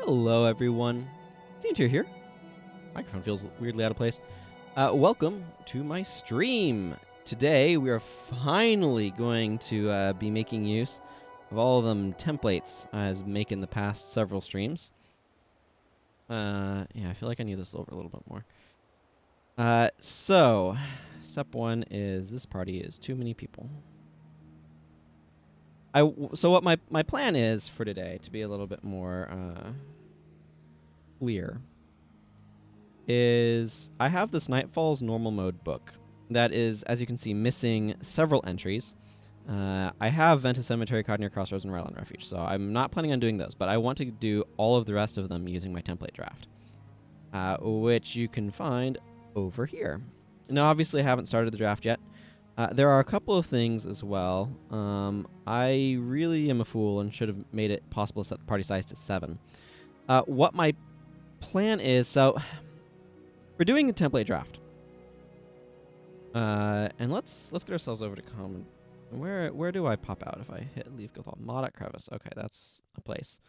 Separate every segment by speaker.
Speaker 1: Hello, everyone. Danger here. Microphone feels weirdly out of place. Welcome to my stream. Today, we are finally going to be making use of all of them templates as make in the past several streams. Yeah, I feel like I need this over a little bit more. So, step one is this party is too many people. So what my plan is for today, to be a little bit more clear, is I have this Nightfall's normal mode book that is, as you can see, missing several entries. I have Ventus Cemetery, Codnir Crossroads, and Ryland Refuge, so I'm not planning on doing those, but I want to do all of the rest of them using my template draft, which you can find over here. Now, obviously, I haven't started the draft yet. There are a couple of things as well. I really am a fool and should have made it possible to set the party size to 7. What my plan is, so we're doing a template draft. And let's get ourselves over to common. Where do I pop out if I hit leave Guildhall? Mod Crevice. Okay, that's a place.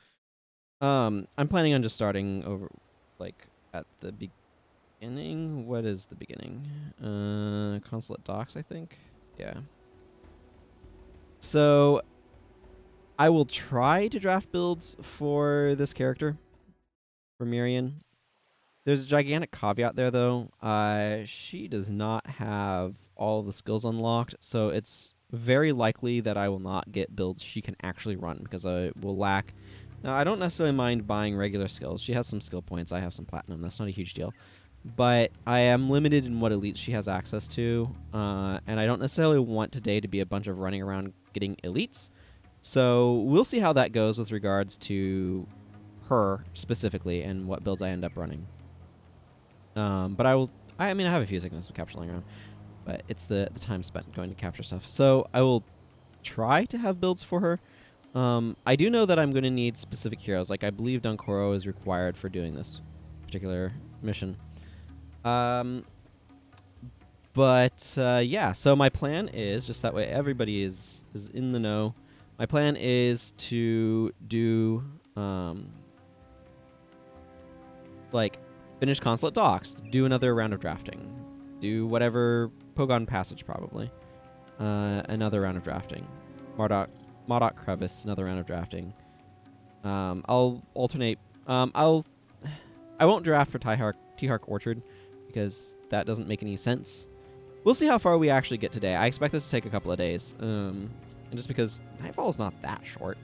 Speaker 1: I'm planning on just starting over, like, at the beginning. What is the beginning? Consulate Docks, I think. Yeah. So I will try to draft builds for this character, for Mirian. There's a gigantic caveat there, though. She does not have all of the skills unlocked, so it's very likely that I will not get builds she can actually run because I will lack. Now, I don't necessarily mind buying regular skills. She has some skill points. I have some platinum. That's not a huge deal. But I am limited in what elites she has access to, and I don't necessarily want today to be a bunch of running around getting elites. So we'll see how that goes with regards to her specifically and what builds I end up running. But I mean, I have a few sickness with capturing around, but it's the time spent going to capture stuff. So I will try to have builds for her. I do know that I'm going to need specific heroes. Like, I believe Dunkoro is required for doing this particular mission. Yeah, so my plan is, just that way everybody is in the know, my plan is to do, like, finish Consulate Docks, do another round of drafting, do whatever, Pogon Passage probably, another round of drafting, Modoc Crevice, another round of drafting. I'll alternate, I won't draft for T-Hark Orchard, because that doesn't make any sense. We'll see how far we actually get today. I expect this to take a couple of days. And just because Nightfall is not that short.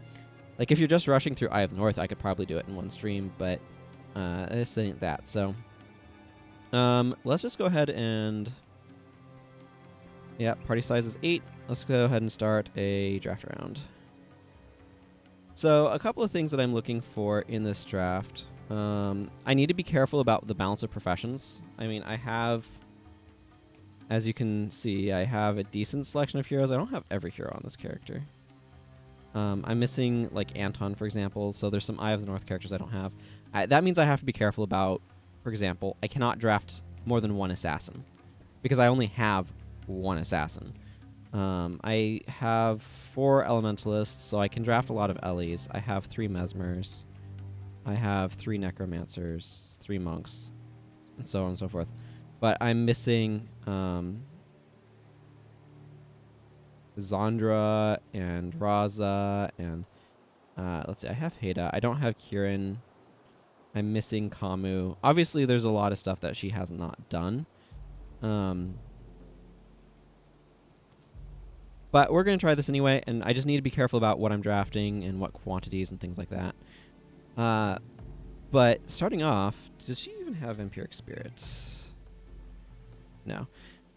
Speaker 1: Like, if you're just rushing through Eye of the North, I could probably do it in one stream, but this ain't that. So, let's just go ahead and... Yeah, party size is 8. Let's go ahead and start a draft round. So, a couple of things that I'm looking for in this draft... I need to be careful about the balance of professions. I mean, I have, as you can see, I have a decent selection of heroes. I don't have every hero on this character. I'm missing, like, Anton, for example, so there's some Eye of the North characters I don't have. That means I have to be careful about, for example, I cannot draft more than one assassin, because I only have one assassin. I have 4 elementalists, so I can draft a lot of Ellies. I have 3 mesmers. I have 3 necromancers, 3 monks, and so on and so forth. But I'm missing Zandra and Raza and let's see, I have Heda. I don't have Kieran. I'm missing Kamu. Obviously, there's a lot of stuff that she has not done. But we're going to try this anyway, and I just need to be careful about what I'm drafting and what quantities and things like that. But starting off, does she even have Empiric Spirit? No.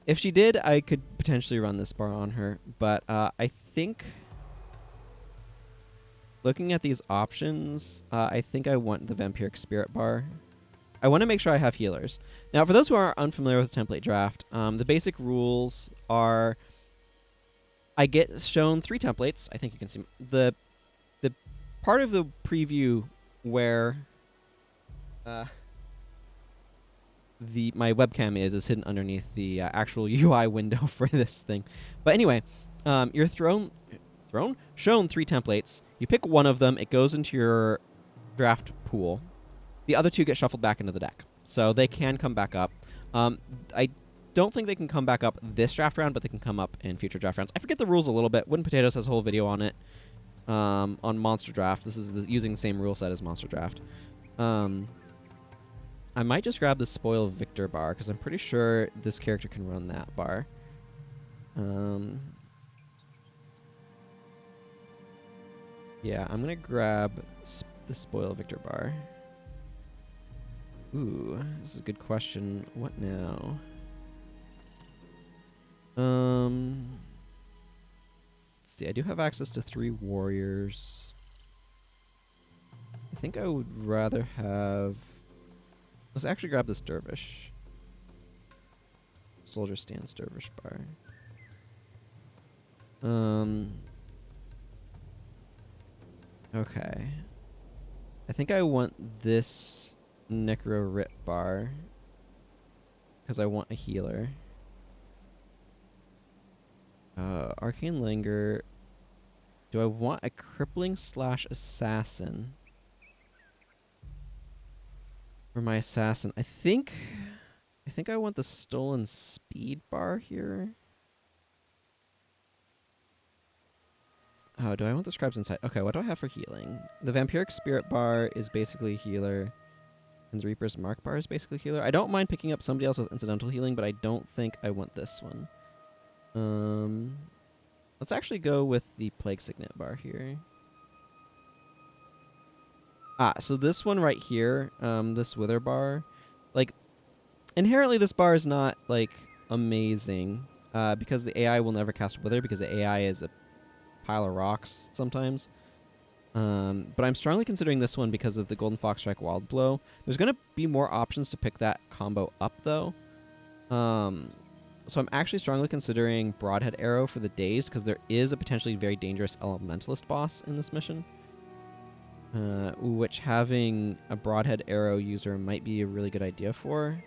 Speaker 1: If she did, I could potentially run this bar on her, but I think, looking at these options, I think I want the Vampiric Spirit bar. I want to make sure I have healers. Now, for those who are unfamiliar with the template draft, the basic rules are I get shown 3 templates. I think you can see the part of the preview where my webcam is hidden underneath the actual UI window for this thing. But anyway, you're shown 3 templates. You pick one of them. It goes into your draft pool. the other two get shuffled back into the deck. So they can come back up. I don't think they can come back up this draft round, but they can come up in future draft rounds. I forget the rules a little bit. Wooden Potatoes has a whole video on it on Monster Draft. This is using the same rule set as Monster Draft. I might just grab the Spoil Victor bar, because I'm pretty sure this character can run that bar. Yeah, I'm going to grab the Spoil Victor bar. Ooh, this is a good question. What now? Let's see, I do have access to 3 warriors. I think I would rather have... Let's actually grab this dervish. Soldier stance dervish bar. Okay. I think I want this Necro Rit bar because I want a healer. Arcane Linger. Do I want a crippling / assassin? For my assassin, I think I want the stolen speed bar here. Oh, do I want the scribes inside? Okay, what do I have for healing? The vampiric spirit bar is basically healer, and the reaper's mark bar is basically healer. I don't mind picking up somebody else with incidental healing, but I don't think I want this one. Let's actually go with the plague signet bar here. So this one right here, this wither bar, like, inherently this bar is not, like, amazing, because the AI will never cast wither, because the AI is a pile of rocks sometimes. But I'm strongly considering this one because of the Golden Fox Strike Wild Blow. There's going to be more options to pick that combo up, though. So I'm actually strongly considering Broadhead Arrow for the daze, because there is a potentially very dangerous Elementalist boss in this mission. Which having a Broadhead Arrow user might be a really good idea for.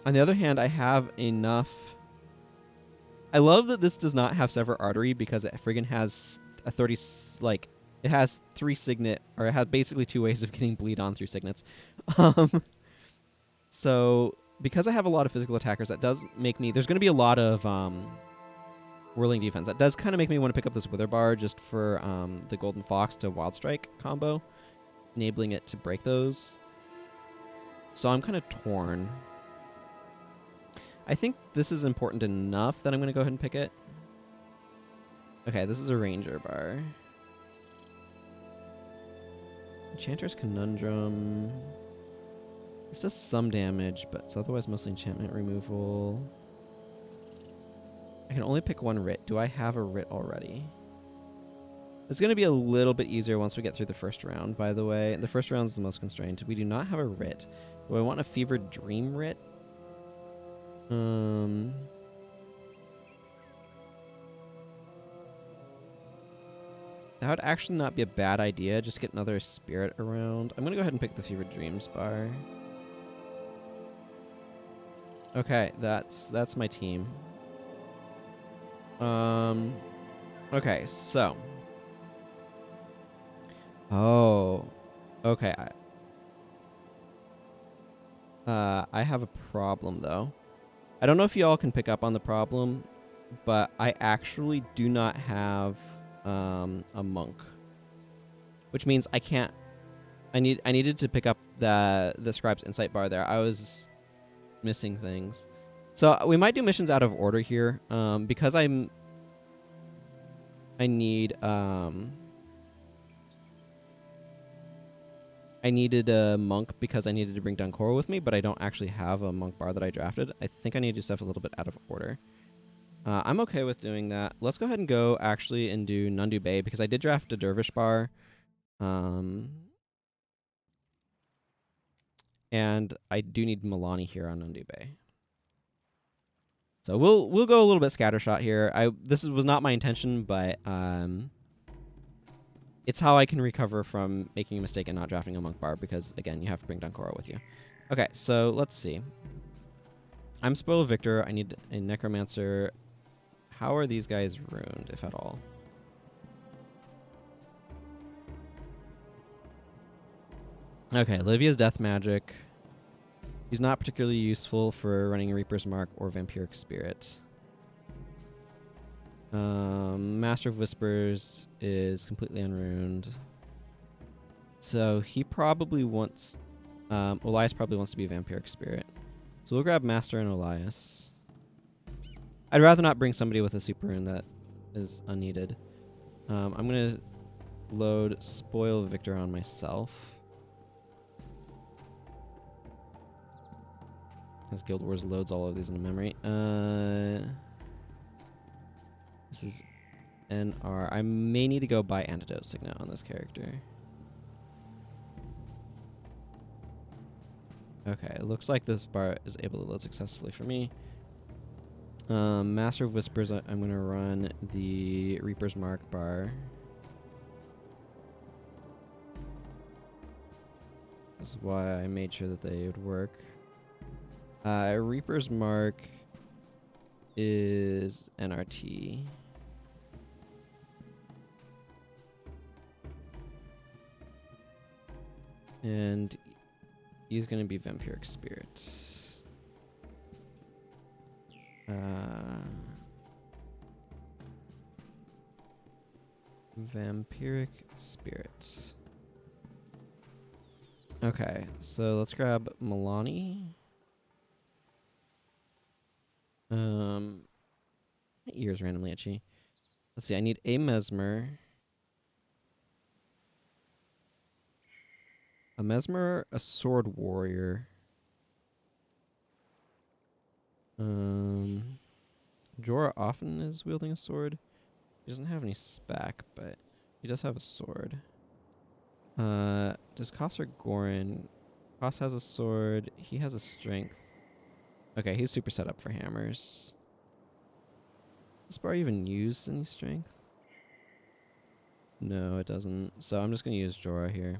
Speaker 1: On the other hand, I have enough... I love that this does not have Sever Artery, because it friggin' has a 30... Like, it has 3 signet, or it has basically 2 ways of getting bleed on through signets. So, because I have a lot of physical attackers, that does make me... There's going to be a lot of... Whirling defense. That does kind of make me want to pick up this Wither bar just for the Golden Fox to Wild Strike combo, enabling it to break those. So I'm kind of torn. I think this is important enough that I'm going to go ahead and pick it. Okay, this is a Ranger bar. Enchanter's Conundrum. This does some damage, but it's otherwise mostly enchantment removal. I can only pick 1 writ. Do I have a writ already? It's going to be a little bit easier once we get through the first round, by the way. The first round is the most constrained. We do not have a writ. Do I want a Fevered Dream writ? That would actually not be a bad idea. Just get another spirit around. I'm going to go ahead and pick the Fevered Dreams bar. Okay, that's my team. Okay, so. Oh. Okay. I have a problem, though. I don't know if you all can pick up on the problem, but I actually do not have a monk. Which means I can't... I needed to pick up the Scribe's Insight bar there. I was missing things. So we might do missions out of order here, because I needed a monk because I needed to bring Dunkora with me, but I don't actually have a monk bar that I drafted. I think I need to do stuff a little bit out of order. I'm okay with doing that. Let's go ahead and go actually and do Nundu Bay, because I did draft a Dervish bar. And I do need Milani here on Nundu Bay. So we'll go a little bit scattershot here. This was not my intention, but it's how I can recover from making a mistake and not drafting a monk bar, because again, you have to bring Dunkora with you. Okay, so let's see. I'm Spoil Victor. I need a Necromancer. How are these guys ruined, if at all? Okay, Livia's death magic. He's not particularly useful for running Reaper's Mark or Vampiric Spirit. Master of Whispers is completely unruined. So he probably wants... Elias probably wants to be a Vampiric Spirit. So we'll grab Master and Elias. I'd rather not bring somebody with a super rune that is unneeded. I'm going to load Spoil Victor on myself. As Guild Wars loads all of these into memory. This is NR. I may need to go buy Antidote Signet on this character. Okay, it looks like this bar is able to load successfully for me. Master of Whispers, I'm going to run the Reaper's Mark bar. This is why I made sure that they would work. Reaper's Mark is NRT. And he's going to be Vampiric Spirit. Vampiric Spirit. Okay, so let's grab Milani. My ear's randomly itchy. Let's see, I need a Mesmer. A Mesmer, a Sword Warrior. Jorah often is wielding a sword. He doesn't have any spec, but he does have a sword. Does Koss or Goran? Koss has a sword. He has a strength. Okay, he's super set up for hammers. Does this bar even use any strength? No, it doesn't. So I'm just going to use Jorah here.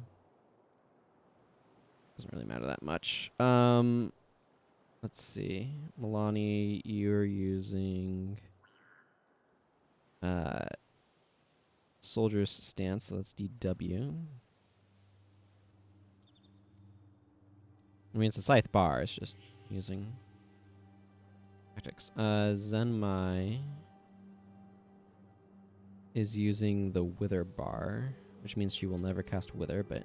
Speaker 1: Doesn't really matter that much. Let's see. Milani, you're using Soldier's Stance, so that's DW. I mean, it's a Scythe bar, it's just using tactics. Zenmai is using the Wither bar, which means she will never cast Wither, but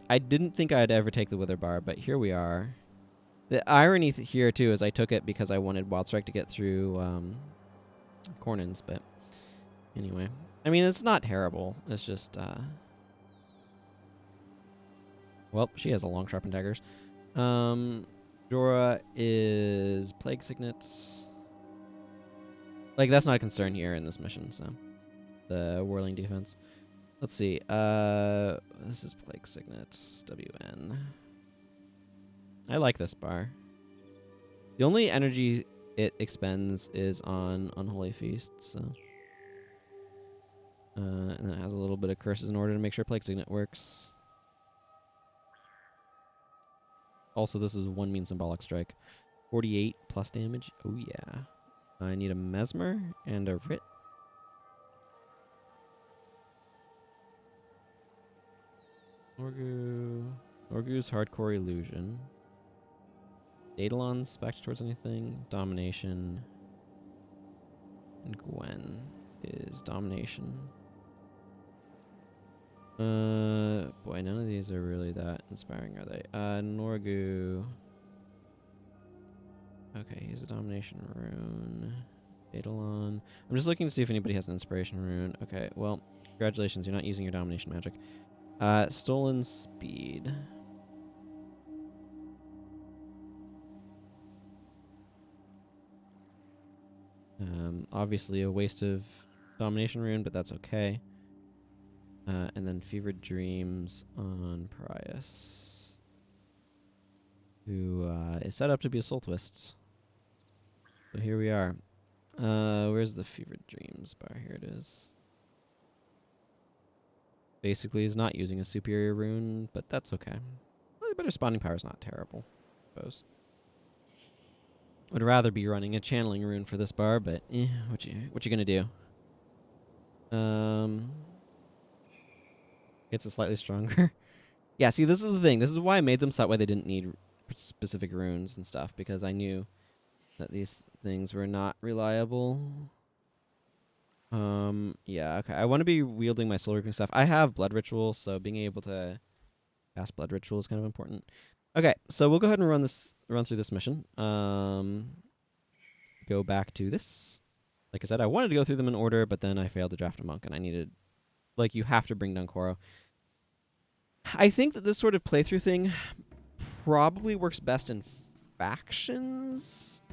Speaker 1: I didn't think I'd ever take the Wither bar, but here we are. The irony here, too, is I took it because I wanted Wild Strike to get through Cornins, but anyway. I mean, it's not terrible. It's just, well, she has a long sharpened daggers. Jorah is Plague Signets. Like, that's not a concern here in this mission, so. The Whirling Defense. Let's see. This is Plague Signets. WN. I like this bar. The only energy it expends is on Unholy Feast, so. And then it has a little bit of curses in order to make sure Plague Signet works. Also, this is one mean symbolic strike. 48 plus damage. Oh, yeah. I need a Mesmer and a Writ. Orgu's Hardcore Illusion. Daedalon's back towards anything. Domination. And Gwen is Domination. Boy, none of these are really that inspiring, are they? Norgu. Okay, he's a Domination rune. Daedalon. I'm just looking to see if anybody has an Inspiration rune. Okay, well, congratulations, you're not using your Domination magic. Stolen Speed. Obviously a waste of Domination rune, but that's okay. And then Fevered Dreams on Parias, who is set up to be a Soul Twist. So here we are. Where's the Fevered Dreams bar? Here it is. Basically, he's not using a superior rune, but that's okay. Well, but responding power is not terrible, I suppose. Would rather be running a channeling rune for this bar, but what you gonna do? It's a slightly stronger. Yeah, see, this is the thing. This is why I made them so that way they didn't need specific runes and stuff, because I knew that these things were not reliable. Yeah, okay. I want to be wielding my soul reaping stuff. I have blood ritual, so being able to cast blood ritual is kind of important. Okay, so we'll go ahead and run through this mission. Go back to this. Like I said, I wanted to go through them in order, but then I failed to draft a monk, and I needed, like, you have to bring down Koro. I think that this sort of playthrough thing probably works best in factions.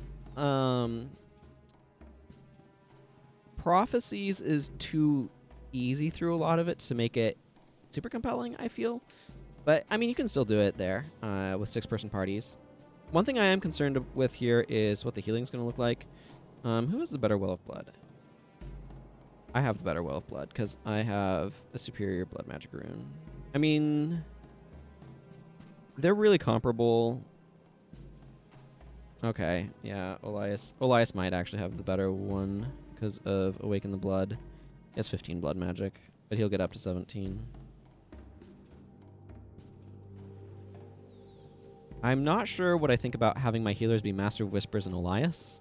Speaker 1: Prophecies is too easy through a lot of it to make it super compelling, I feel. But, I mean, you can still do it there with 6-person parties. One thing I am concerned with here is what the healing's going to look like. Who has the better Well of Blood? I have the better Well of Blood because I have a superior blood magic rune. I mean, they're really comparable. Okay, yeah, Elias might actually have the better one because of Awaken the Blood. He has 15 blood magic, but he'll get up to 17. I'm not sure what I think about having my healers be Master of Whispers and Elias.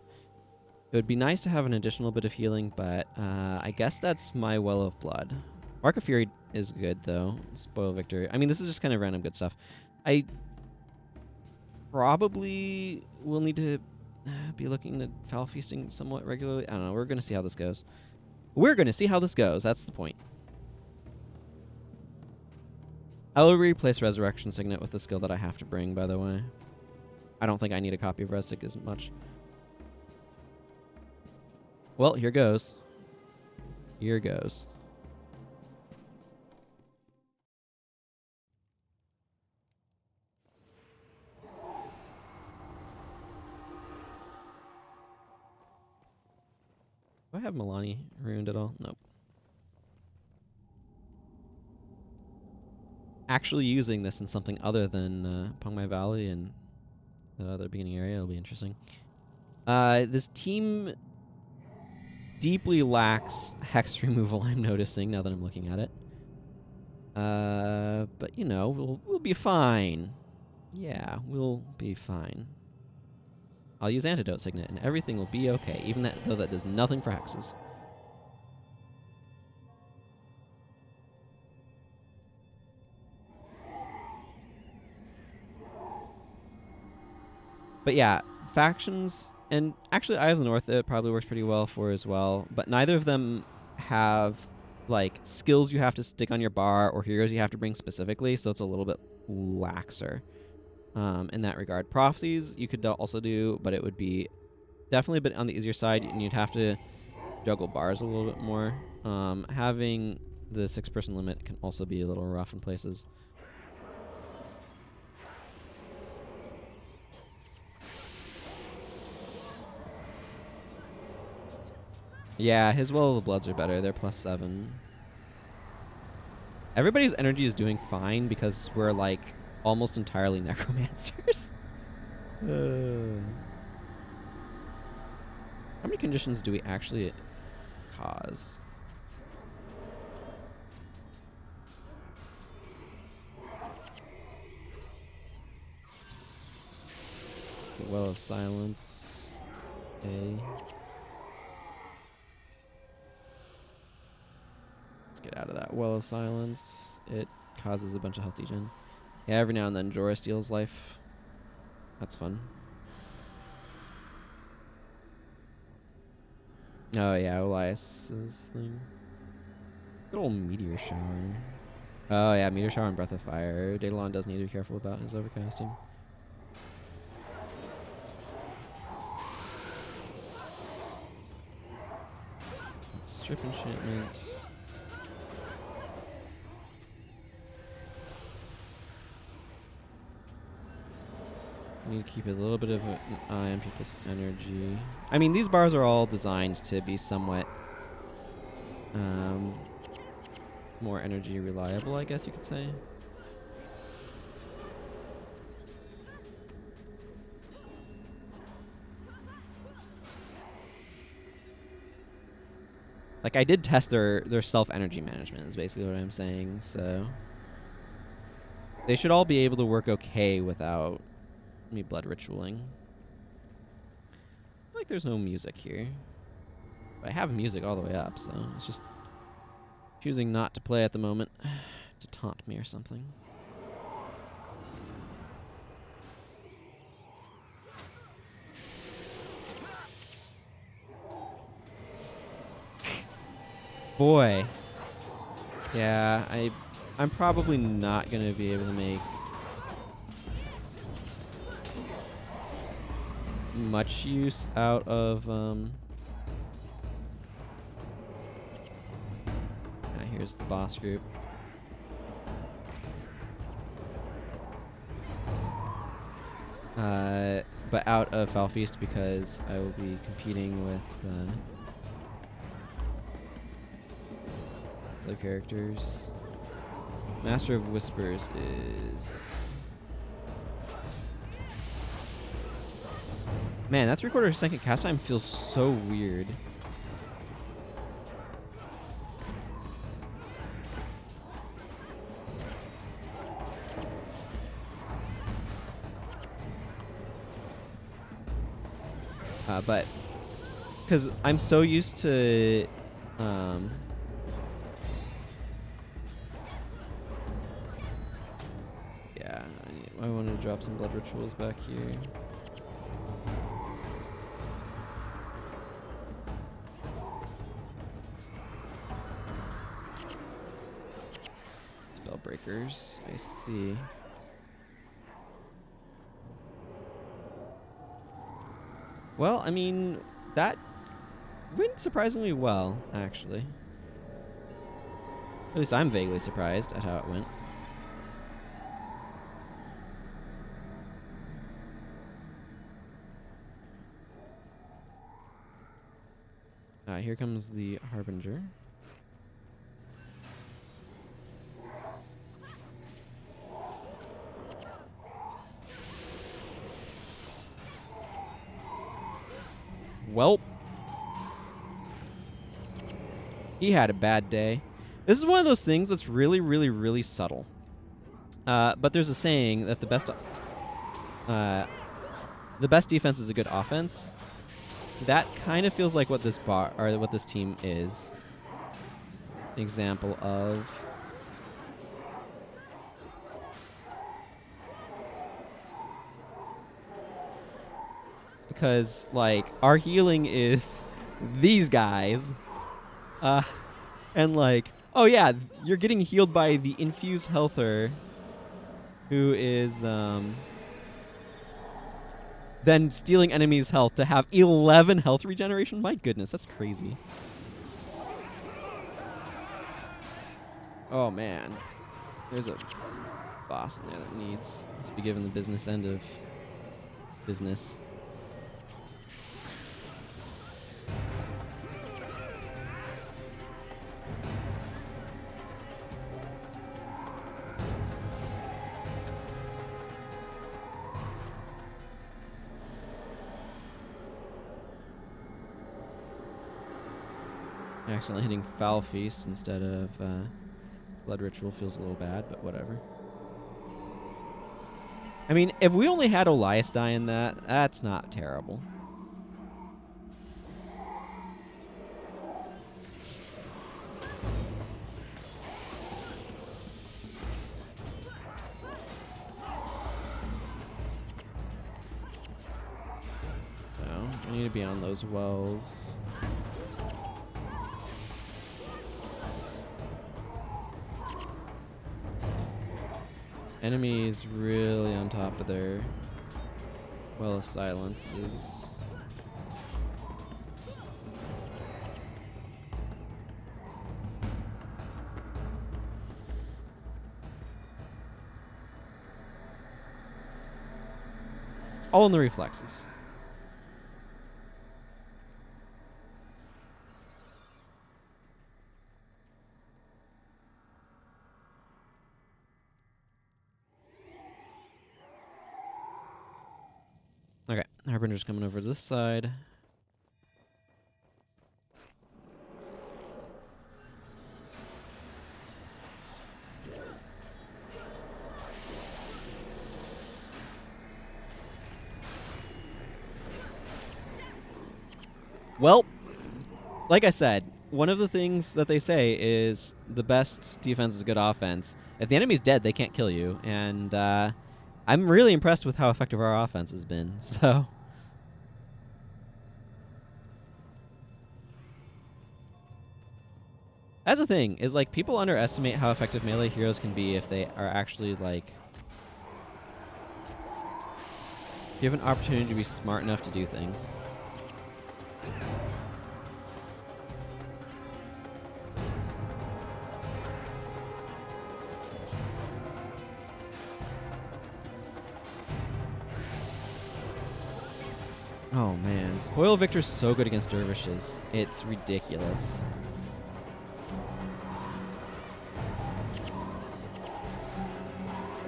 Speaker 1: It would be nice to have an additional bit of healing, but I guess that's my Well of Blood. Mark of Fury is good, though. Spoil Victory. I mean, this is just kind of random good stuff. I probably will need to be looking at Foul Feasting somewhat regularly. I don't know. We're going to see how this goes. We're going to see how this goes. That's the point. I will replace Resurrection Signet with the skill that I have to bring, by the way. I don't think I need a copy of Restic as much. Well, here goes. Here goes. Do I have Milani ruined at all? Nope. Actually using this in something other than Pengmai Valley and the other beginning area will be interesting. This team deeply lacks hex removal, I'm noticing, now that I'm looking at it. But, you know, we'll be fine. Yeah, we'll be fine. I'll use Antidote Signet, and everything will be okay, even though that does nothing for hexes. But yeah, factions, and actually Eye of the North it probably works pretty well for as well, but neither of them have, like, skills you have to stick on your bar or heroes you have to bring specifically, so it's a little bit laxer in that regard. Prophecies you could also do, but it would be definitely a bit on the easier side, and you'd have to juggle bars a little bit more. Having the 6-person limit can also be a little rough in places. Yeah, his Well of the Bloods are better. They're +7. Everybody's energy is doing fine because we're, like, almost entirely necromancers. How many conditions do we actually cause? The Well of Silence. A. Let's get out of that Well of Silence. It causes a bunch of health degen. Yeah, every now and then Jorah steals life. That's fun. Oh yeah, Elias's thing. Good old Meteor Shower. Oh yeah, Meteor Shower and Breath of Fire. Daedalon does need to be careful about his overcasting. Strip enchantment. I need to keep a little bit of an eye on people's energy. I mean, these bars are all designed to be somewhat more energy reliable, I guess you could say. Like, I did test their self-energy management is basically what I'm saying, so... They should all be able to work okay without me blood ritualing. I feel like there's no music here. But I have music all the way up, so it's just choosing not to play at the moment to taunt me or something. Boy. Yeah, I'm probably not going to be able to make much use out of here's the boss group. But out of Foul Feast because I will be competing with other characters. Master of Whispers is... Man, that 3/4 second cast time feels so weird. But because I'm so used to yeah, I want to drop some blood rituals back here. Spell breakers, I see. Well, I mean, that went surprisingly well, actually. At least I'm vaguely surprised at how it went. Here comes the Harbinger. Welp. He had a bad day. This is one of those things that's really, really, really subtle. But there's a saying that the best defense is a good offense. That kind of feels like what this what this team is. An example of. Because, like, our healing is these guys. And, like, oh, yeah, you're getting healed by the infused healther who is then stealing enemies' health to have 11 health regeneration? My goodness, that's crazy. Oh, man. There's a boss in there that needs to be given the business end of business. Accidentally hitting Foul Feast instead of Blood Ritual feels a little bad, but whatever. I mean, if we only had Elias die in that, that's not terrible. So, I need to be on those wells. Enemies really on top of their Well of Silences. It's all in the reflexes. Okay, Harbinger's coming over to this side. Well, like I said, one of the things that they say is the best defense is good offense. If the enemy's dead, they can't kill you. And I'm really impressed with how effective our offense has been. So that's the thing, is like people underestimate how effective melee heroes can be if they are actually like given opportunity to be smart enough to do things. Oh man, Spoil Victor's so good against dervishes. It's ridiculous.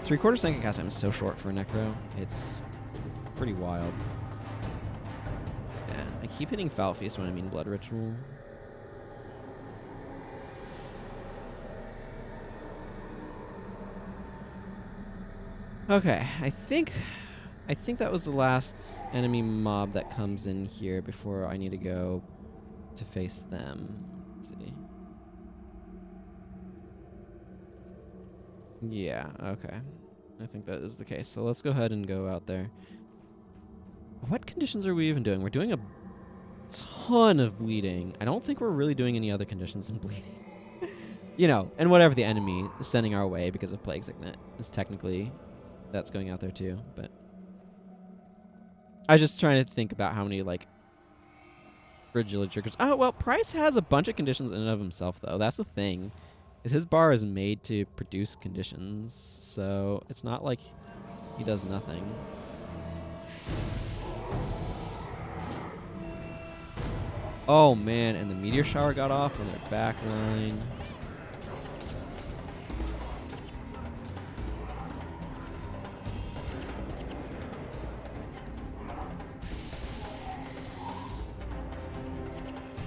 Speaker 1: Three-quarter second cast time is so short for a Necro. It's pretty wild. Yeah, I keep hitting Foul Feast when I mean Blood Ritual. Okay, I think that was the last enemy mob that comes in here before I need to go to face them. Let's see. Yeah, okay. I think that is the case. So let's go ahead and go out there. What conditions are we even doing? We're doing a ton of bleeding. I don't think we're really doing any other conditions than bleeding. You know, and whatever the enemy is sending our way because of Plague Signet is technically, that's going out there too, but I was just trying to think about how many, like, fragility triggers. Oh, well, Price has a bunch of conditions in and of himself, though. That's the thing, is his bar is made to produce conditions, so it's not like he does nothing. Oh, man, and the Meteor Shower got off on their back line.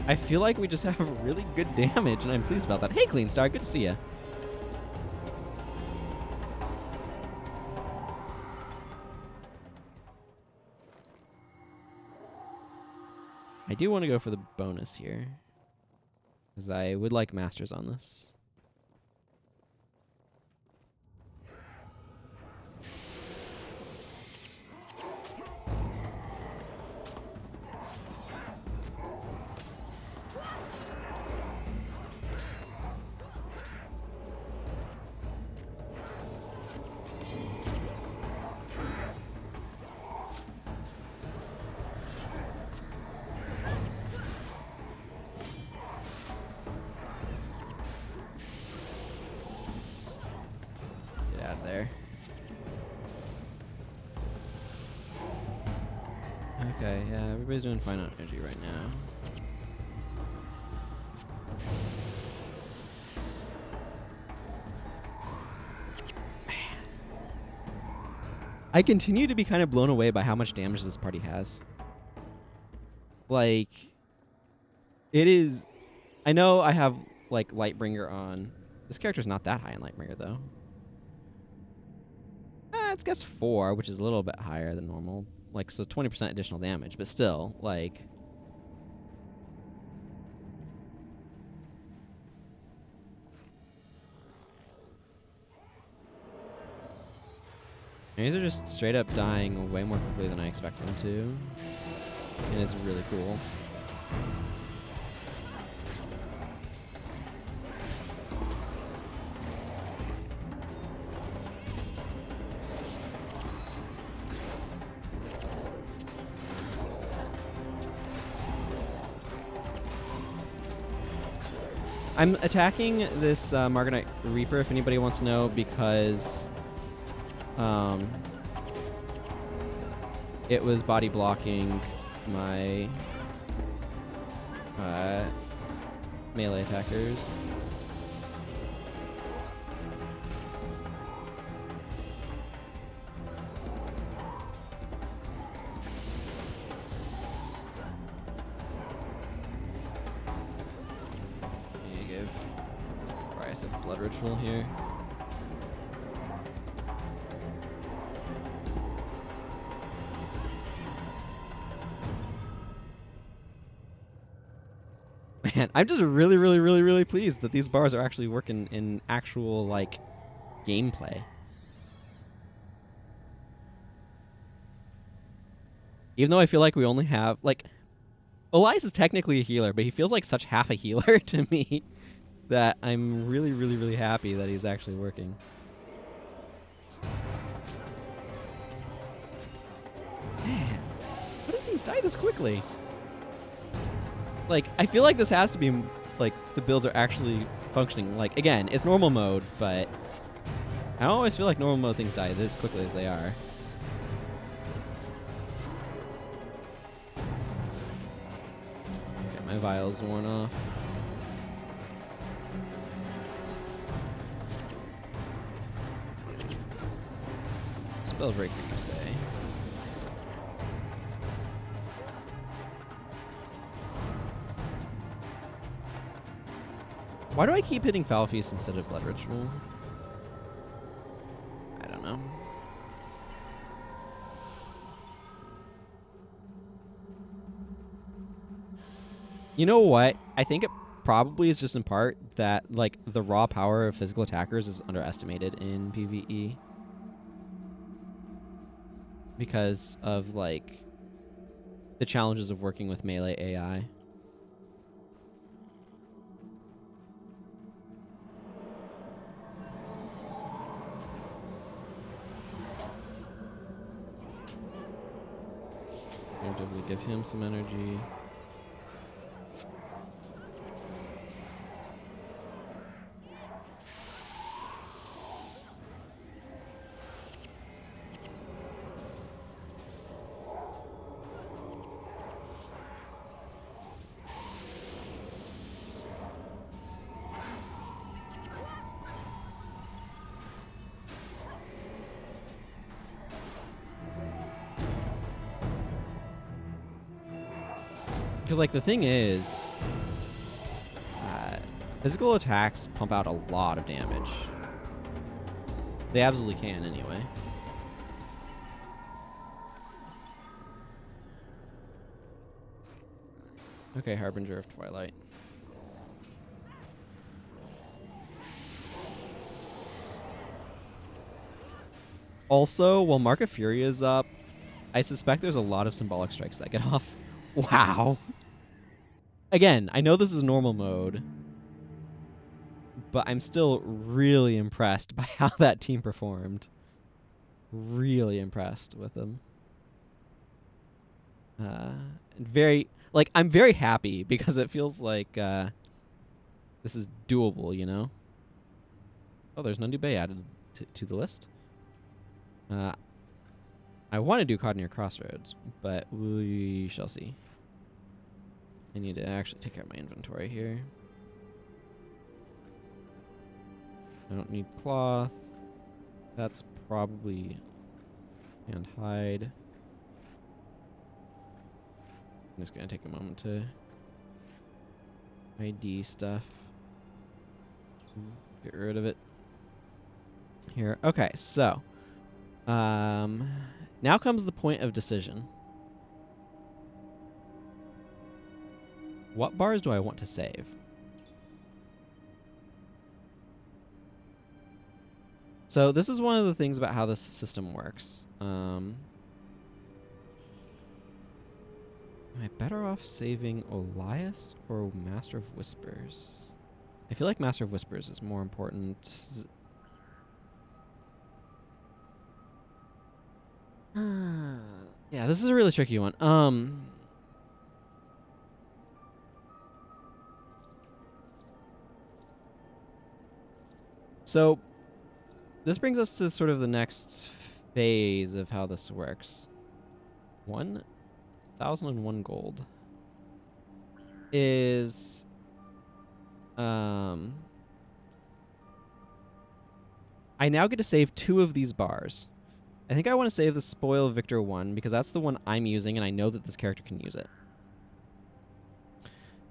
Speaker 1: I feel like we just have really good damage, and I'm pleased about that. Hey, Clean Star, good to see you. I do want to go for the bonus here, because I would like Masters on this. There. Okay, yeah, everybody's doing fine on energy right now. I continue to be kind of blown away by how much damage this party has. Like, it is... I know I have, like, Lightbringer on. This character's not that high in Lightbringer, though. It's guess 4, which is a little bit higher than normal. Like, so 20% additional damage, but still, like... These are just straight up dying way more quickly than I expected them to. And it's really cool. I'm attacking this Margonite Reaper, if anybody wants to know, because it was body blocking my melee attackers. Blood Ritual here. Man, I'm just really, really, really, really pleased that these bars are actually working in actual, like, gameplay. Even though I feel like we only have, like, Elias is technically a healer, but he feels like such half a healer to me that I'm really, really, really happy that he's actually working. Man, how do things die this quickly? Like, I feel like this has to be, like, the builds are actually functioning. Like, again, it's normal mode, but I don't always feel like normal mode things die this quickly as they are. Okay, my vial's worn off. Spellbreaker, you say? Why do I keep hitting Foul Feast instead of Blood Ritual? I don't know. You know what? I think it probably is just in part that, like, the raw power of physical attackers is underestimated in PvE. Because of, like, the challenges of working with melee AI. Preemptively give him some energy. Because, like, the thing is, physical attacks pump out a lot of damage. They absolutely can, anyway. Okay, Harbinger of Twilight. Also, while Mark of Fury is up, I suspect there's a lot of symbolic strikes that get off. Wow. Again, I know this is normal mode, but I'm still really impressed by how that team performed. Really impressed with them. I'm very happy because it feels like this is doable, you know? Oh, there's Nundu Bay added to the list. I want to do Caught Near Crossroads, but we shall see. I need to actually take out my inventory here. I don't need cloth. That's probably and hide. I'm just gonna take a moment to ID stuff. Get rid of it. Here. Okay, so now comes the point of decision. What bars do I want to save? So this is one of the things about how this system works. Am I better off saving Elias or Master of Whispers? I feel like Master of Whispers is more important. Yeah, this is a really tricky one. So this brings us to sort of the next phase of how this works. 1,001 gold is I now get to save 2 of these bars. I think I want to save the Spoil Victor one because that's the one I'm using and I know that this character can use it.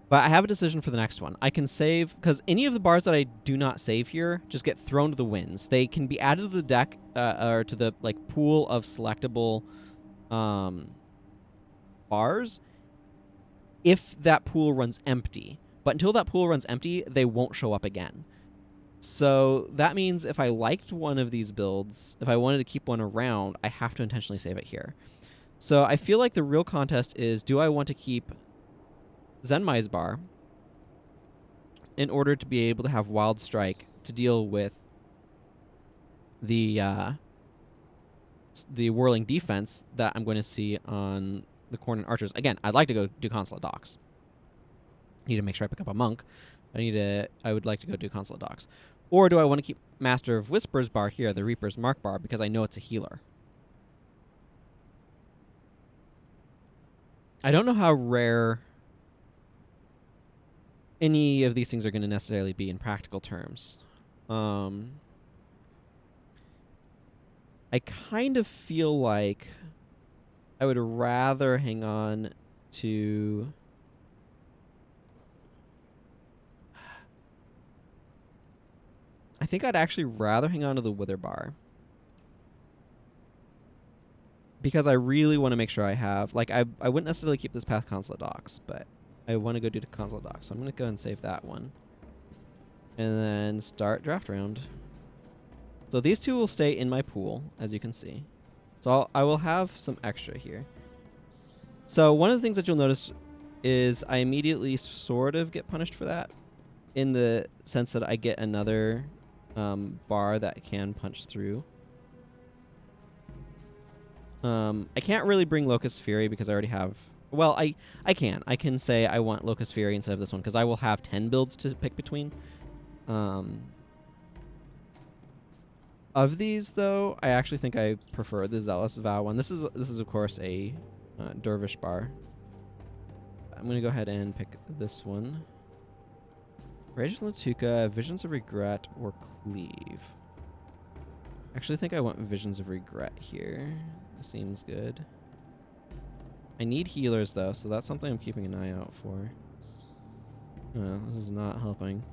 Speaker 1: But I have a decision for the next one. I can save, because any of the bars that I do not save here just get thrown to the winds. They can be added to the deck, or to the pool of selectable bars if that pool runs empty. But until that pool runs empty, they won't show up again. So that means if I liked one of these builds, if I wanted to keep one around, I have to intentionally save it here. So I feel like the real contest is, do I want to keep Zenmai's bar in order to be able to have Wild Strike to deal with the whirling defense that I'm going to see on the Corn and Archers. Again, I'd like to go do Consulate Docks. Need to make sure I pick up a monk. I would like to go do Consulate Docks. Or do I want to keep Master of Whispers bar here, the Reaper's Mark bar, because I know it's a healer? I don't know how rare any of these things are going to necessarily be in practical terms. I kind of feel like I would rather hang on to... I think I'd actually rather hang on to the Wither bar. Because I really want to make sure I have... Like, I wouldn't necessarily keep this past Consulate Docks, but I want to go do the Consulate Docks. So I'm going to go and save that one. And then start draft round. So these two will stay in my pool, as you can see. So I will have some extra here. So one of the things that you'll notice is I immediately sort of get punished for that, in the sense that I get another bar that can punch through. I can't really bring Locust Fury because I already have... Well, I can. I can say I want Locust Fury instead of this one because I will have 10 builds to pick between. Of these, though, I actually think I prefer the Zealous Vow one. This is of course, a Dervish bar. I'm going to go ahead and pick this one. Rage of Latuka, Visions of Regret, or Cleave. Actually, I think I want Visions of Regret here. Seems good. I need healers, though, so that's something I'm keeping an eye out for. Oh, this is not helping.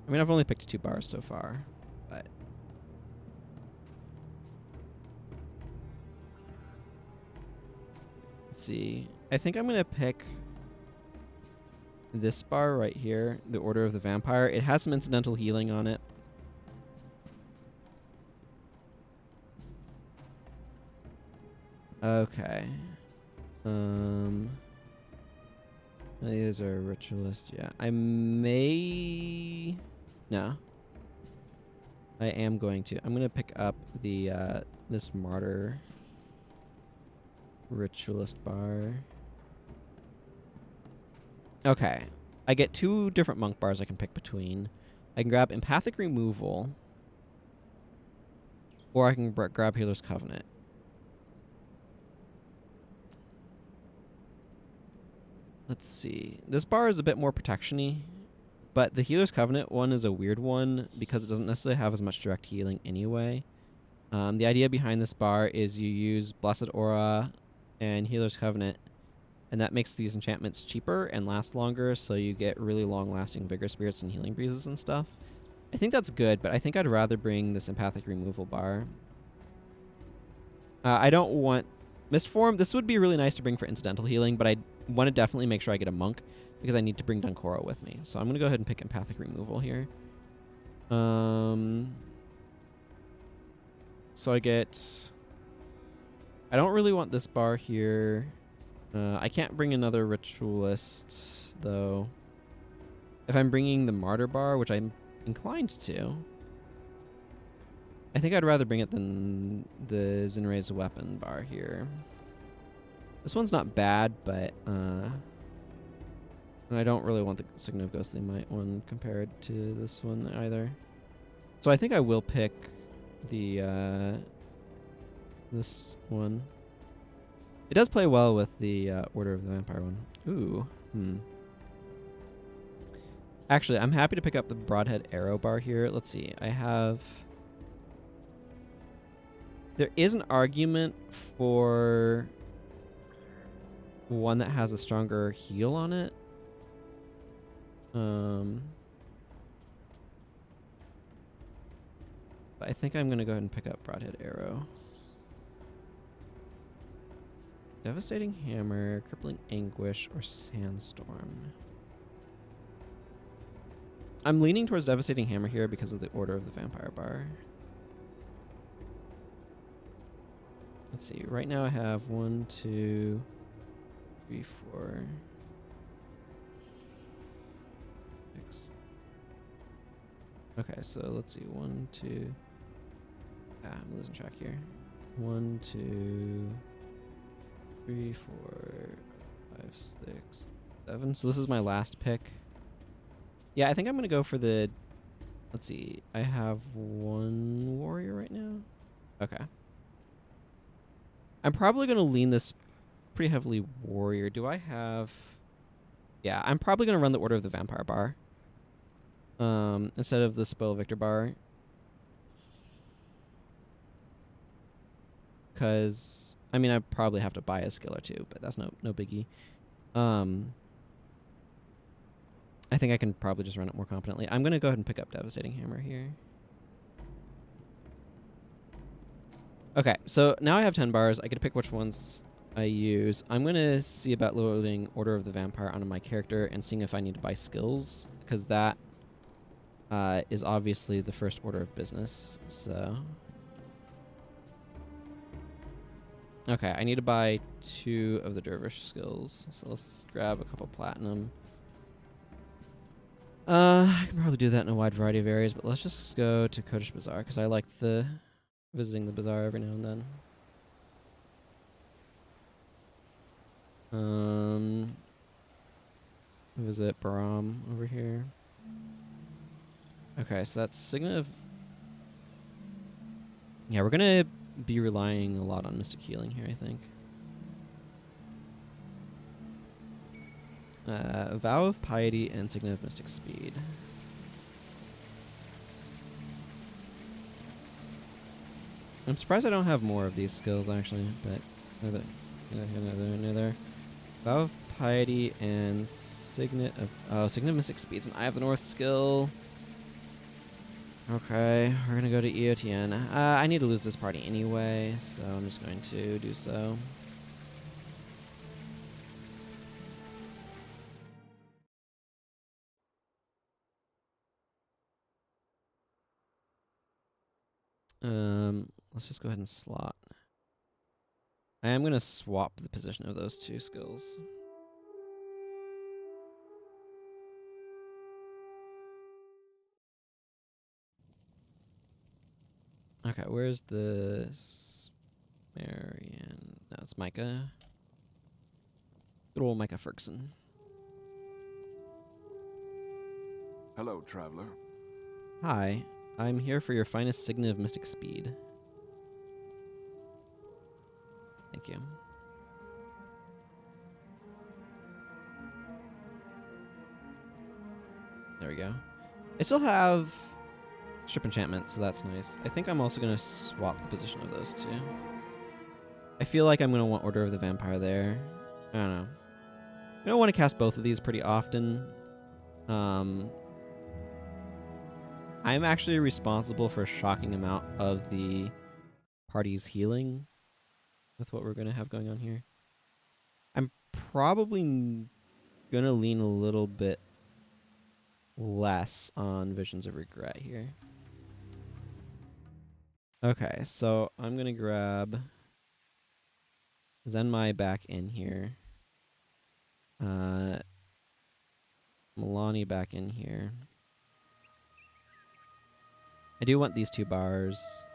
Speaker 1: I mean, I've only picked 2 bars so far, but... Let's see. I think I'm going to pick this bar right here, the Order of the Vampire. It has some incidental healing on it. Okay. These are ritualist. Yeah, I may... No. I am going to. I'm going to pick up the this Martyr ritualist bar. Okay. I get 2 different monk bars I can pick between. I can grab Empathic Removal, or I can grab Healer's Covenant. Let's see. This bar is a bit more protection-y, but the Healer's Covenant one is a weird one because it doesn't necessarily have as much direct healing anyway. The idea behind this bar is you use Blessed Aura and Healer's Covenant, and that makes these enchantments cheaper and last longer, so you get really long-lasting Vigor Spirits and Healing Breezes and stuff. I think that's good, but I think I'd rather bring this Empathic Removal bar. I don't want... Mistform, this would be really nice to bring for incidental healing, but I want to definitely make sure I get a monk because I need to bring Dunkoro with me. So I'm going to go ahead and pick Empathic Removal here. So I get... I don't really want this bar here. I can't bring another Ritualist, though. If I'm bringing the Martyr bar, which I'm inclined to, I think I'd rather bring it than the Zinre's Weapon bar here. This one's not bad, but I don't really want the Sign of Ghostly Might one compared to this one either. So I think I will pick the this one. It does play well with the Order of the Vampire one. Ooh. Actually, I'm happy to pick up the Broadhead Arrow bar here. Let's see. I have... There is an argument for one that has a stronger heal on it. But I think I'm going to go ahead and pick up Broadhead Arrow. Devastating Hammer, Crippling Anguish, or Sandstorm. I'm leaning towards Devastating Hammer here because of the Order of the Vampire Bar. Let's see. Right now I have 1, 2, 3, 4, 6. Okay, so let's see. 1, 2. I'm losing track here. 1, 2, 3, 4, 5, 6, 7. So this is my last pick. Yeah, I think I'm gonna go for the. Let's see. I have 1 warrior right now. Okay. I'm probably gonna lean this pretty heavily warrior. Do I have? Yeah, I'm probably gonna run the Order of the Vampire Bar. Instead of the Spoil Victor Bar. Because I mean, I probably have to buy a skill or two, but that's no biggie. I think I can probably just run it more competently. I'm gonna go ahead and pick up Devastating Hammer here. Okay, so now I have 10 bars. I get to pick which ones I use. I'm gonna see about loading Order of the Vampire onto my character and seeing if I need to buy skills, because that is obviously the first order of business. So. Okay, I need to buy 2 of the Dervish skills. So let's grab a couple platinum. I can probably do that in a wide variety of areas, but let's just go to Kodesh Bazaar because I like visiting the bazaar every now and then. Visit Baram over here. Okay, so that's Signet of. Yeah, we're gonna be relying a lot on Mystic Healing here, I think. Vow of Piety and Signet of Mystic Speed. I'm surprised I don't have more of these skills, actually, but they're there. Vow of Piety and Signet of Mystic Speed's an Eye of the North skill. Okay, we're gonna go to EOTN. I need to lose this party anyway, so I'm just going to do so. Let's just go ahead and slot. I am gonna swap the position of those 2 skills. Okay, where's the Marion? No, it's Micah. Good old Micah Ferguson.
Speaker 2: Hello, traveler.
Speaker 1: Hi, I'm here for your finest Signet of Mystic Speed. Thank you. There we go. I still have Strip Enchantment, so that's nice. I think I'm also going to swap the position of those 2. I feel like I'm going to want Order of the Vampire there. I don't know. I don't want to cast both of these pretty often. I'm actually responsible for a shocking amount of the party's healing with what we're going to have going on here. I'm probably going to lean a little bit less on Visions of Regret here. Okay, so I'm going to grab Zenmai back in here. Milani back in here. I do want these 2 bars.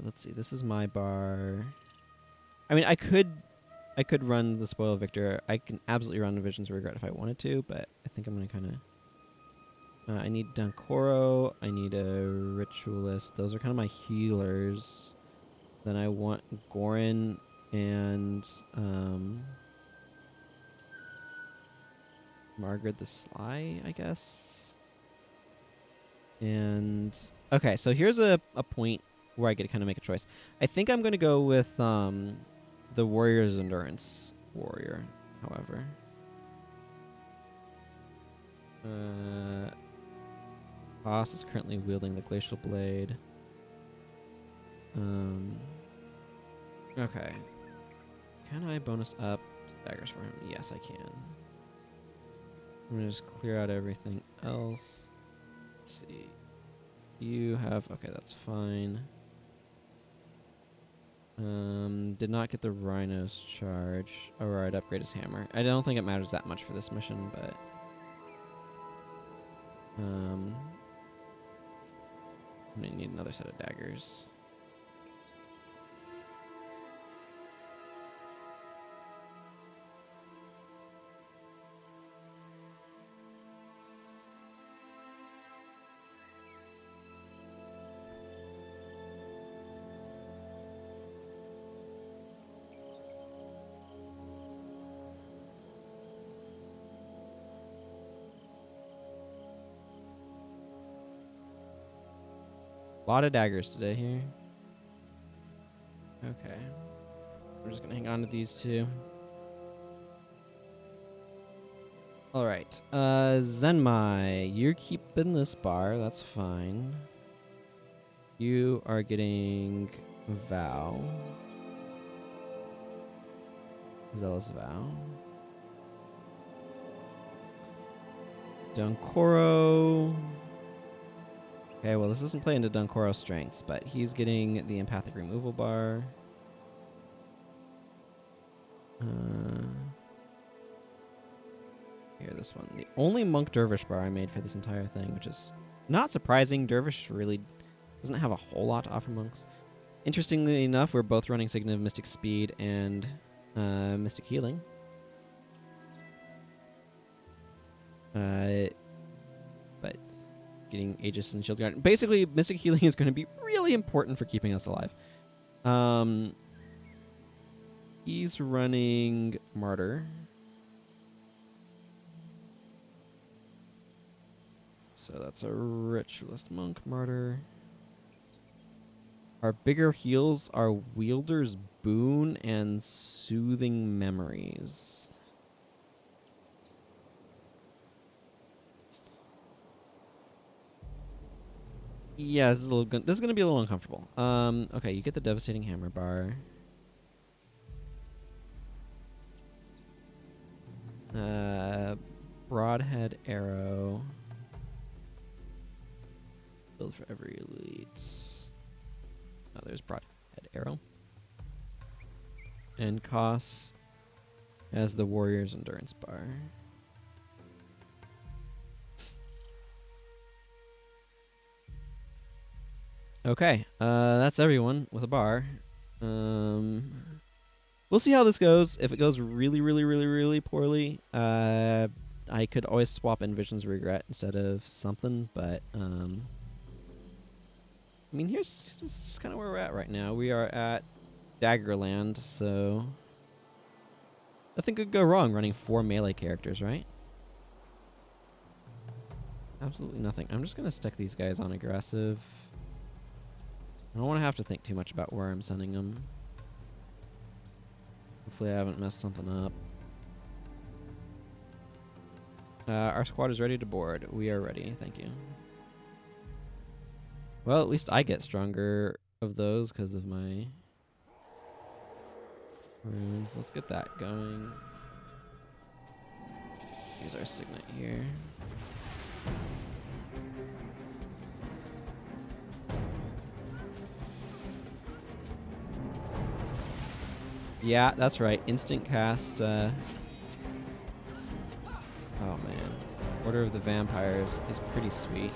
Speaker 1: Let's see. This is my bar. I mean, I could run the Spoil Victor. I can absolutely run the Visions of Regret if I wanted to, but I think I'm going to kind of... I need Dankoro. I need a Ritualist. Those are kind of my healers. Then I want Gorin and Margaret the Sly, I guess. And okay, so here's a point where I get to kind of make a choice. I think I'm going to go with the Warrior's Endurance warrior, however. Haas is currently wielding the Glacial Blade. Okay. Can I bonus up daggers for him? Yes, I can. I'm gonna just clear out everything else. Let's see. You have... Okay, that's fine. Did not get the Rhino's charge. Alright, upgrade his hammer. I don't think it matters that much for this mission, but... I'm gonna need another set of daggers. A lot of daggers today here. Okay. We're just gonna hang on to these two. Alright. Zenmai, you're keeping this bar. That's fine. You are getting Vow. Zealous Vow. Dunkoro. Okay, well, this doesn't play into Dunkoro's strengths, but he's getting the empathic removal bar. Here, this one. The only Monk Dervish bar I made for this entire thing, which is not surprising. Dervish really doesn't have a whole lot to offer monks. Interestingly enough, we're both running Signet of Mystic Speed and Mystic Healing. But getting Aegis and Shield Guard. Basically, Mystic Healing is going to be really important for keeping us alive. He's running Martyr. So that's a Ritualist Monk Martyr. Our bigger heals are Wielder's Boon and Soothing Memories. Yeah, this is a little. This is going to be a little uncomfortable. Okay, you get the Devastating Hammer bar. Broadhead Arrow. Build for every elite. Oh, there's Broadhead Arrow. And costs as the Warrior's Endurance bar. Okay, that's everyone with a bar. We'll see how this goes. If it goes really, really, really, really poorly, I could always swap in Vision's Regret instead of something, but I mean, here's just kind of where we're at right now. We are at Daggerland, so nothing could go wrong running 4 melee characters, right? Absolutely nothing. I'm just gonna stick these guys on aggressive. I don't want to have to think too much about where I'm sending them. Hopefully I haven't messed something up. Our squad is ready to board. We are ready. Thank you. Well, at least I get stronger of those because of my runes. Let's get that going. Use our signet here. Yeah, that's right. Instant cast. Oh man, Order of the Vampires is pretty sweet.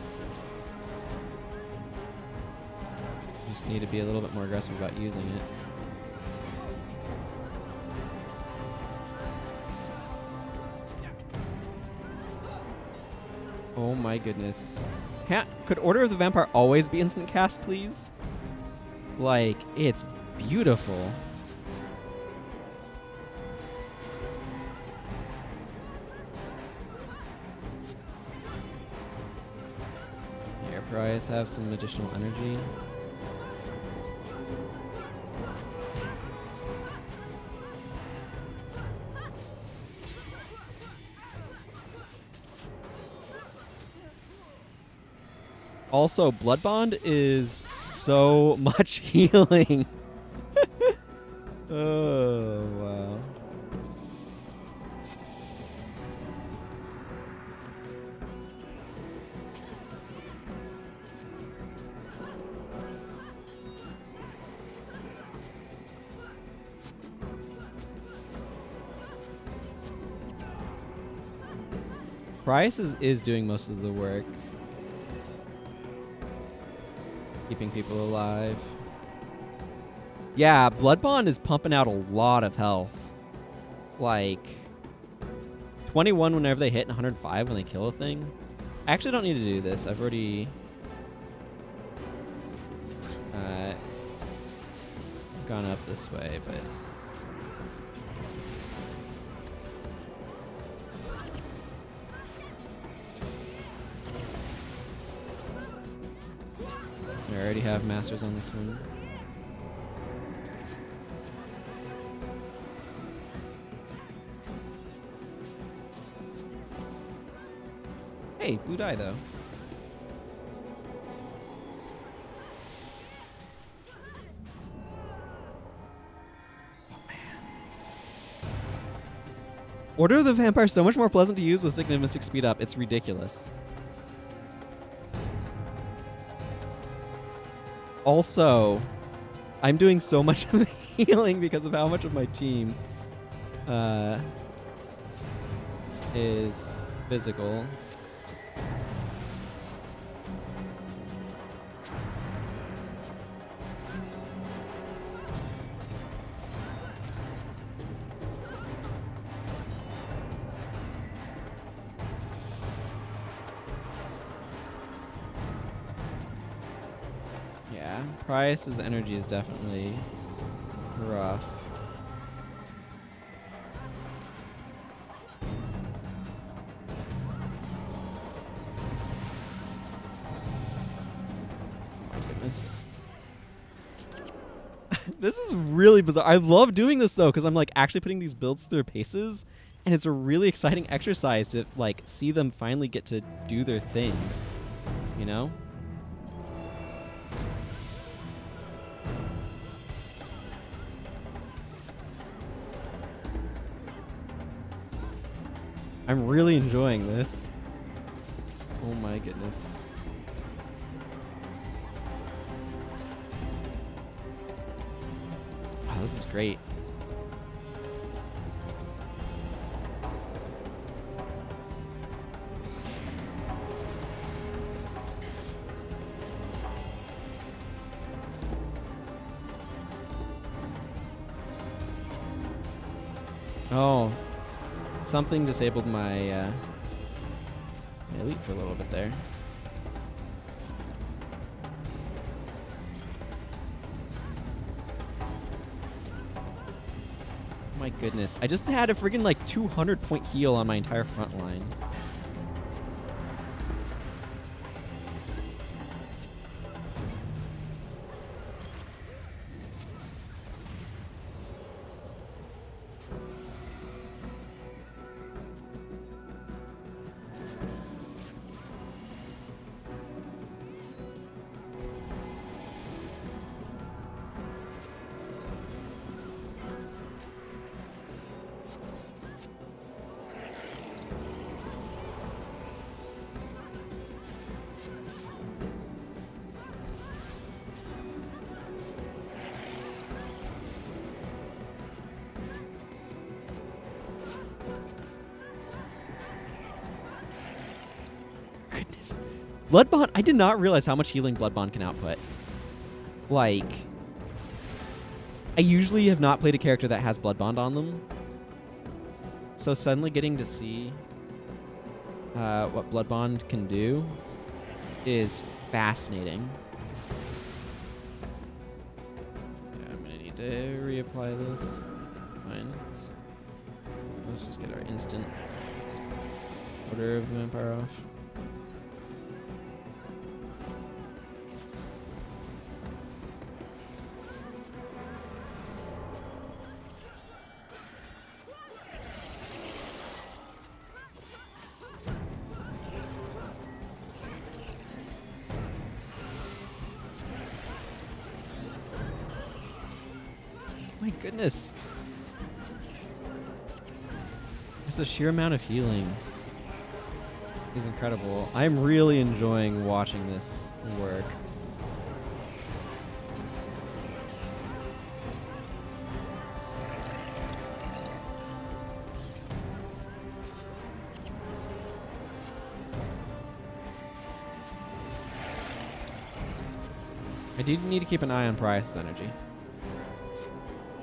Speaker 1: Just need to be a little bit more aggressive about using it. Oh my goodness. Could Order of the Vampire always be instant cast, please? Like, it's beautiful. Here, Price, have some additional energy. Also, Blood Bond is so much healing. Oh, wow. Price is doing most of the work. Keeping people alive. Yeah, Blood Bond is pumping out a lot of health. Like 21 whenever they hit and 105 when they kill a thing. I actually don't need to do this. I've already gone up this way, but I already have masters on this one. Hey, blue die though. Oh man. Order of the Vampire is so much more pleasant to use with Significant speed up. It's ridiculous. Also, I'm doing so much of the healing because of how much of my team is physical. Yeah, Price's energy is definitely rough. My goodness. This is really bizarre. I love doing this though, because I'm like actually putting these builds through their paces, and it's a really exciting exercise to like see them finally get to do their thing. You know? I'm really enjoying this. Oh my goodness. Wow, this is great. Oh. Something disabled my elite for a little bit there. My goodness. I just had a friggin' like 200 point heal on my entire front line. Blood Bond, I did not realize how much healing Blood Bond can output. Like, I usually have not played a character that has Blood Bond on them. So suddenly getting to see what Blood Bond can do is fascinating. Yeah, I'm going to need to reapply this. Fine. Let's just get our instant Order of the Vampire off. My goodness. Just the sheer amount of healing is incredible. I'm really enjoying watching this work. I do need to keep an eye on Pariah's energy.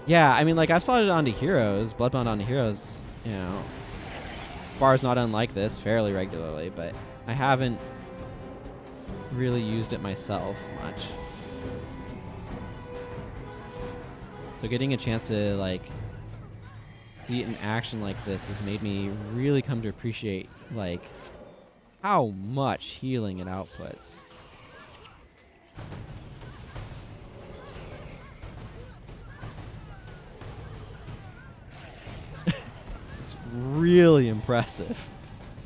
Speaker 1: Yeah, I mean, like, I've slotted it onto heroes, Bloodbound onto heroes, you know, bars not unlike this fairly regularly, but I haven't really used it myself much. So getting a chance to, like, see it in action like this has made me really come to appreciate, like, how much healing it outputs. Really impressive,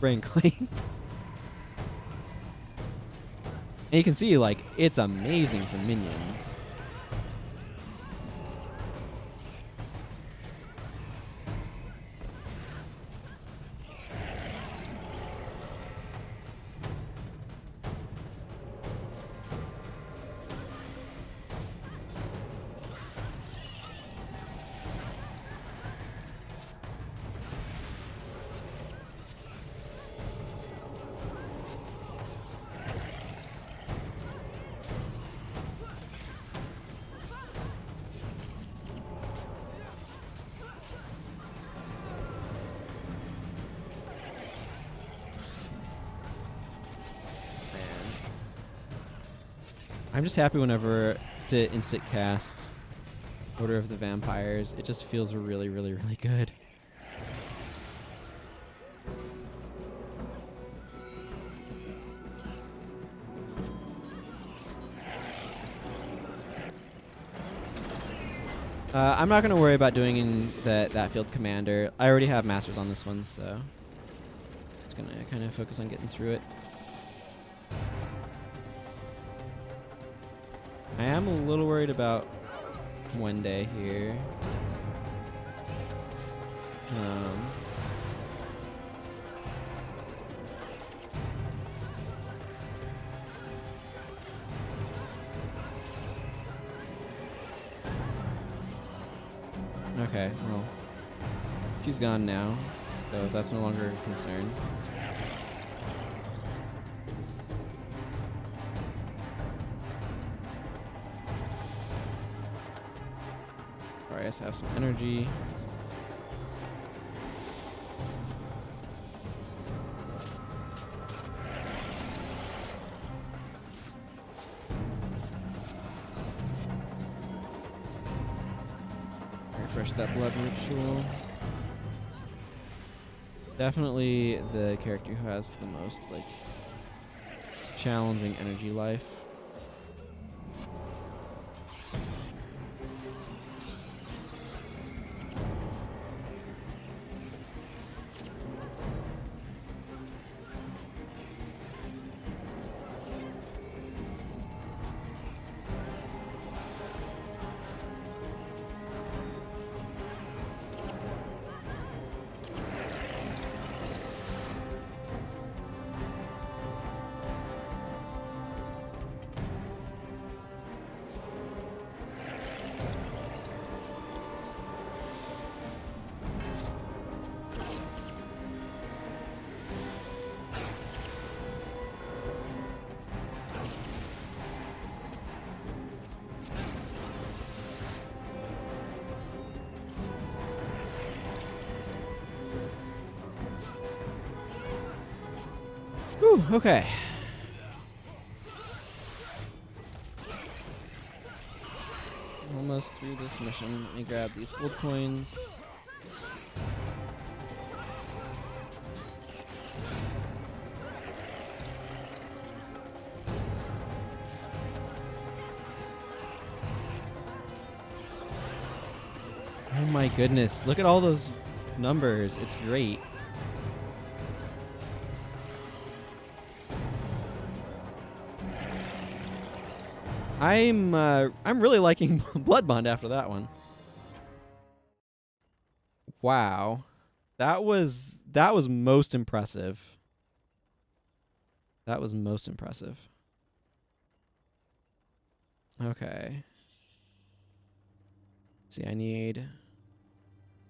Speaker 1: frankly. And you can see, like, it's amazing for minions. I'm just happy whenever to instant cast Order of the Vampires. It just feels really, really, really good. I'm not going to worry about doing in that field commander. I already have masters on this one, so just going to kind of focus on getting through it. I am a little worried about Wenday here. Okay, well, she's gone now, so that's no longer a concern. Alright, have some energy. Refresh that blood ritual. Definitely the character who has the most, like, challenging energy life. Whew, okay. Almost through this mission. Let me grab these gold coins. Oh my goodness, look at all those numbers. It's great. I'm really liking Blood Bond after that one. Wow. That was most impressive. That was most impressive. Okay. Let's see, I need...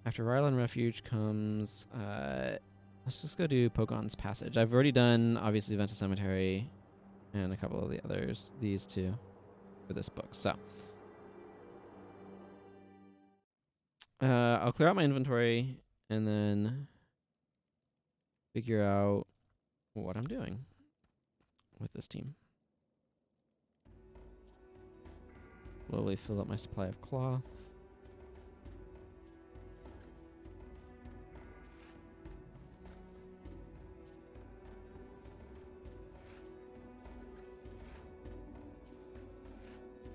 Speaker 1: After Ryland Refuge comes... let's just go do Pogon's Passage. I've already done, obviously, Ventus Cemetery and a couple of the others. These two for this book. So... I'll clear out my inventory and then figure out what I'm doing with this team. Slowly fill up my supply of cloth.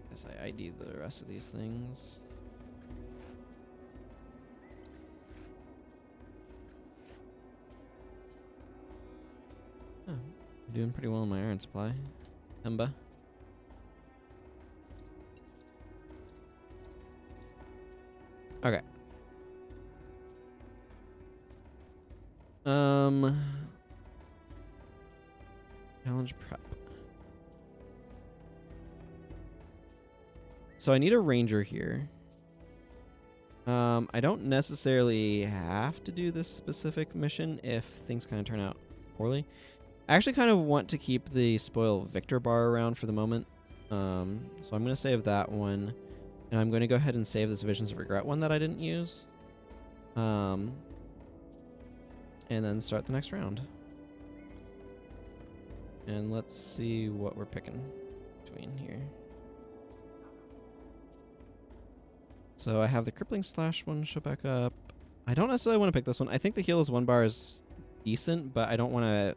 Speaker 1: Guess I ID the rest of these things. Oh, I'm doing pretty well in my iron supply. Emba. Okay. Challenge prep. So I need a ranger here. I don't necessarily have to do this specific mission if things kind of turn out poorly. I actually kind of want to keep the Spoil Victor bar around for the moment. So I'm going to save that one. And I'm going to go ahead and save this Visions of Regret one that I didn't use. And then start the next round. And let's see what we're picking between here. So I have the Crippling Slash one show back up. I don't necessarily want to pick this one. I think the Heal is 1 bar is decent, but I don't want to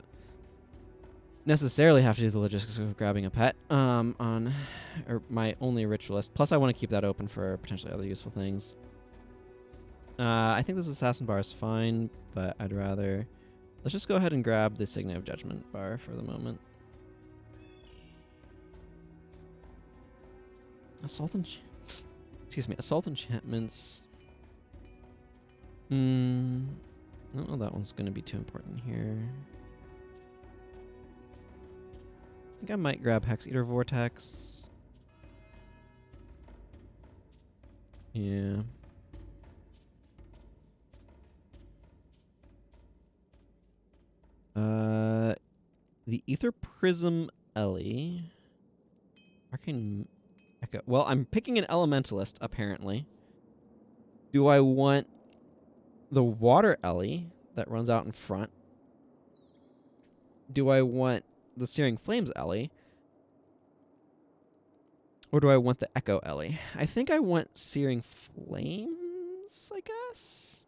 Speaker 1: necessarily have to do the logistics of grabbing a pet on my only ritualist. Plus, I want to keep that open for potentially other useful things. I think this Assassin bar is fine, but I'd rather... Let's just go ahead and grab the Signet of Judgment bar for the moment. Assault enchantments. I don't know that one's going to be too important here. I think I might grab Hex Eater Vortex. Yeah. The Ether Prism Ellie. Arcane Echo. Well, I'm picking an Elementalist, apparently. Do I want the Water Ellie that runs out in front? Do I want the Searing Flames Ellie? Or do I want the Echo Ellie? I think I want Searing Flames, I guess?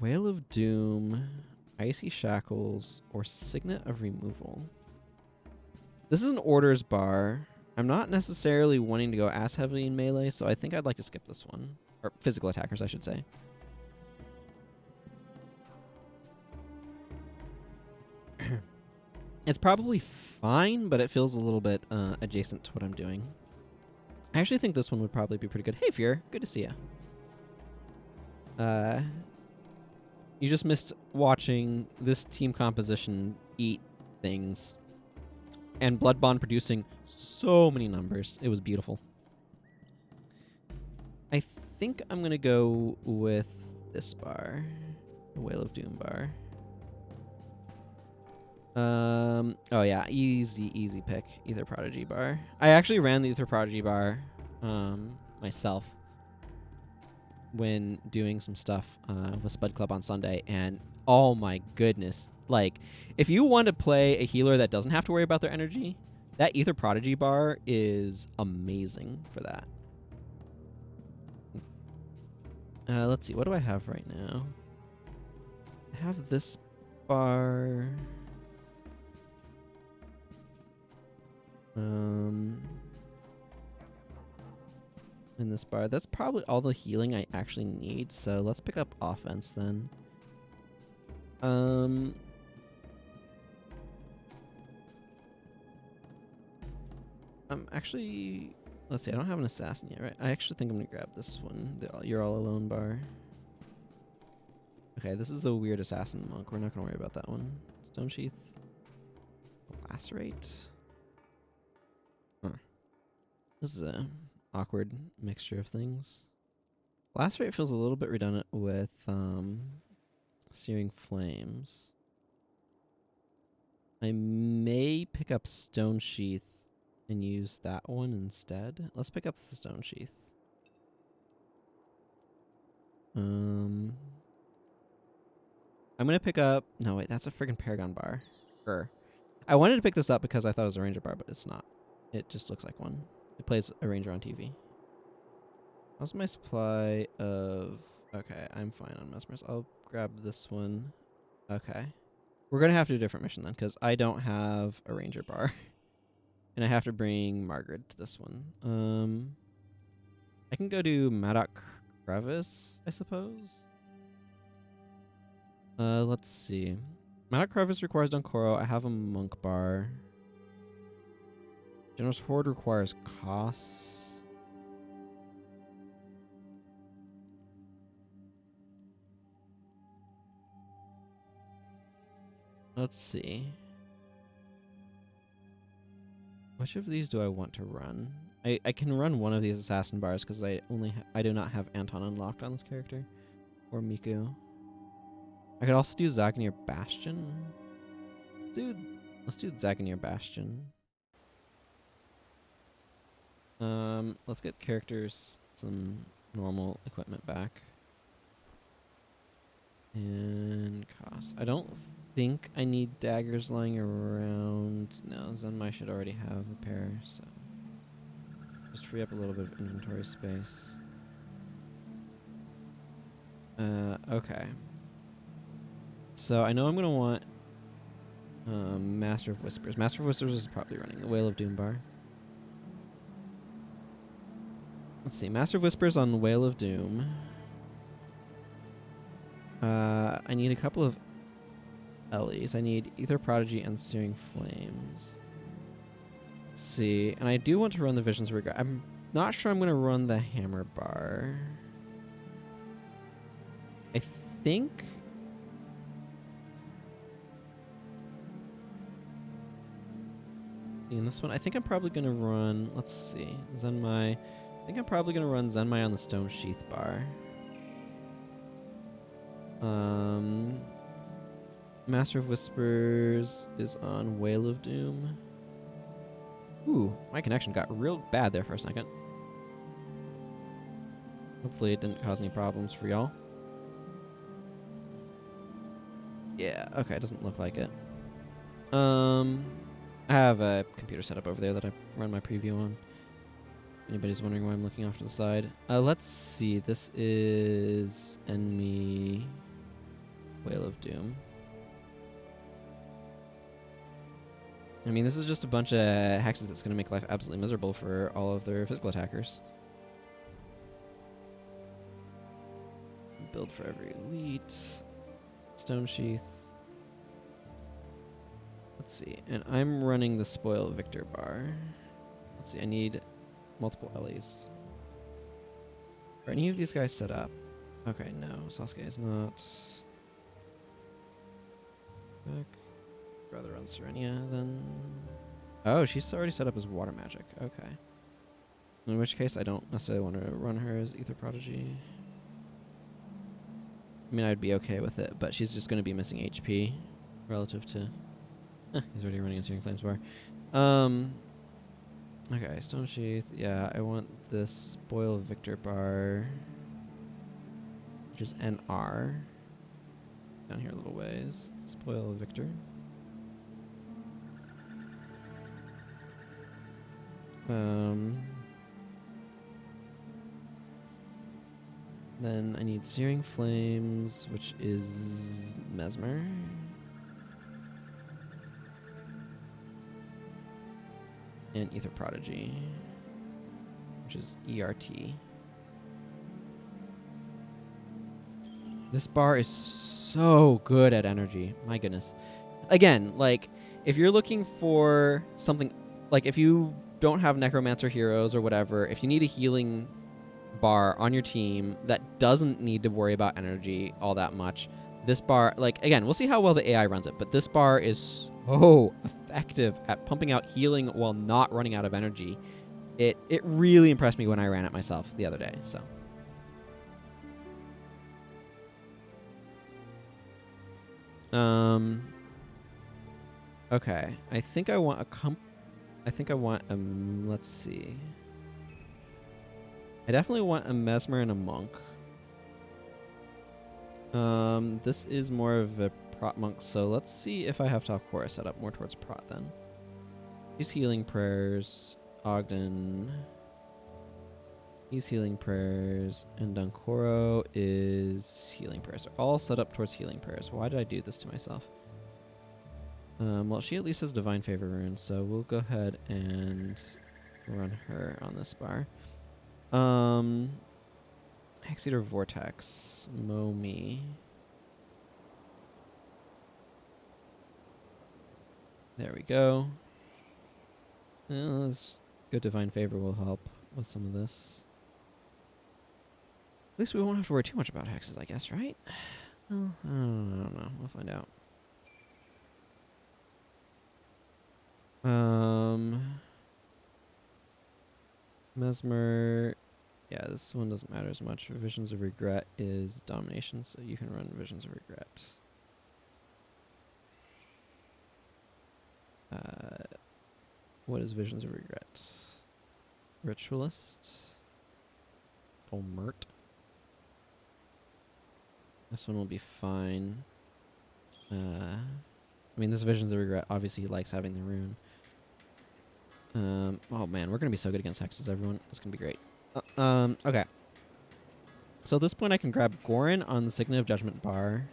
Speaker 1: Whale of Doom, Icy Shackles, or Signet of Removal. This is an orders bar. I'm not necessarily wanting to go as heavily in melee, so I think I'd like to skip this one. Or physical attackers, I should say. It's probably fine, but it feels a little bit adjacent to what I'm doing. I actually think this one would probably be pretty good. Hey, Fear. Good to see you. You just missed watching this team composition eat things. And Blood Bond producing so many numbers. It was beautiful. I think I'm going to go with this bar. The Whale of Doom bar. Oh yeah, easy pick. Ether Prodigy bar. I actually ran the Ether Prodigy bar myself when doing some stuff with Spud Club on Sunday, and oh my goodness, like if you want to play a healer that doesn't have to worry about their energy, that Ether Prodigy bar is amazing for that. Let's see, what do I have right now? I have this bar. In this bar. That's probably all the healing I actually need, so let's pick up offense then. Actually, let's see. I don't have an assassin yet, right? I actually think I'm gonna grab this one. The You're All Alone bar. Okay, this is a weird assassin monk. We're not gonna worry about that one. Stone Sheath. Lacerate. Huh. This is a awkward mixture of things. Lacerate feels a little bit redundant with Searing Flames. I may pick up Stone Sheath and use that one instead. Let's pick up the Stone Sheath. I'm gonna pick up... No, wait, that's a friggin' Paragon bar. I wanted to pick this up because I thought it was a Ranger bar, but it's not. It just looks like one. It plays a Ranger on TV. How's my supply of... Okay, I'm fine on Mesmers. I'll grab this one. Okay. We're going to have to do a different mission then, because I don't have a Ranger bar. And I have to bring Margaret to this one. I can go to Maddock Crevice, I suppose. Let's see. Maddock Crevice requires Dunkoro. I have a Monk bar. Generous Horde requires costs. Let's see. Which of these do I want to run? I can run one of these assassin bars because I do not have Anton unlocked on this character, or Miku. I could also do Zaganir Bastion. Dude, let's do Zaganir Bastion. Let's get characters some normal equipment back. And cost. I don't think I need daggers lying around. No, Zenmai should already have a pair, so just free up a little bit of inventory space. Okay. So I know I'm gonna want Master of Whispers. Master of Whispers is probably running the Whale of Doom bar. Let's see, Master of Whispers on Whale of Doom. I need a couple of Ellies. I need Ether Prodigy and Searing Flames. Let's see, and I do want to run the Visions of Regret. I'm not sure I'm going to run the Hammer bar. I think... In this one, I think I'm probably going to run... Let's see, Zenmai... I think I'm probably going to run Zenmai on the Stone Sheath bar. Master of Whispers is on Whale of Doom. Ooh, my connection got real bad there for a second. Hopefully it didn't cause any problems for y'all. Yeah, okay, it doesn't look like it. I have a computer set up over there that I run my preview on. Anybody's wondering why I'm looking off to the side. Let's see, this is enemy Whale of Doom. I mean, this is just a bunch of hexes that's going to make life absolutely miserable for all of their physical attackers. Build for every elite. Stone Sheath. Let's see. And I'm running the Spoil Victor bar. Let's see. I need multiple Ellies. Are any of these guys set up? Okay, no. Sasuke is not. Back. Rather run Serenia then. Oh, she's already set up as water magic. Okay. In which case, I don't necessarily want to run her as Ether Prodigy. I mean, I'd be okay with it, but she's just going to be missing HP relative to... he's already running a Searing Flames bar. Okay, Stone Sheath. Yeah, I want this Spoil Victor bar, which is NR. Down here a little ways. Spoil Victor. Then I need Searing Flames, which is Mesmer. And Ether Prodigy, which is ERT. This bar is so good at energy. My goodness. Again, like, if you're looking for something, like, if you don't have necromancer heroes or whatever, if you need a healing bar on your team that doesn't need to worry about energy all that much, this bar, like, again, we'll see how well the AI runs it, but this bar is so effective at pumping out healing while not running out of energy. It really impressed me when I ran it myself the other day, so. Okay, I think I want let's see. I definitely want a mesmer and a monk. This is more of a prot monk, so let's see if I have Talcora set up more towards prot then. Use healing prayers, Ogden. Use healing prayers, and Dunkoro is healing prayers. They're all set up towards healing prayers. Why did I do this to myself? Well, she at least has Divine Favor rune, so we'll go ahead and run her on this bar. Hexeater Vortex. Momi. There we go. This good Divine Favor will help with some of this. At least we won't have to worry too much about hexes, I guess, right? Well, I don't know. We'll find out. Mesmer. Yeah, this one doesn't matter as much. Visions of Regret is domination, so you can run Visions of Regret. What is Visions of Regret? Ritualist. Mert. This one will be fine. I mean, this Visions of Regret, obviously he likes having the rune. Oh man, we're gonna be so good against hexes, everyone. It's gonna be great. Okay. So at this point I can grab Gorin on the Signet of Judgment bar.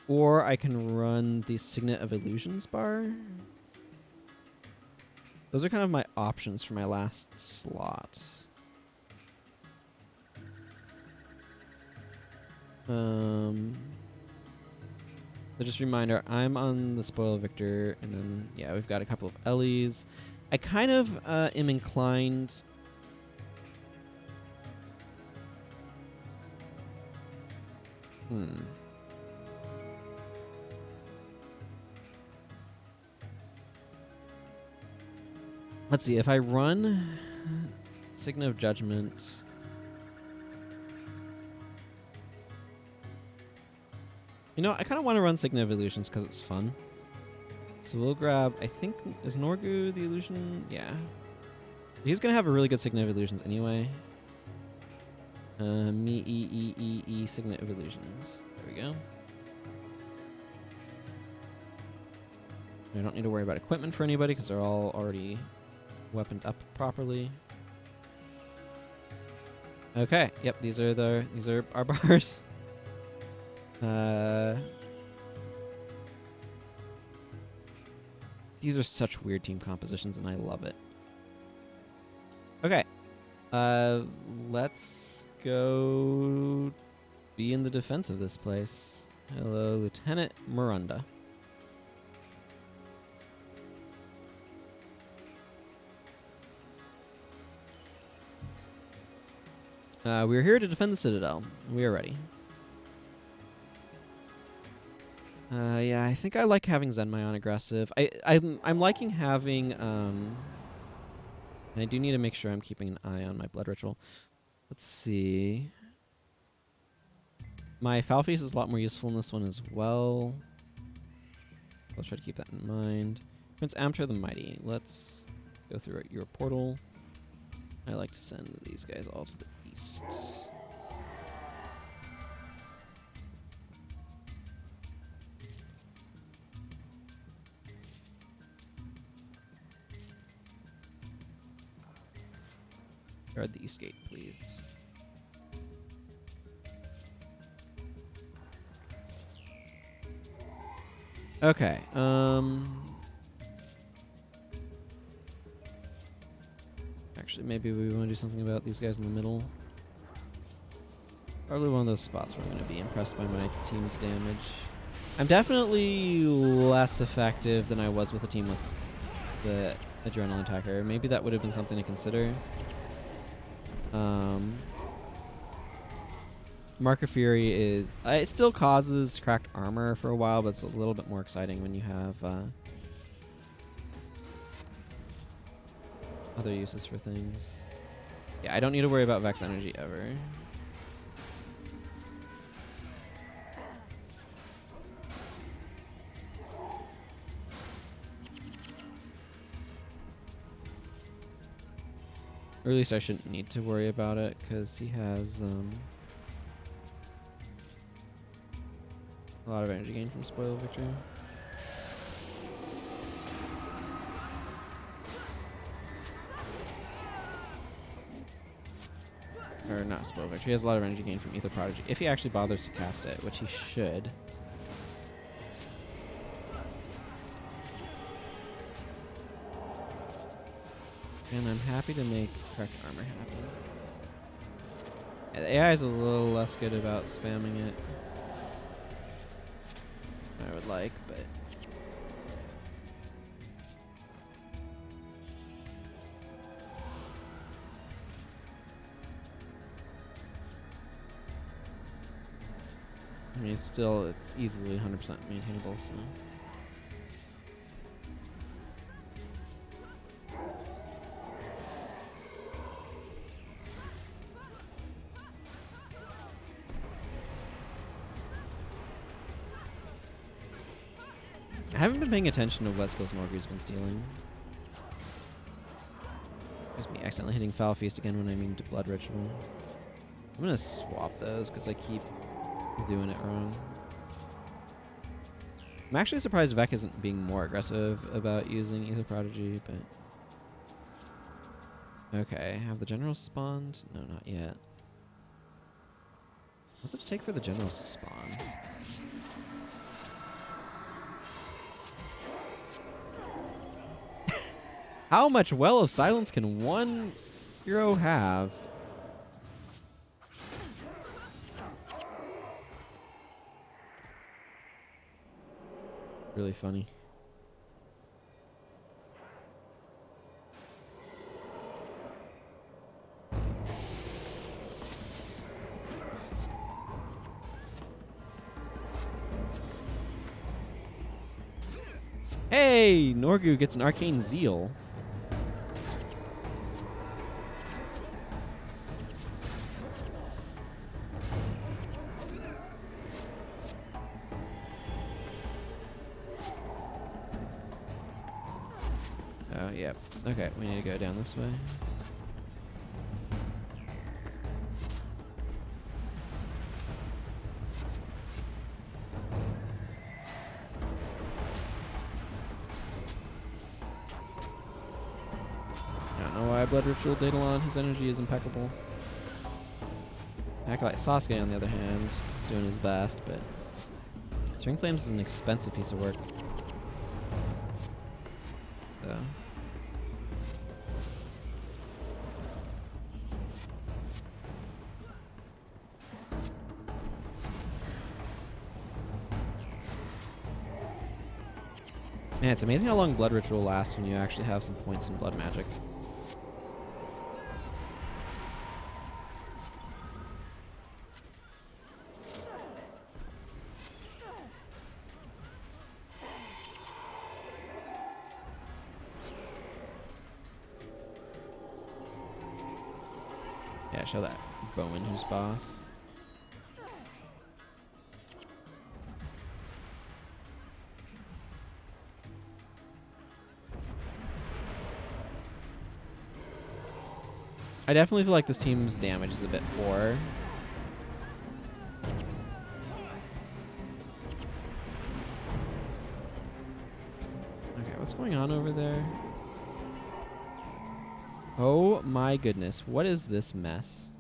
Speaker 1: Or I can run the Signet of Illusions bar. Those are kind of my options for my last slot. So just a reminder, I'm on the Spoil Victor, and then, yeah, we've got a couple of Ellies. I kind of am inclined... Let's see, if I run Signet of Judgment... You know, I kind of want to run Signet of Illusions because it's fun. So we'll grab, I think, is Norgu the illusion? Yeah. He's going to have a really good Signet of Illusions anyway. Signet of Illusions. There we go. I don't need to worry about equipment for anybody because they're all already weaponed up properly. Okay, yep, these are our bars. These are such weird team compositions, and I love it. Okay. Let's go be in the defense of this place. Hello, Lieutenant Miranda. We're here to defend the Citadel. We are ready. Yeah, I think I like having Zenmai on aggressive. I'm liking having and I do need to make sure I'm keeping an eye on my blood ritual. Let's see. My foul face is a lot more useful in this one as well. Let's try to keep that in mind. Prince Amter the Mighty. Let's go through your portal. I like to send these guys all to the east. Guard the east gate, please. Okay. Actually, maybe we want to do something about these guys in the middle. Probably one of those spots where I'm going to be impressed by my team's damage. I'm definitely less effective than I was with a team with the adrenaline attacker. Maybe that would have been something to consider. Mark of Fury is... it still causes cracked armor for a while, but it's a little bit more exciting when you have other uses for things. Yeah, I don't need to worry about Vex energy ever. Or at least I shouldn't need to worry about it, because he has a lot of energy gain from Spoil Victory. Or not Spoil Victory. He has a lot of energy gain from Ether Prodigy. If he actually bothers to cast it, which he should. And I'm happy to make cracked armor happen. Yeah, the AI is a little less good about spamming it than I would like, but... I mean, it's easily 100% maintainable, so... I haven't been paying attention to what skills Norgu's been stealing. There's me accidentally hitting Foul Feast again when I mean to Blood Ritual. I'm gonna swap those because I keep doing it wrong. I'm actually surprised Vec isn't being more aggressive about using Ether Prodigy, but... Okay, have the generals spawned? No, not yet. What's it take for the generals to spawn? How much Well of Silence can one hero have? Really funny. Hey, Norgu gets an Arcane Zeal. Oh, yep. Okay, we need to go down this way. I don't know why Blood Ritual Daedalon. His energy is impeccable. Acolyte Sasuke, on the other hand, is doing his best, but String Flames is an expensive piece of work. So. Man, it's amazing how long Blood Ritual lasts when you actually have some points in Blood Magic. Yeah, show that Bowen who's boss. I definitely feel like this team's damage is a bit poor. Okay, what's going on over there? Oh my goodness, what is this mess?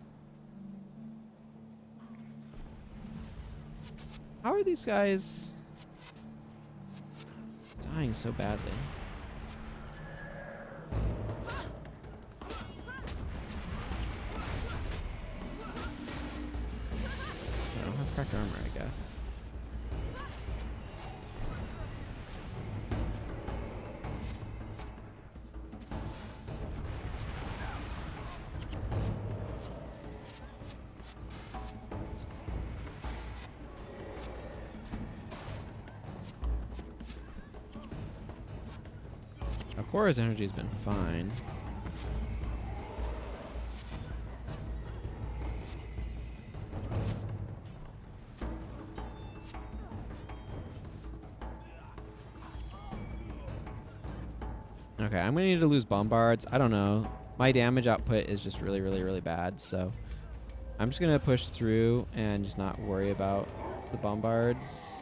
Speaker 1: How are these guys dying so badly? I don't have cracked armor, I guess. Akora's energy's been fine. Okay, I'm gonna need to lose bombards. I don't know. My damage output is just really, really, really bad, so I'm just gonna push through and just not worry about the bombards.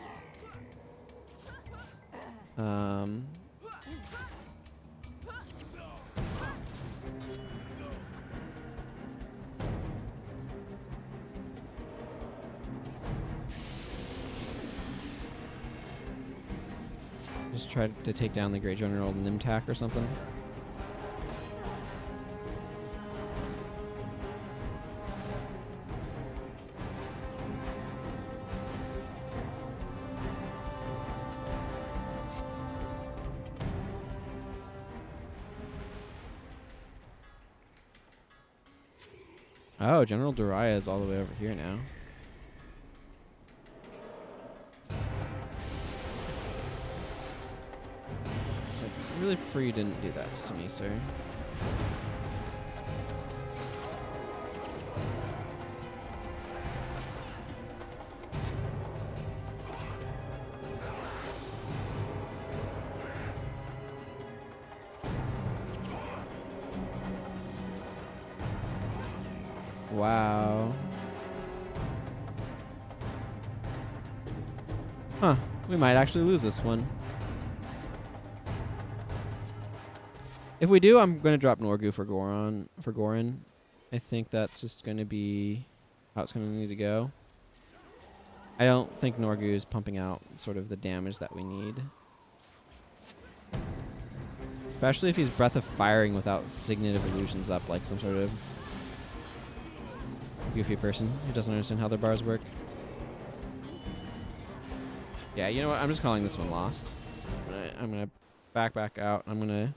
Speaker 1: Just try to take down the Great General Nimtak or something. Oh, General Dariah is all the way over here now. I really prefer you didn't do that to me, sir. Wow. Huh. We might actually lose this one. If we do, I'm going to drop Norgu for Gorin. I think that's just going to be how it's going to need to go. I don't think Norgu is pumping out sort of the damage that we need. Especially if he's Breath of Firing without Signet of Illusions up like some sort of goofy person who doesn't understand how their bars work. Yeah, you know what? I'm just calling this one lost. I'm gonna back out. I'm gonna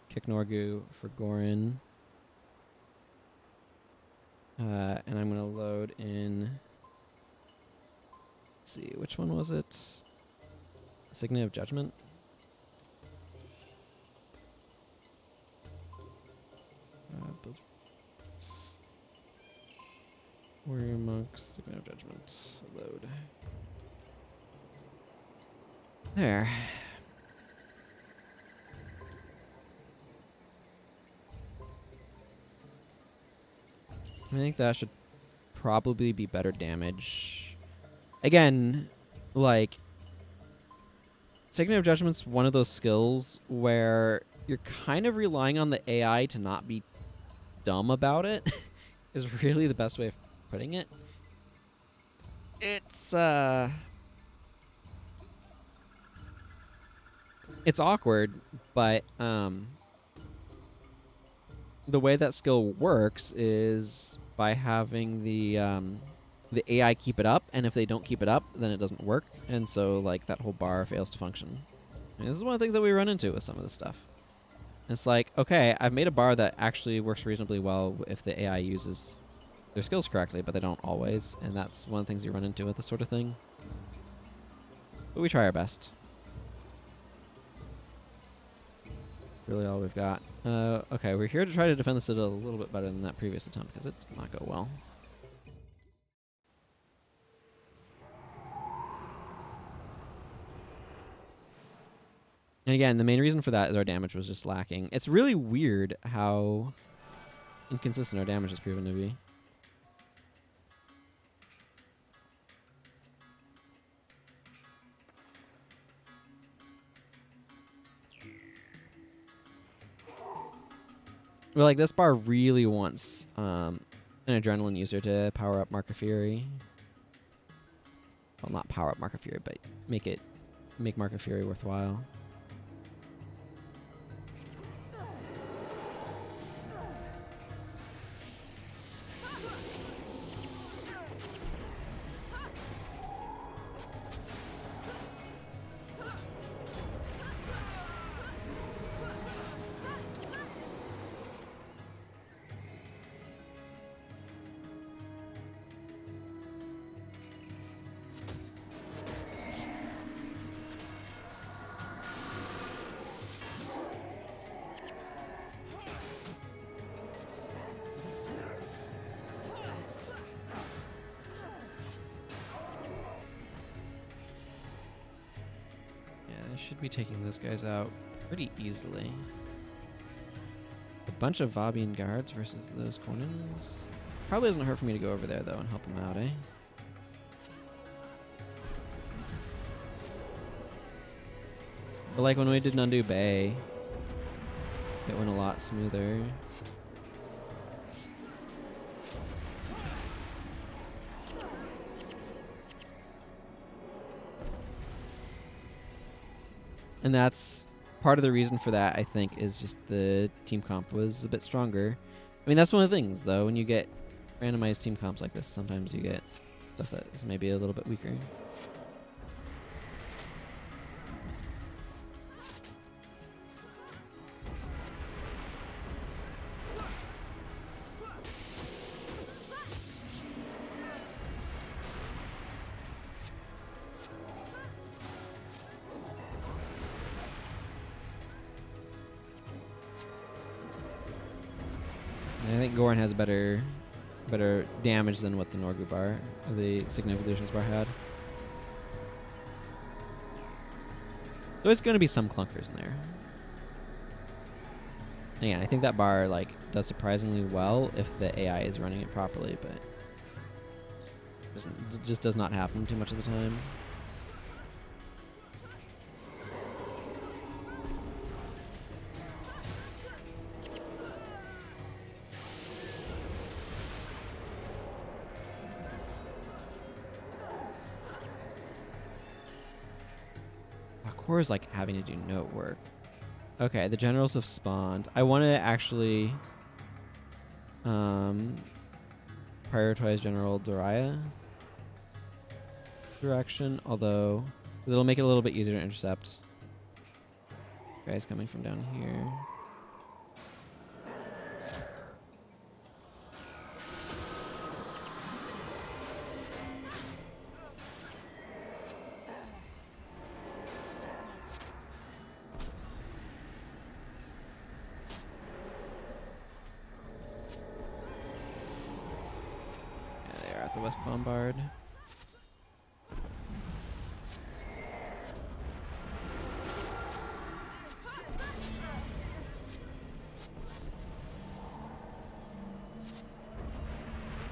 Speaker 1: kick Norgu for Gorin. And I'm gonna load in. Let's see, which one was it? Signet of Judgment? Warrior Monks, Signet of Judgment, load. There. I think that should probably be better damage. Again, like, Signet of Judgment's one of those skills where you're kind of relying on the AI to not be dumb about it, is really the best way of putting it. It's awkward, but the way that skill works is by having the AI keep it up, and if they don't keep it up, then it doesn't work, and so like that whole bar fails to function. And this is one of the things that we run into with some of this stuff. It's like, okay, I've made a bar that actually works reasonably well if the AI uses their skills correctly, but they don't always, and that's one of the things you run into with this sort of thing. But we try our best. Really all we've got. Okay, we're here to try to defend the citadel a little bit better than that previous attempt, because it did not go well. And again, the main reason for that is our damage was just lacking. It's really weird how inconsistent our damage has proven to be. Well, like, this bar really wants an adrenaline user to power up Mark of Fury. Well, not power up Mark of Fury, but make Mark of Fury worthwhile. should be taking those guys out pretty easily. A bunch of Vabian guards versus those Cornins. Probably doesn't hurt for me to go over there, though, and help them out, eh? But like when we did Nundu Bay, it went a lot smoother. And that's part of the reason for that, I think, is just the team comp was a bit stronger. I mean, that's one of the things, though. When you get randomized team comps like this, sometimes you get stuff that is maybe a little bit weaker. I think Goran has better damage than what the Norgu bar, or the Significant Illusions bar had. There's going to be some clunkers in there. Again, I think that bar like does surprisingly well if the AI is running it properly, but it just does not happen too much of the time. Core is like having to do note work. Okay, the generals have spawned. I want to actually prioritize General Doraya direction, although it'll make it a little bit easier to intercept. Guys coming from down here. The West Bombard.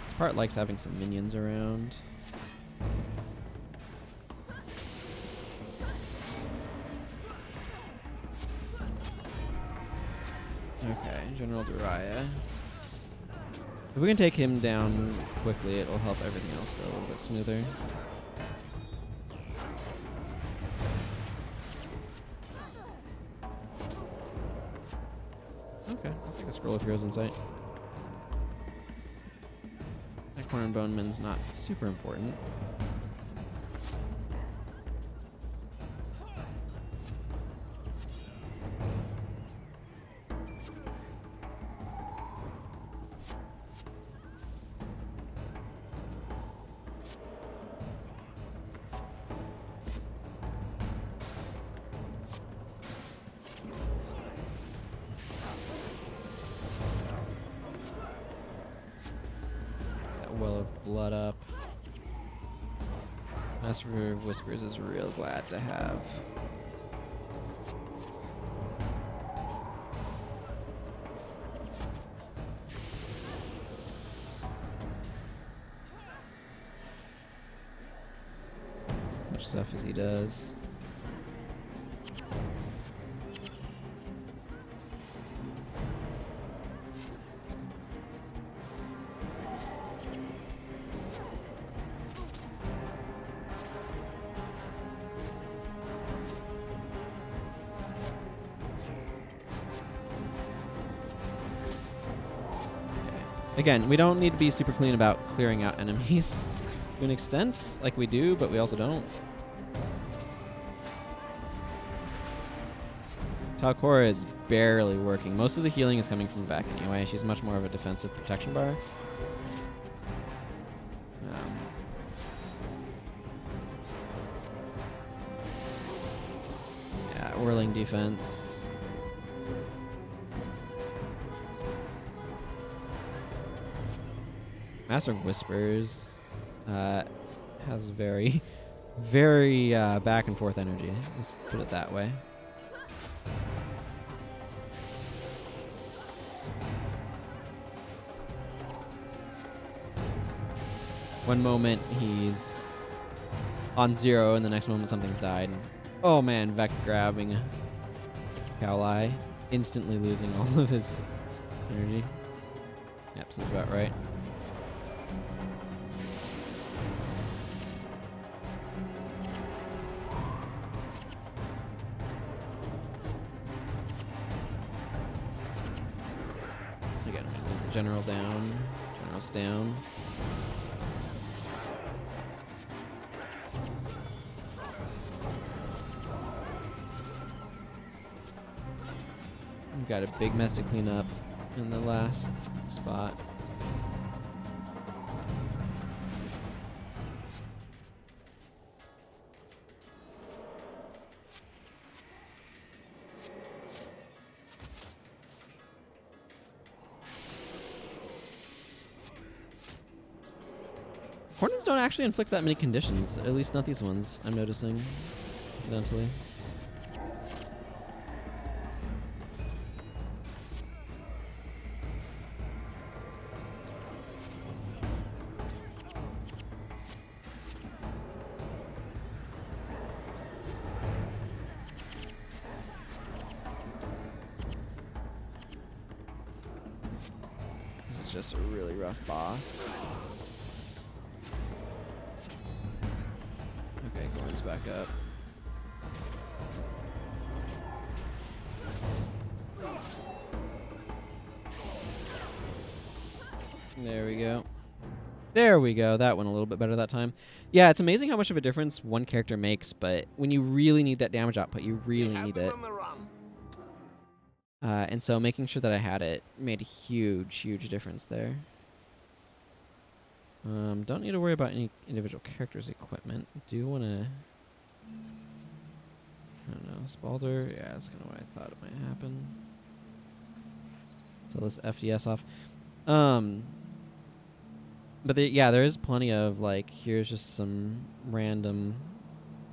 Speaker 1: This part likes having some minions around. Okay, General Doraya. If we can take him down quickly, it'll help everything else go a little bit smoother. Okay, I'll take a Scroll of Heroes Insight. That Corn and Bone Man's not super important. Well of Blood up. Master of Whispers is real glad to have. Much stuff as he does. Again, we don't need to be super clean about clearing out enemies to an extent, like we do, but we also don't. Talcora is barely working. Most of the healing is coming from the back anyway. She's much more of a defensive protection bar. Yeah, whirling defense. Master of Whispers has very Very back and forth energy. Let's put it that way. One moment he's on 0, and the next moment something's died. Oh man, Vec grabbing Cowleye, instantly losing all of his energy. Yep, seems about right. Again, the general down. General's down. We've got a big mess to clean up in the last spot. Hornets don't actually inflict that many conditions, at least not these ones, I'm noticing, incidentally. This is just a really rough boss. Okay, Gorn's back up. There we go. There we go. That went a little bit better that time. Yeah, it's amazing how much of a difference one character makes, but when you really need that damage output, you really need it. And so making sure that I had it made a huge, huge difference there. Don't need to worry about any individual characters' equipment. Do want to... I don't know. Spalder? Yeah, that's kind of what I thought it might happen. So let's FDS off. But yeah, there is plenty of, like, here's just some random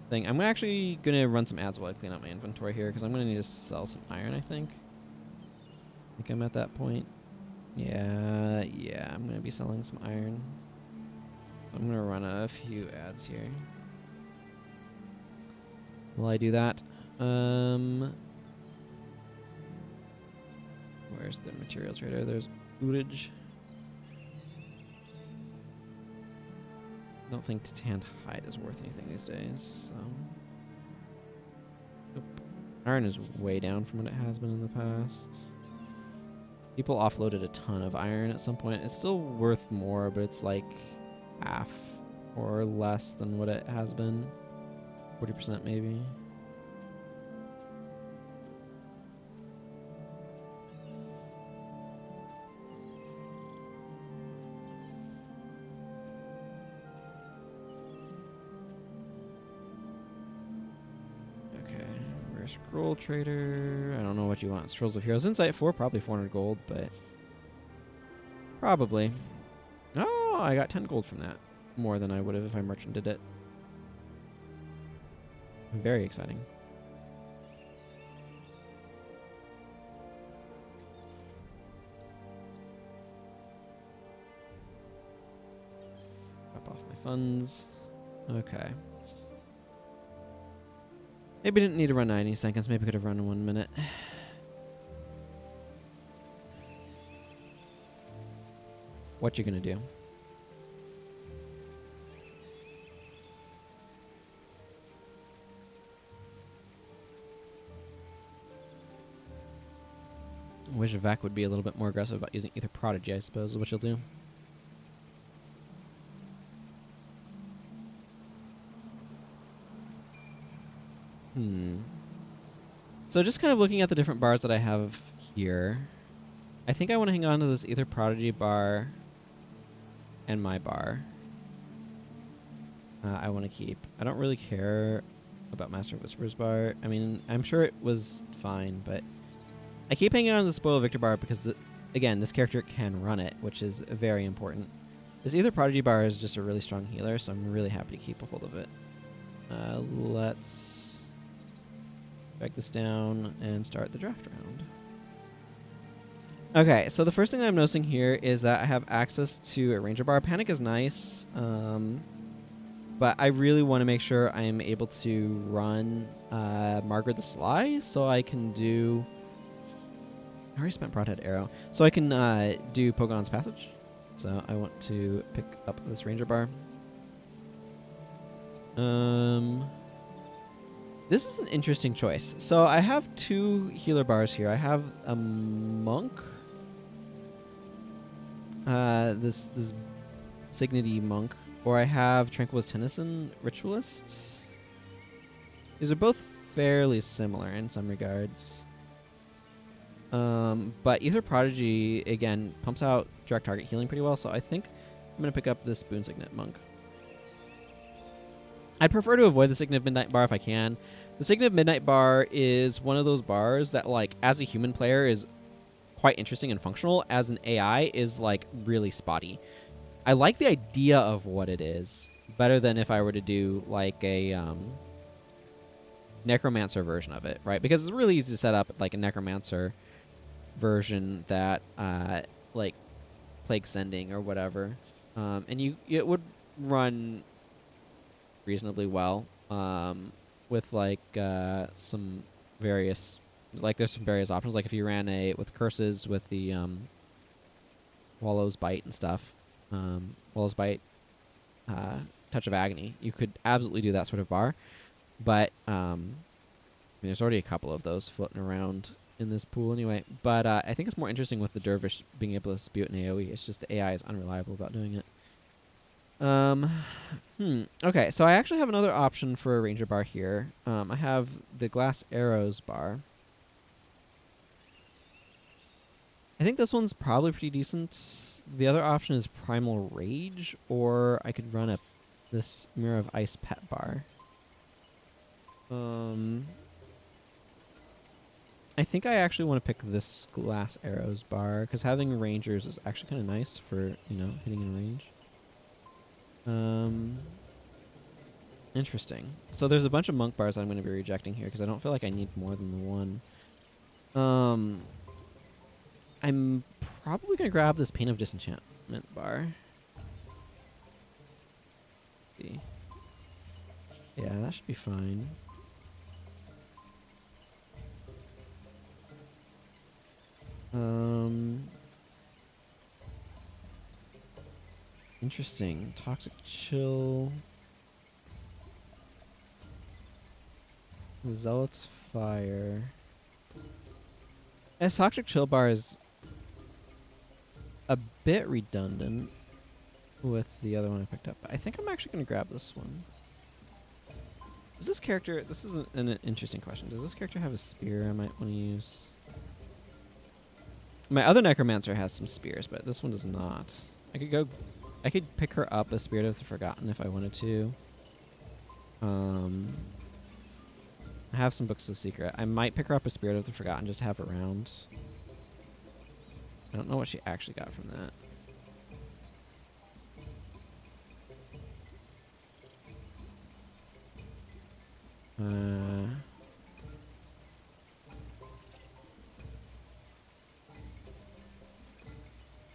Speaker 1: thing. I'm actually going to run some ads while I clean up my inventory here, because I'm going to need to sell some iron, I think. I think I'm at that point. Yeah, I'm going to be selling some iron. I'm going to run a few ads here. Will I do that? Where's the material trader? There's Ootage. I don't think tanned hide is worth anything these days, so... Nope. Iron is way down from what it has been in the past. People offloaded a ton of iron at some point. It's still worth more, but it's like half or less than what it has been. 40% maybe. Scroll trader. I don't know what you want. Scrolls of Heroes. Insight 4, probably 400 gold, but probably. Oh, I got 10 gold from that. More than I would have if I merchanted it. Very exciting. Drop off my funds. Okay. Maybe didn't need to run 90 seconds. Maybe could have run in 1 minute. What you gonna do? I wish Vac would be a little bit more aggressive about using Ether Prodigy, I suppose, is what you'll do. So just kind of looking at the different bars that I have here, I think I want to hang on to this Ether Prodigy bar and my bar. I want to keep. I don't really care about Master of Whispers bar. I mean, I'm sure it was fine, but I keep hanging on to the Spoil Victor bar because, again, this character can run it, which is very important. This Ether Prodigy bar is just a really strong healer, so I'm really happy to keep a hold of it. Let's drag this down and start the draft round. Okay, so the first thing I'm noticing here is that I have access to a ranger bar. Panic is nice, but I really want to make sure I'm able to run Margaret the Sly, so I can do... I already spent Broadhead Arrow. So I can do Pogon's Passage. So I want to pick up this ranger bar. This is an interesting choice. So I have 2 healer bars here. I have a monk. This Signity monk, or I have Tranquilus Tennyson Ritualist. These are both fairly similar in some regards. But Ether Prodigy, again, pumps out direct target healing pretty well, so I think I'm going to pick up this Boon Signet monk. I'd prefer to avoid the Signet of Midnight bar if I can. The Signet of Midnight bar is one of those bars that, like, as a human player is quite interesting and functional. As an AI is, like, really spotty. I like the idea of what it is better than if I were to do, like, a Necromancer version of it, right? Because it's really easy to set up, like, a Necromancer version that, like, Plague Sending or whatever. And it would run reasonably well with, like, some various... Like, there's some various options. Like, if you ran with curses with the Wallow's Bite and stuff, Wallow's Bite, Touch of Agony, you could absolutely do that sort of bar. But, I mean, there's already a couple of those floating around in this pool anyway. But I think it's more interesting with the Dervish being able to spew it in AoE. It's just the AI is unreliable about doing it. Okay, so I actually have another option for a Ranger bar here. I have the Glass Arrows bar. I think this one's probably pretty decent. The other option is Primal Rage, or I could run this Mirror of Ice pet bar. I think I actually want to pick this Glass Arrows bar, because having Rangers is actually kind of nice for, hitting in range. Interesting. So there's a bunch of monk bars I'm going to be rejecting here, because I don't feel like I need more than the one. I'm probably going to grab this Pain of Disenchantment bar. See. Yeah, that should be fine. Interesting. Toxic Chill. Zealot's Fire. As Toxic Chill bar is a bit redundant with the other one I picked up. I think I'm actually going to grab this one. Does this character... This is an interesting question. Does this character have a spear I might want to use? My other Necromancer has some spears, but this one does not. I could pick her up as Spirit of the Forgotten if I wanted to. I have some Books of Secret. I might pick her up as Spirit of the Forgotten just to have her around. I don't know what she actually got from that.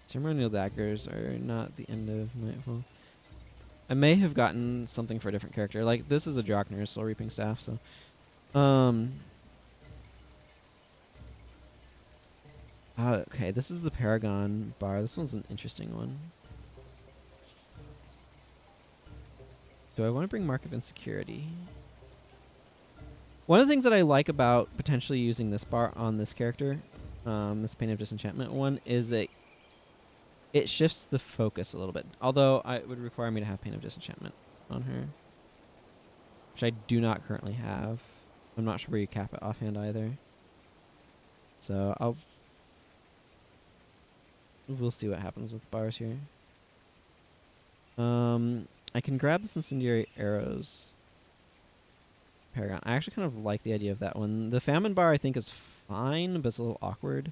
Speaker 1: Ceremonial daggers are not the end of Nightfall. I may have gotten something for a different character. Like, this is a Draknir Soul Reaping Staff, so... okay, this is the Paragon bar. This one's an interesting one. Do I want to bring Mark of Insecurity? One of the things that I like about potentially using this bar on this character, this Pain of Disenchantment one, is it shifts the focus a little bit. Although it would require me to have Pain of Disenchantment on her, which I do not currently have. I'm not sure where you cap it offhand either. So we'll see what happens with bars here. I can grab this Incendiary Arrows Paragon. I actually kind of like the idea of that one. The Famine bar I think is fine, but it's a little awkward.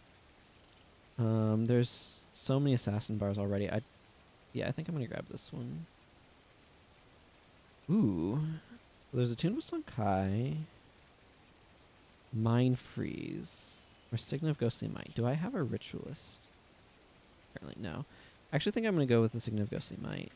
Speaker 1: There's so many Assassin bars already. I think I'm gonna grab this one. Ooh, there's a Tune of Sunkai, Mind Freeze, or Sign of Ghostly Might. Do I have a Ritualist? Apparently no. I actually think I'm going to go with the Sign of Ghostly Might.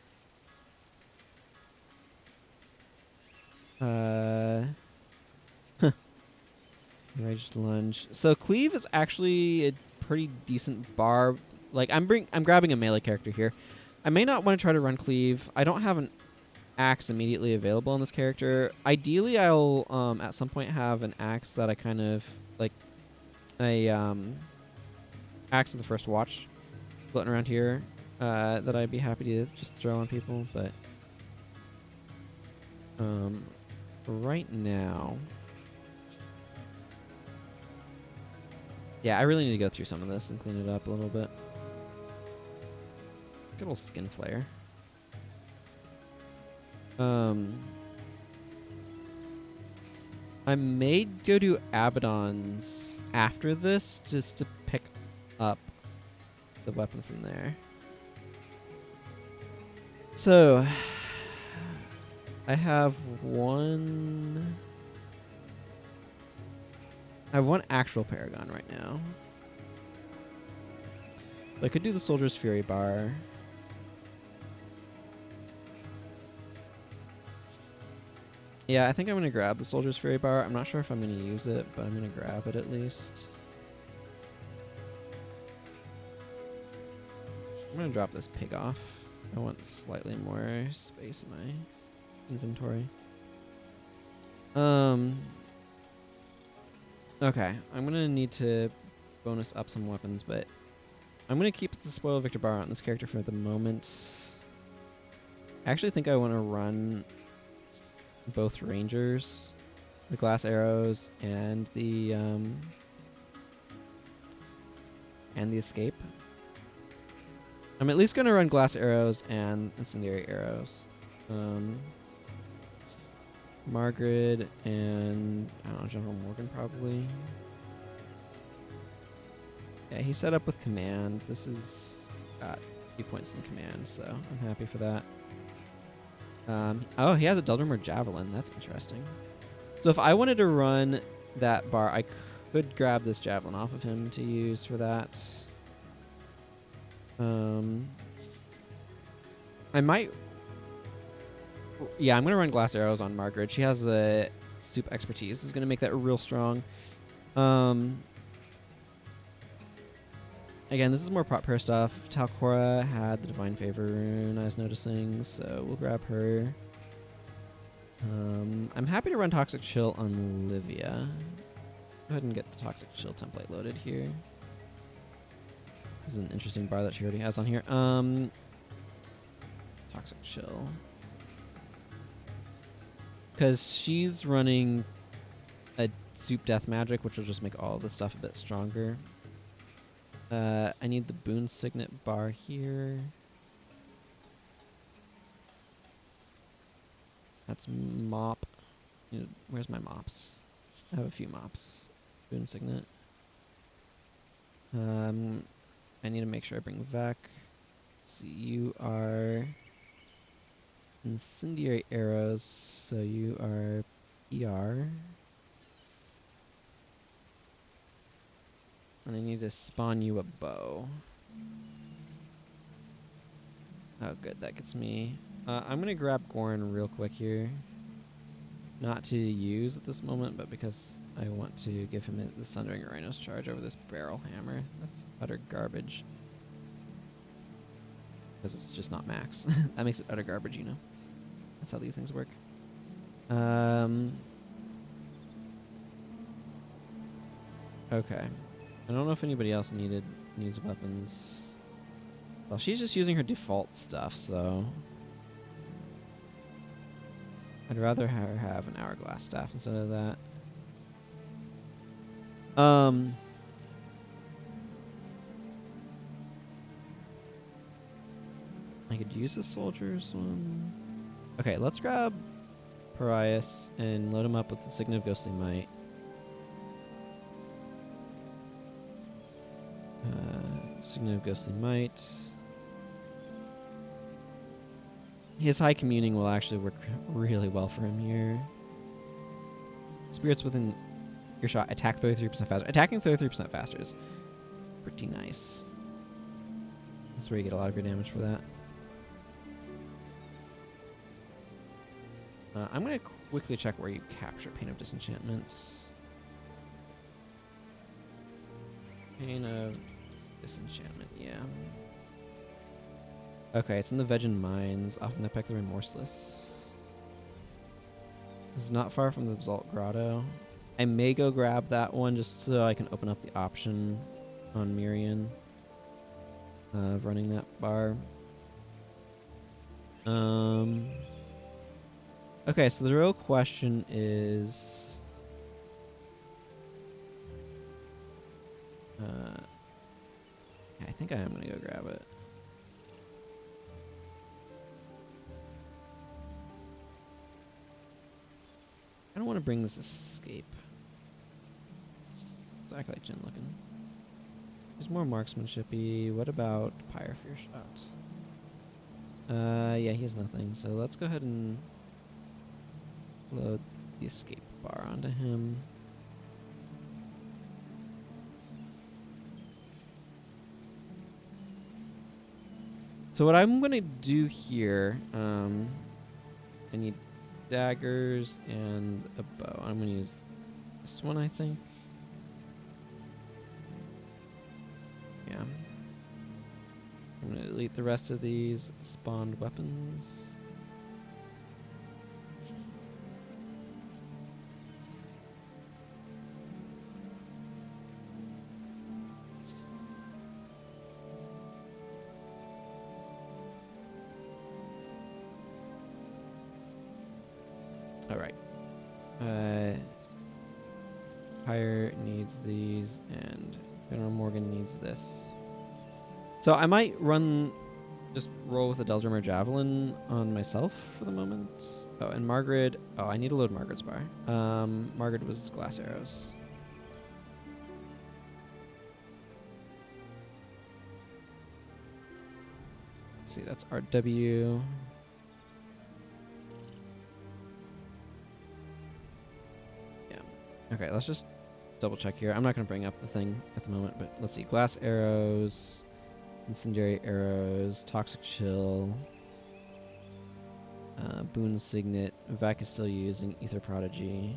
Speaker 1: Raged Lunge. So Cleave is actually a pretty decent bar. Like I'm grabbing a melee character here. I may not want to try to run Cleave. I don't have an axe immediately available on this character. Ideally, I'll at some point have an axe that I kind of like a axe of the first watch floating around here that I'd be happy to just throw on people, but right now, yeah, I really need to go through some of this and clean it up a little bit. Good old Skin Flare. I may go to Abaddon's after this just to pick up the weapon from there. So, I have one actual Paragon right now. So I could do the Soldier's Fury bar. Yeah, I think I'm going to grab the Soldier's Fury bar. I'm not sure if I'm going to use it, but I'm going to grab it at least. I'm going to drop this pig off. I want slightly more space in my inventory. Okay, I'm going to need to bonus up some weapons, but I'm going to keep the Spoil Victor bar on this character for the moment. I actually think I want to run both Rangers, the glass arrows, and the escape. I'm at least going to run glass arrows and incendiary arrows. Margaret and I don't know, General Morgan probably. Yeah, he set up with command. This is got a few points in command, so I'm happy for that. Oh, he has a Duldrummer Javelin. That's interesting. So if I wanted to run that bar, I could grab this Javelin off of him to use for that. I might... Yeah, I'm going to run Glass Arrows on Margaret. She has a soup expertise. This is going to make that real strong. Again, this is more prop her stuff. Talcora had the Divine Favor rune I was noticing, so we'll grab her. I'm happy to run Toxic Chill on Livia. Go ahead and get the Toxic Chill template loaded here. This is an interesting bar that she already has on here. Toxic Chill. Because she's running a soup death magic, which will just make all of this stuff a bit stronger. I need the Boon Signet bar here. That's mop. Where's my mops? I have a few mops. Boon Signet. I need to make sure I bring Vec. So you are incendiary arrows. So you are PR. And I need to spawn you a bow. Oh, good. That gets me. I'm going to grab Gorin real quick here. Not to use at this moment, but because I want to give him the Sundering Rhino's charge over this barrel hammer. That's utter garbage. Because it's just not max. That makes it utter garbage, you know. That's how these things work. Okay. I don't know if anybody else needs weapons. Well, she's just using her default stuff, so I'd rather her have an hourglass staff instead of that. I could use the soldier's one. Okay, let's grab Parias and load him up with the Sign of Ghostly Might. Sign of Ghostly Might. His High Communing will actually work really well for him here. Spirits within earshot attack 33% faster. Attacking 33% faster is pretty nice. That's where you get a lot of your damage for that. I'm going to quickly check where you capture Pain of Disenchantment. Pain of Disenchantment, yeah. Okay, it's in the Vegean Mines, off in the Peck the Remorseless. This is not far from the Basalt Grotto. I may go grab that one just so I can open up the option on Mirian of running that bar. Okay, so the real question is... I think I am going to go grab it. I don't want to bring this escape. It's actually like Jin looking. There's more marksmanshipy. What about Pyre Fear Shot? Yeah, he has nothing. So let's go ahead and load the escape bar onto him. So what I'm going to do here, I need daggers and a bow. I'm going to use this one, I think. Yeah. I'm going to delete the rest of these spawned weapons. Alright. Pyre needs these, and General Morgan needs this. So I might just roll with a Deldrimmer Javelin on myself for the moment. Oh, and Margaret. Oh, I need to load Margaret's bar. Margaret was glass arrows. Let's see, that's RW. Okay, let's just double check here. I'm not going to bring up the thing at the moment, but let's see. Glass arrows, incendiary arrows, toxic chill, boon signet. Vec is still using ether prodigy.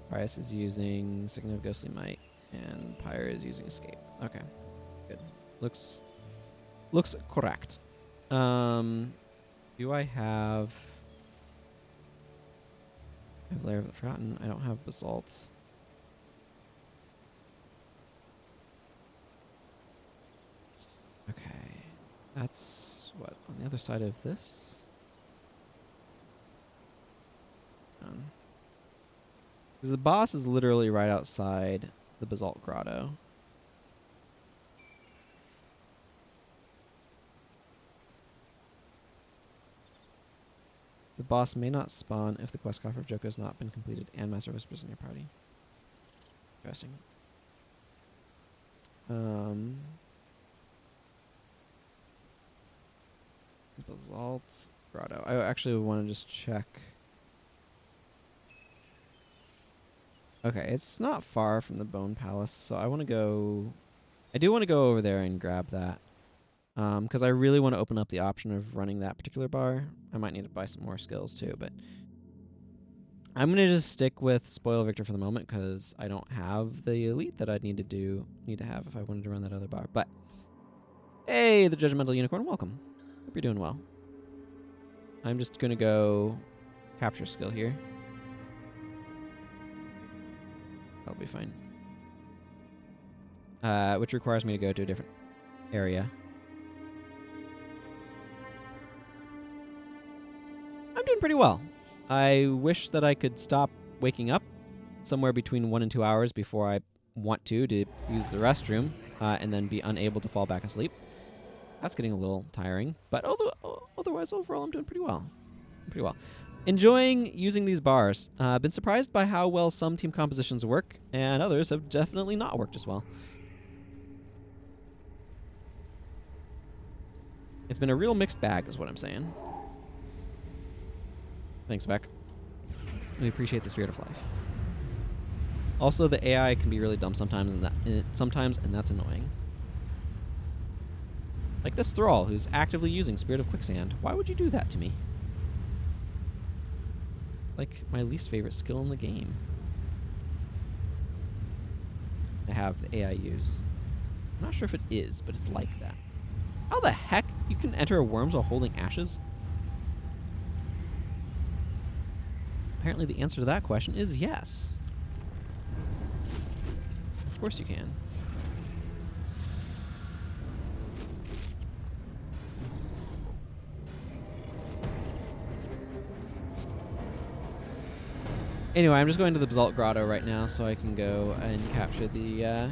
Speaker 1: Prius is using signet of ghostly might, and Pyre is using escape. Okay, good. Looks correct. Do I have Lair of the Forgotten? I don't have basalt. Okay. That's what, on the other side of this? Because the boss is literally right outside the Basalt Grotto. The boss may not spawn if the quest coffer of Joko has not been completed and Master Whispers in your party. Interesting. Basalt Grotto. I actually want to just check. Okay, it's not far from the Bone Palace, so I want to go... I do want to go over there and grab that. Because I really want to open up the option of running that particular bar. I might need to buy some more skills too, but I'm going to just stick with Spoil Victor for the moment because I don't have the elite that I'd need to have if I wanted to run that other bar. But hey, the Judgmental Unicorn, welcome. Hope you're doing well. I'm just going to go capture skill here. That'll be fine. Which requires me to go to a different area. I'm doing pretty well. I wish that I could stop waking up somewhere between 1 and 2 hours before I want to use the restroom and then be unable to fall back asleep. That's getting a little tiring, but otherwise, overall, I'm doing pretty well. Enjoying using these bars. Been surprised by how well some team compositions work, and others have definitely not worked as well. It's been a real mixed bag, is what I'm saying. Thanks, Beck. We appreciate the spirit of life. Also, the AI can be really dumb sometimes, and that's annoying. Like this thrall who's actively using Spirit of Quicksand. Why would you do that to me? Like my least favorite skill in the game to have the AI use. I'm not sure if it is, but it's like that. How the heck? You can enter a worms while holding ashes? Apparently the answer to that question is yes. Of course you can. Anyway, I'm just going to the Basalt Grotto right now so I can go and capture the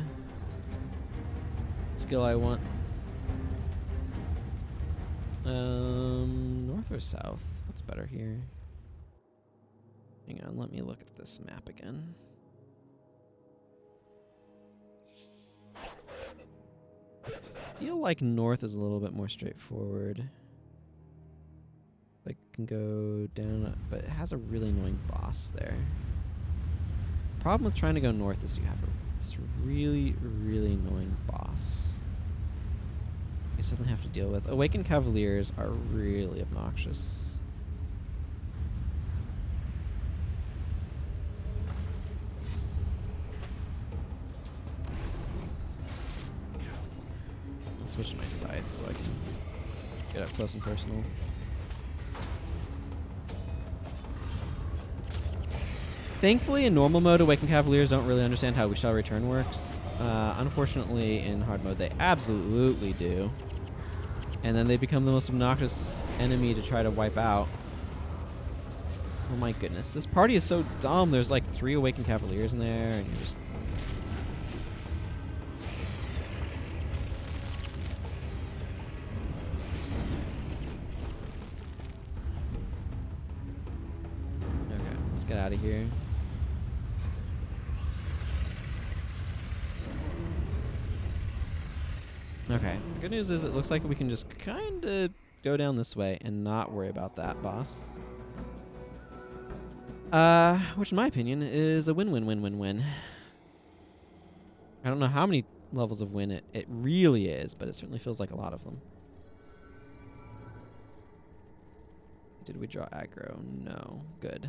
Speaker 1: skill I want. North or south? What's better here? Hang on, let me look at this map again. I feel like north is a little bit more straightforward. I can go down, but it has a really annoying boss there. The problem with trying to go north is you have this really, really annoying boss you suddenly have to deal with. Awakened Cavaliers are really obnoxious. I'll switch to my scythe so I can get up close and personal. Thankfully, in normal mode, Awakened Cavaliers don't really understand how We Shall Return works. Unfortunately, in hard mode, they absolutely do. And then they become the most obnoxious enemy to try to wipe out. Oh my goodness, this party is so dumb. There's like 3 Awakened Cavaliers in there, and you're just... Okay, let's get out of here. Okay, the good news is it looks like we can just kind of go down this way and not worry about that boss. Which in my opinion is a win-win-win-win-win. I don't know how many levels of win it really is, but it certainly feels like a lot of them. Did we draw aggro? No. Good.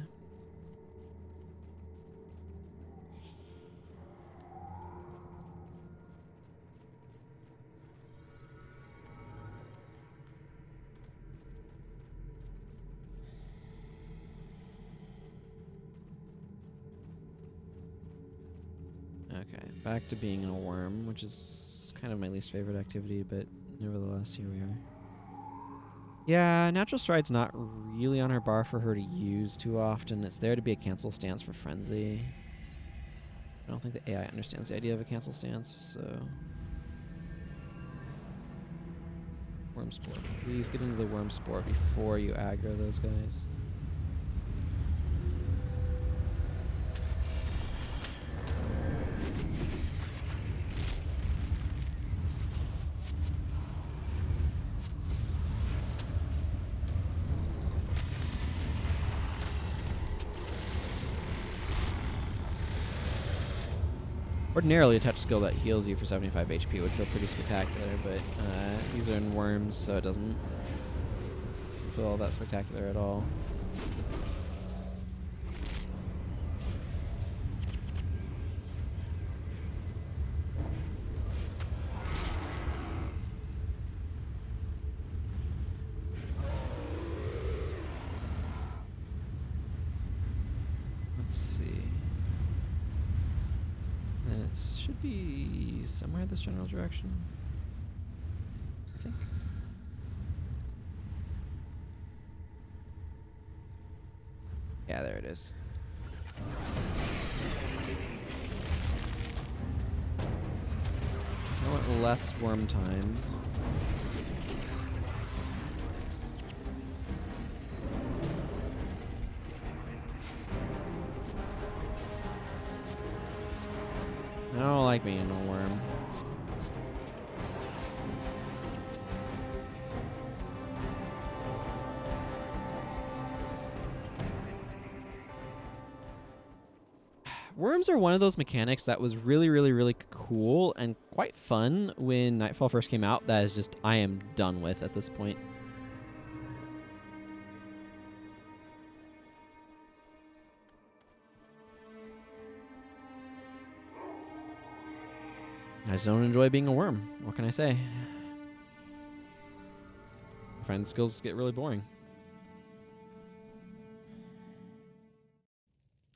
Speaker 1: Okay, back to being in a worm, which is kind of my least favorite activity, but nevertheless, here we are. Yeah, Natural Stride's not really on her bar for her to use too often. It's there to be a cancel stance for Frenzy. I don't think the AI understands the idea of a cancel stance, so... Worm Spore. Please get into the Worm Spore before you aggro those guys. Ordinarily, a touch skill that heals you for 75 HP would feel pretty spectacular, but these are in worms, so it doesn't feel all that spectacular at all. Let's see. And it should be somewhere in this general direction, I think. Yeah, there it is. I want less worm time. I don't like being a worm. Worms are one of those mechanics that was really, really, really cool and quite fun when Nightfall first came out. That is just, I am done with at this point. I just don't enjoy being a worm. What can I say? I find the skills get really boring.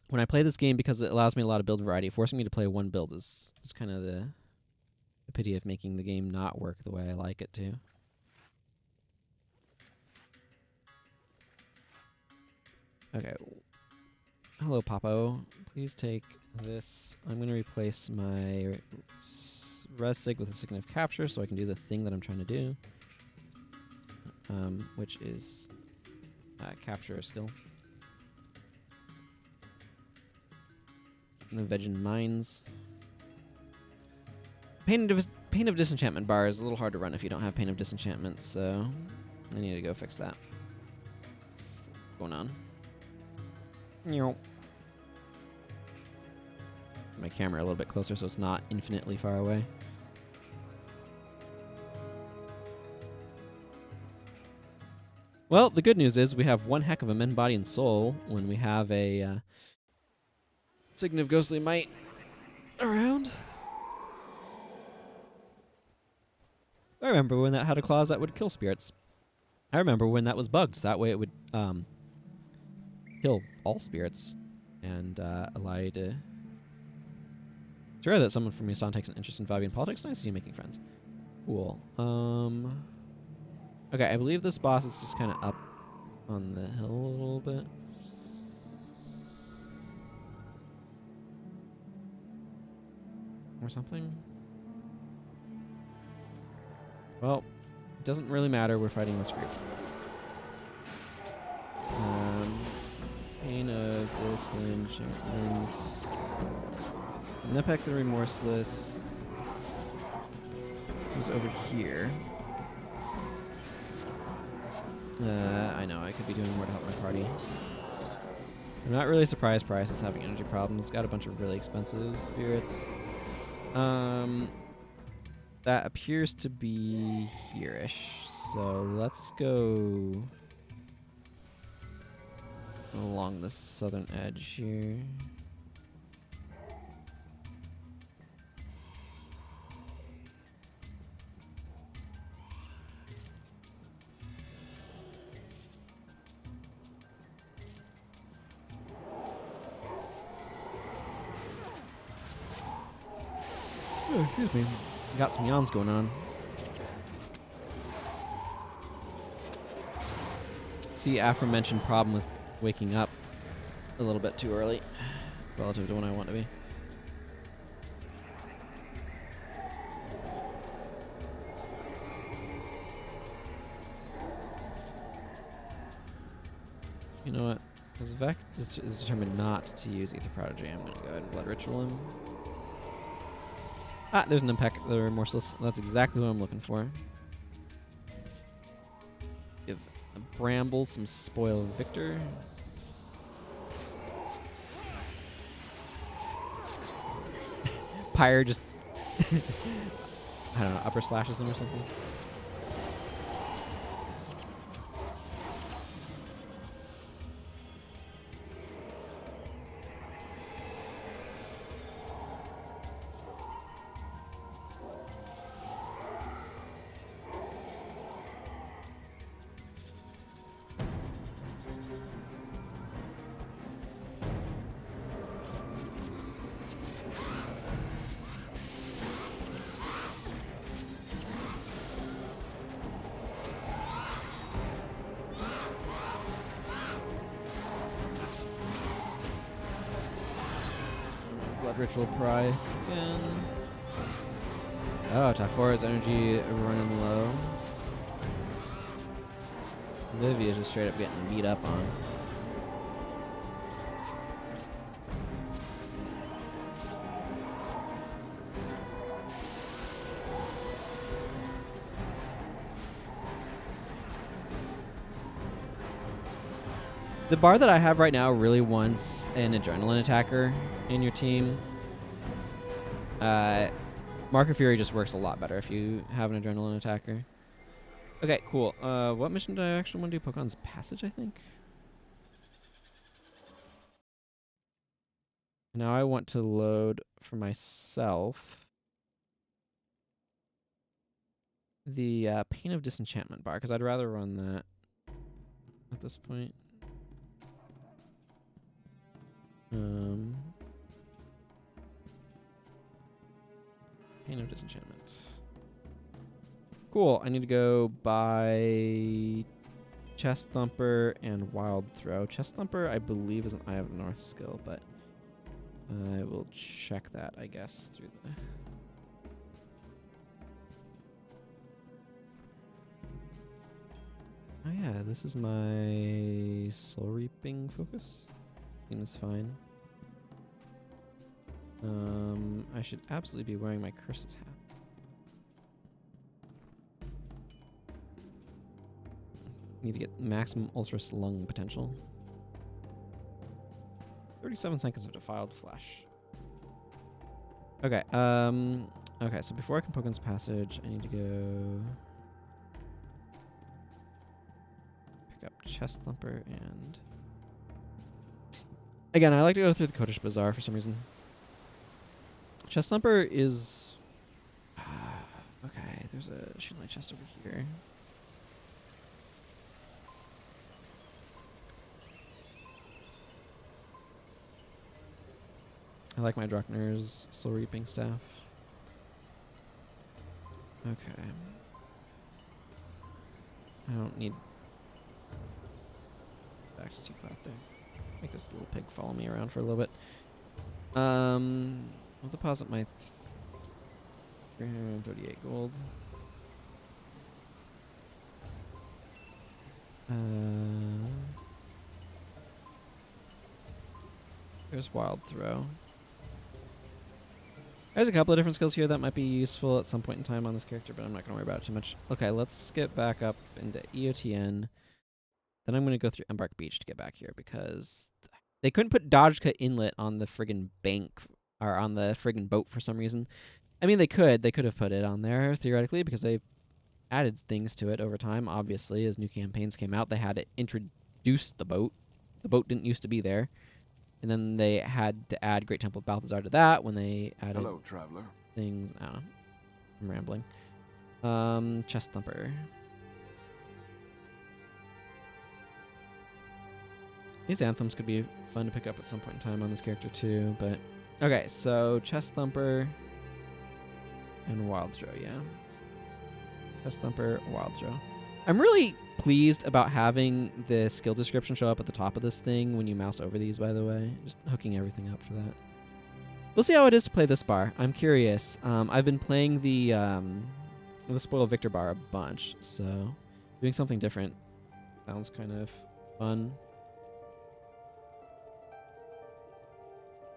Speaker 1: When I play this game, because it allows me a lot of build variety, forcing me to play one build is kind of the pity of making the game not work the way I like it to. Okay. Hello, Papo. Please take this. I'm going to replace my res sig with a significant capture so I can do the thing that I'm trying to do, which is capture a skill. The Vegean Mines. Pain of Disenchantment bar is a little hard to run if you don't have Pain of Disenchantment, so I need to go fix that. What's going on? My camera a little bit closer so it's not infinitely far away. Well, the good news is we have one heck of a men, body, and soul when we have a Sign of Ghostly Might around. I remember when that had a clause that would kill spirits. I remember when that was bugs. That way it would kill all spirits and allow you to... It's rare that someone from Yasan takes an interest in Fabian politics. Nice to see you making friends. Cool. Okay, I believe this boss is just kind of up on the hill a little bit. Or something. Well, it doesn't really matter. We're fighting this group. Pain of Disenchantment. Nepek the Remorseless. Who's over here? I know, I could be doing more to help my party. I'm not really surprised Price is having energy problems. Got a bunch of really expensive spirits. That appears to be here-ish. So let's go along the southern edge here. Oh, excuse me. Got some yawns going on. See, aforementioned problem with waking up a little bit too early relative to when I want to be. You know what? As Vec is determined not to use Ether Prodigy, I'm going to go ahead and Blood Ritual him. Ah, there's an Impact the Remorseless. That's exactly what I'm looking for. Give a Bramble some Spoil Victor. Pyre just, I don't know, upper slashes him or something. Ritual price again. Oh, Takora's energy running low. Livia's just straight up getting beat up on. The bar that I have right now really wants an adrenaline attacker in your team. Mark of Fury just works a lot better if you have an adrenaline attacker. Okay, cool. What mission do I actually want to do? Pokemon's Passage, I think. Now I want to load for myself the Pain of Disenchantment bar, because I'd rather run that at this point. Pain of Disenchantment. Cool. I need to go buy Chest Thumper and Wild Throw. Chest Thumper, I believe, is an Eye of North skill, but I will check that, I guess, through the... Oh yeah, this is my Soul Reaping focus. Seems fine. I should absolutely be wearing my Curses hat. Need to get maximum Ultra Slung potential. 37 seconds of Defiled Flesh. Okay, okay, so before I can Pokemon's Passage, I need to go pick up Chest Thumper and... Again, I like to go through the Kodesh Bazaar for some reason. Chest Thumper is... okay, there's a Shield Knight chest over here. I like my Druckner's Soul Reaping Staff. Okay. I don't need... back to T-Cloud there. Make this little pig follow me around for a little bit. I'll deposit my 338 gold. There's Wild Throw. There's a couple of different skills here that might be useful at some point in time on this character, but I'm not going to worry about it too much. Okay, let's get back up into EOTN. Then I'm going to go through Embark Beach to get back here because they couldn't put Dodgeka Inlet on the friggin' bank or on the friggin' boat for some reason. I mean, they could. They could have put it on there, theoretically, because they've added things to it over time. Obviously, as new campaigns came out, they had to introduce the boat. The boat didn't used to be there. And then they had to add Great Temple of Balthazar to that when they added
Speaker 2: Hello, traveler.
Speaker 1: things. I don't know. I'm rambling. Chest Thumper. These anthems could be fun to pick up at some point in time on this character too, but... Okay, so Chest Thumper and Wild Throw, yeah. Chest Thumper, Wild Throw. I'm really pleased about having the skill description show up at the top of this thing when you mouse over these, by the way. Just hooking everything up for that. We'll see how it is to play this bar. I'm curious. I've been playing the Spoil Victor bar a bunch, so doing something different sounds kind of fun.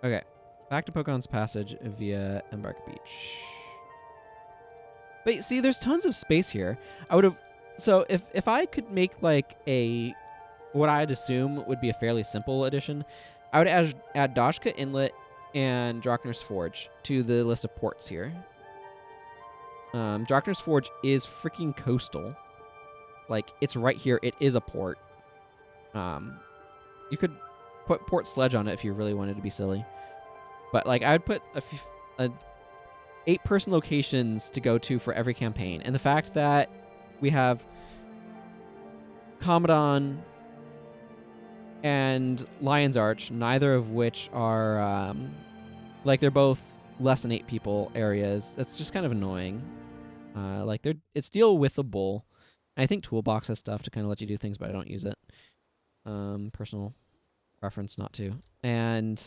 Speaker 1: Okay, back to Pokemon's Passage via Embark Beach. Wait, see, there's tons of space here. I would have... So if I could make like what I'd assume would be a fairly simple addition, I would add Dodgeka Inlet and Drockner's Forge to the list of ports here. Drockner's Forge is freaking coastal. Like, it's right here. It is a port. You could put Port Sledge on it if you really wanted to be silly. But like, I would put a 8-person locations to go to for every campaign. And the fact that we have Commodon and Lion's Arch, neither of which are, like, they're both less than 8 people areas. That's just kind of annoying. Like, it's deal with the bull. I think Toolbox has stuff to kind of let you do things, but I don't use it. Personal preference not to. And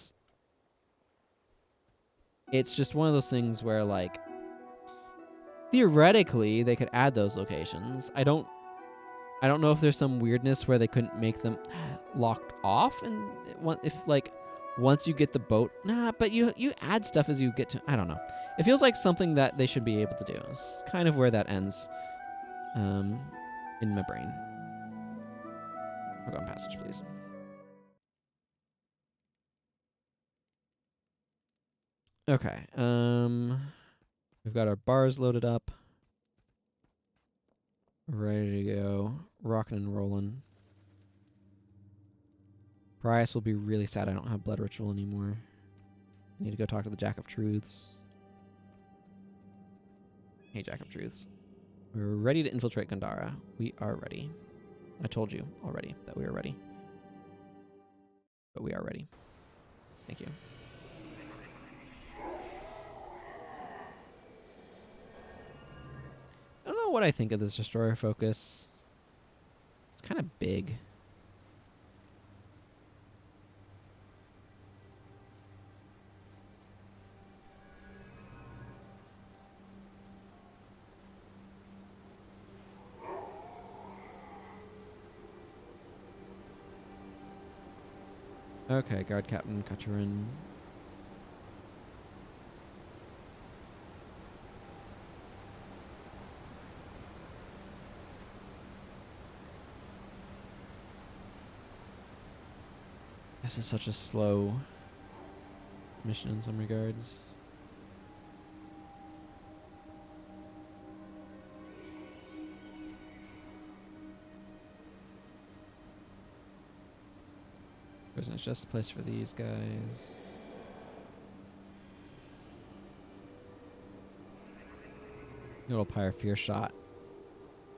Speaker 1: it's just one of those things where, like, theoretically, they could add those locations. I don't know if there's some weirdness where they couldn't make them locked off, and if like once you get the boat, but you add stuff as you get to. I don't know. It feels like something that they should be able to do. It's kind of where that ends, in my brain. Pokemon Passage, please. Okay. We've got our bars loaded up. Ready to go. Rocking and rolling. Prius will be really sad I don't have Blood Ritual anymore. I need to go talk to the Jack of Truths. Hey, Jack of Truths. We're ready to infiltrate Gandara. We are ready. I told you already that we are ready. But we are ready. Thank you. I don't know what I think of this Destroyer focus. It's kind of big. Okay, Guard Captain Kacharin. This is such a slow mission in some regards. It's just a place for these guys. Little Pyre Fear Shot.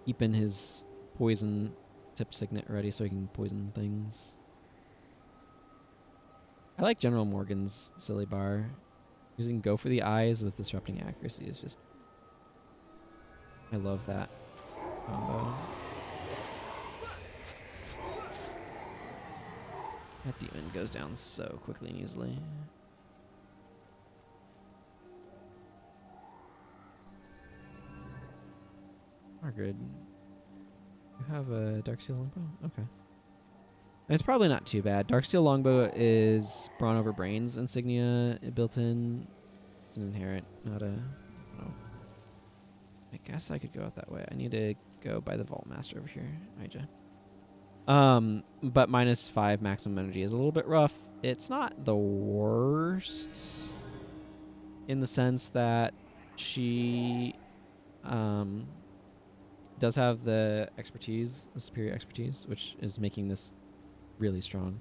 Speaker 1: Keeping his poison tip signet ready so he can poison things. I like General Morgan's silly bar. Using Go for the Eyes with Disrupting Accuracy is just... I love that combo. That demon goes down so quickly and easily. Margaret, you have a Darksteel Longbow? Okay. It's probably not too bad. Darksteel Longbow is Brawn over Brains insignia built in. It's an inherent, not a... Oh. I guess I could go out that way. I need to go by the Vault Master over here. Ija. But -5 maximum energy is a little bit rough. It's not the worst in the sense that she does have the expertise, the superior expertise, which is making this really strong.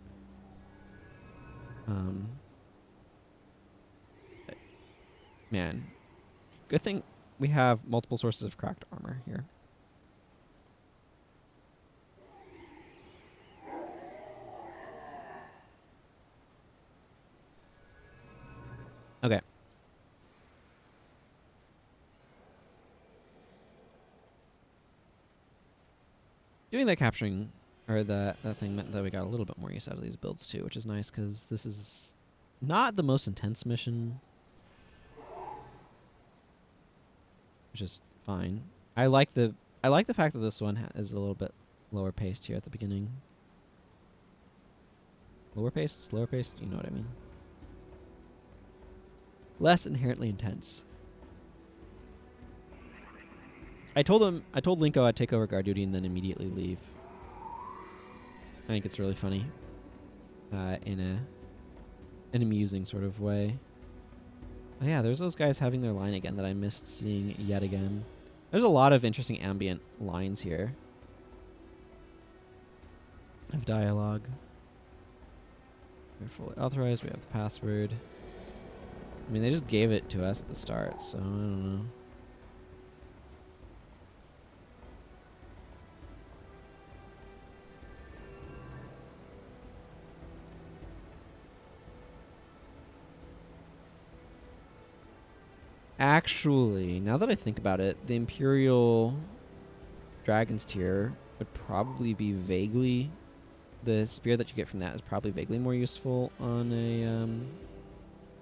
Speaker 1: Man, good thing we have multiple sources of cracked armor here. Okay. Doing that capturing, or that thing meant that we got a little bit more use out of these builds too, which is nice because this is not the most intense mission, which is fine. I like the fact that this one is a little bit lower paced here at the beginning. Lower paced, slower paced, you know what I mean. Less inherently intense. I told Linko I'd take over guard duty and then immediately leave. I think it's really funny. In an amusing sort of way. Oh yeah, there's those guys having their line again that I missed seeing yet again. There's a lot of interesting ambient lines here. Of dialogue. We're fully authorized, we have the password. I mean, they just gave it to us at the start, so I don't know. Actually, now that I think about it, the Imperial Dragon's Tier would probably be vaguely... The spear that you get from that is probably vaguely more useful on a...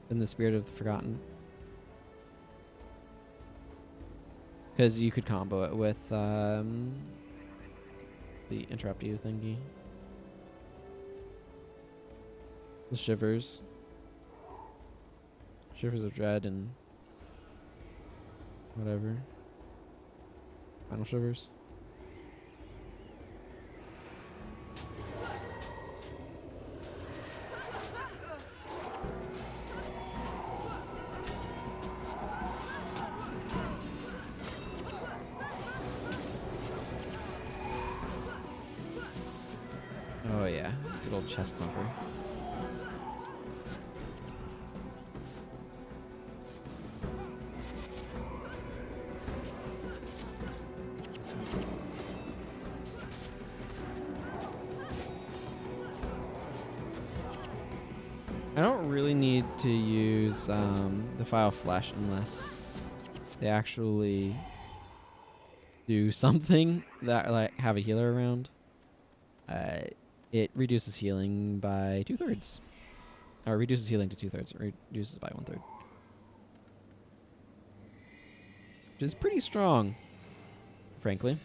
Speaker 1: than the Spirit of the Forgotten. Because you could combo it with the Interrupt You thingy. The Shivers. Shivers of Dread and... whatever. Final Shivers. old chest thumper. I don't really need to use the File Flesh unless they actually do something that like have a healer around. It reduces healing by 2/3, or reduces healing to 2/3. It reduces by 1/3, which is pretty strong, frankly.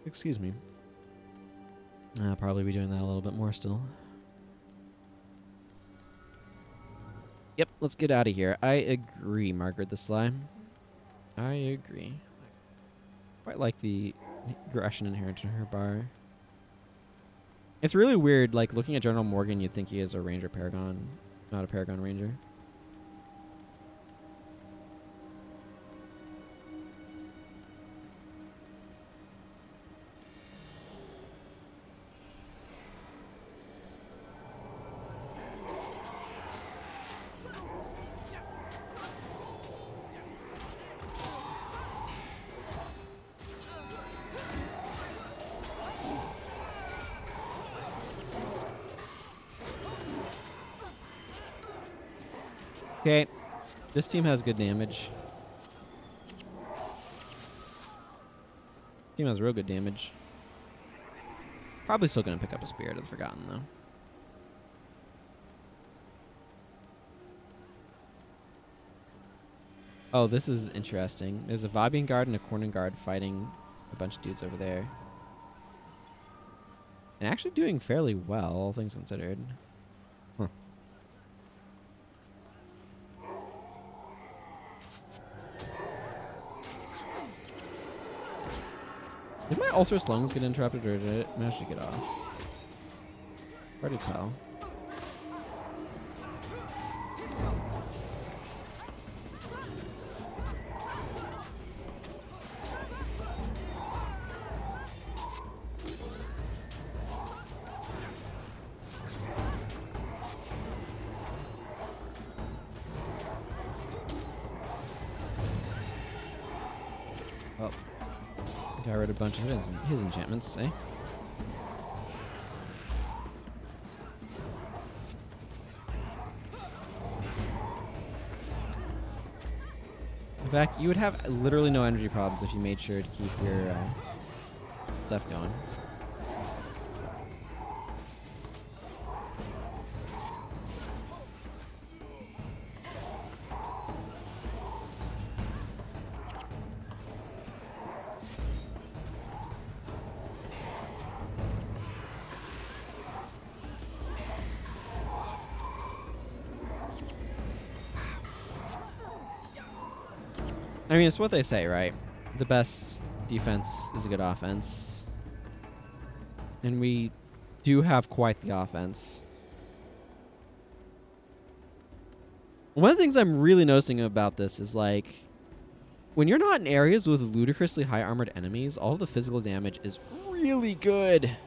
Speaker 1: Excuse me. I'll probably be doing that a little bit more still. Yep, let's get out of here. I agree, Margaret the Slime. I agree. Quite like the aggression inherent in her bar. It's really weird, like, looking at General Morgan, you'd think he is a Ranger Paragon, not a Paragon Ranger. Okay, this team has good damage. Team has real good damage. Probably still gonna pick up a Spirit of the Forgotten though. Oh, this is interesting. There's a Vabian Guard and a Cornin Guard fighting a bunch of dudes over there. And actually doing fairly well, all things considered. Huh. Did my ulcerous lungs get interrupted, or did it manage to get off? Hard to tell. Well, got rid of a bunch of his enchantments, eh? In fact, you would have literally no energy problems if you made sure to keep your stuff going. I mean, it's what they say, right? The best defense is a good offense. And we do have quite the offense. One of the things I'm really noticing about this is, like, when you're not in areas with ludicrously high armored enemies, all of the physical damage is really good.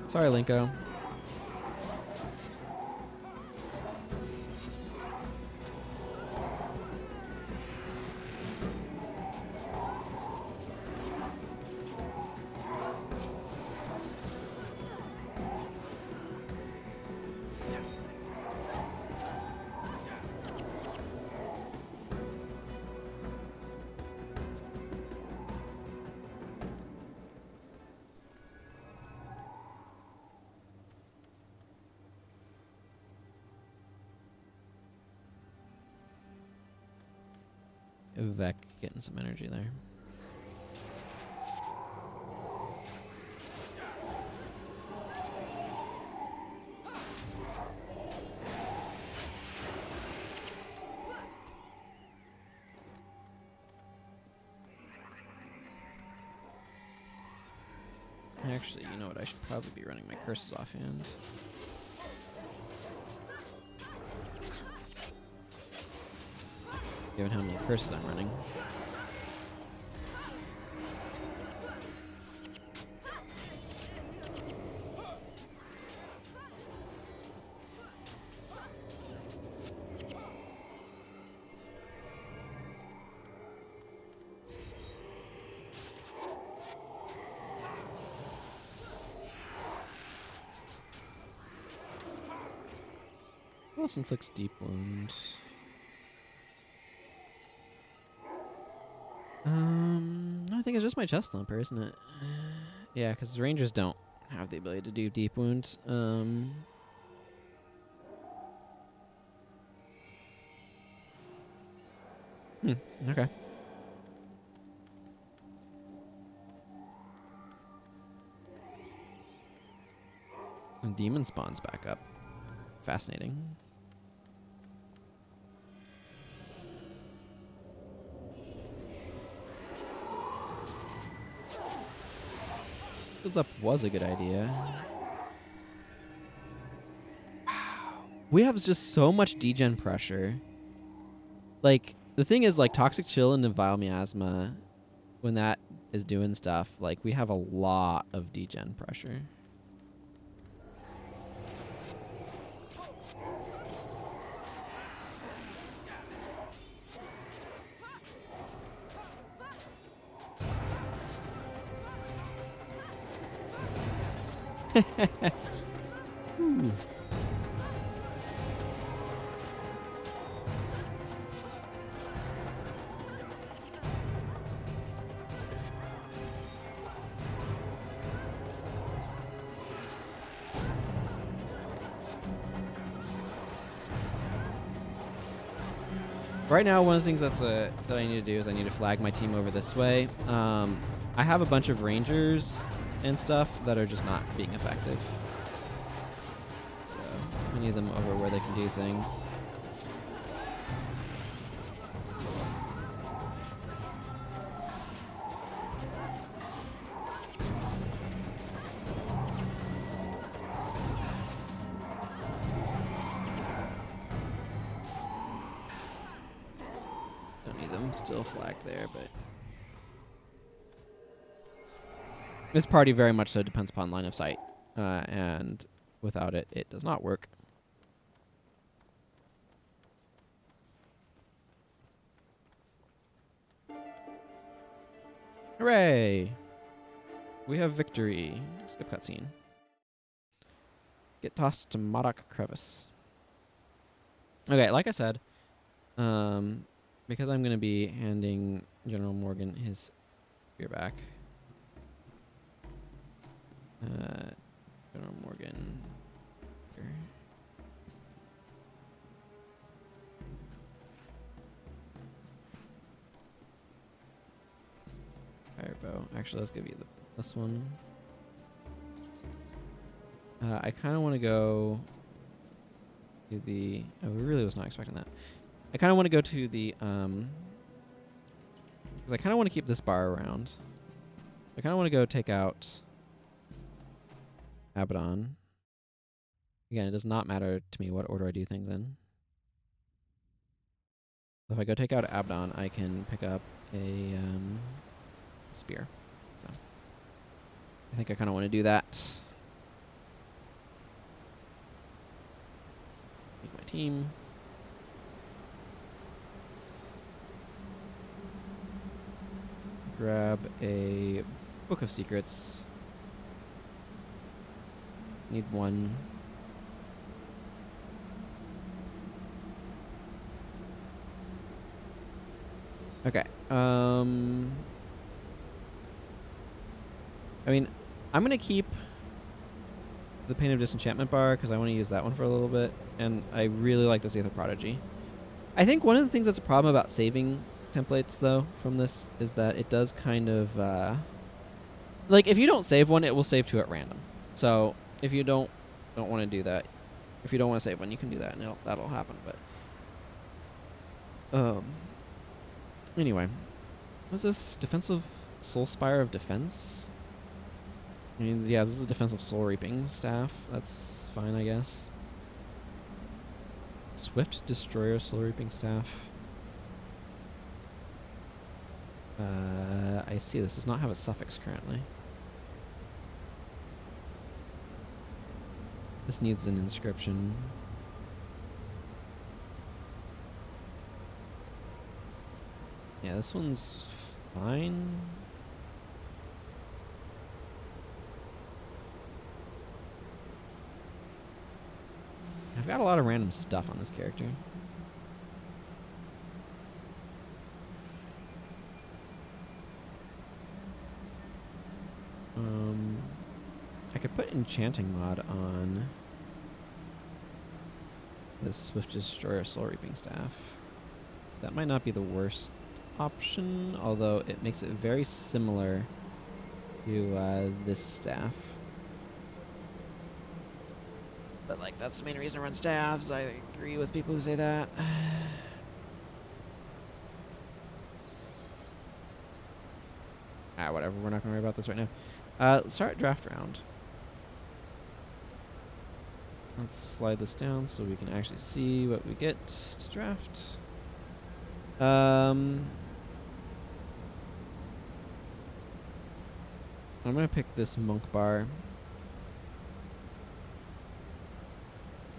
Speaker 1: Sorry, Linko. Vec getting some energy there. Actually, you know what? I should probably be running my curses offhand. Given how many curses I'm running. Who else inflicts deep wound? I think it's just my chest thumper, isn't it? Yeah, because rangers don't have the ability to do deep wound. Okay. And demon spawns back up. Fascinating. Shields up was a good idea. We have just so much degen pressure. Like, the thing is, like, Toxic Chill and Vile Miasma, when that is doing stuff, like, we have a lot of degen pressure. Right now, one of the things that I need to do is I need to flag my team over this way. I have a bunch of rangers and stuff that are just not being effective. So I need them over where they can do things. Don't need them still flagged there, but this party very much so depends upon line of sight, and without it, it does not work. Hooray! We have victory. Skip cutscene. Get tossed to Modoc Crevice. Okay, like I said, because I'm going to be handing General Morgan his spear back. General Morgan. Here. Firebow. Actually, let's give you this one. I kind of want to go to the... Oh, we really was not expecting that. I kind of want to go to the... Because I kind of want to keep this bar around. I kind of want to go take out Abaddon. Again, it does not matter to me what order I do things in. If I go take out Abaddon, I can pick up a spear. So I think I kind of want to do that. Make my team. Grab a Book of Secrets. Need one. Okay. I mean, I'm going to keep the Pain of Disenchantment bar because I want to use that one for a little bit. And I really like the Aether Prodigy. I think one of the things that's a problem about saving templates, though, from this is that it does kind of... like, if you don't save one, it will save two at random. So, if you don't want to do that, if you don't want to save one, you can do that, and that'll happen. But anyway, what's this? Defensive Soul Spire of Defense? I mean, yeah, this is a defensive soul reaping staff. That's fine, I guess. Swift destroyer soul reaping staff. I see. This does not have a suffix currently. This needs an inscription. Yeah, this one's fine. I've got a lot of random stuff on this character. I could put enchanting mod on this Swift Destroyer Soul Reaping Staff. That might not be the worst option, although it makes it very similar to this staff. But like, that's the main reason to run staffs. I agree with people who say that. Whatever. We're not going to worry about this right now. Let's start draft round. Let's slide this down so we can actually see what we get to draft. I'm going to pick this monk bar.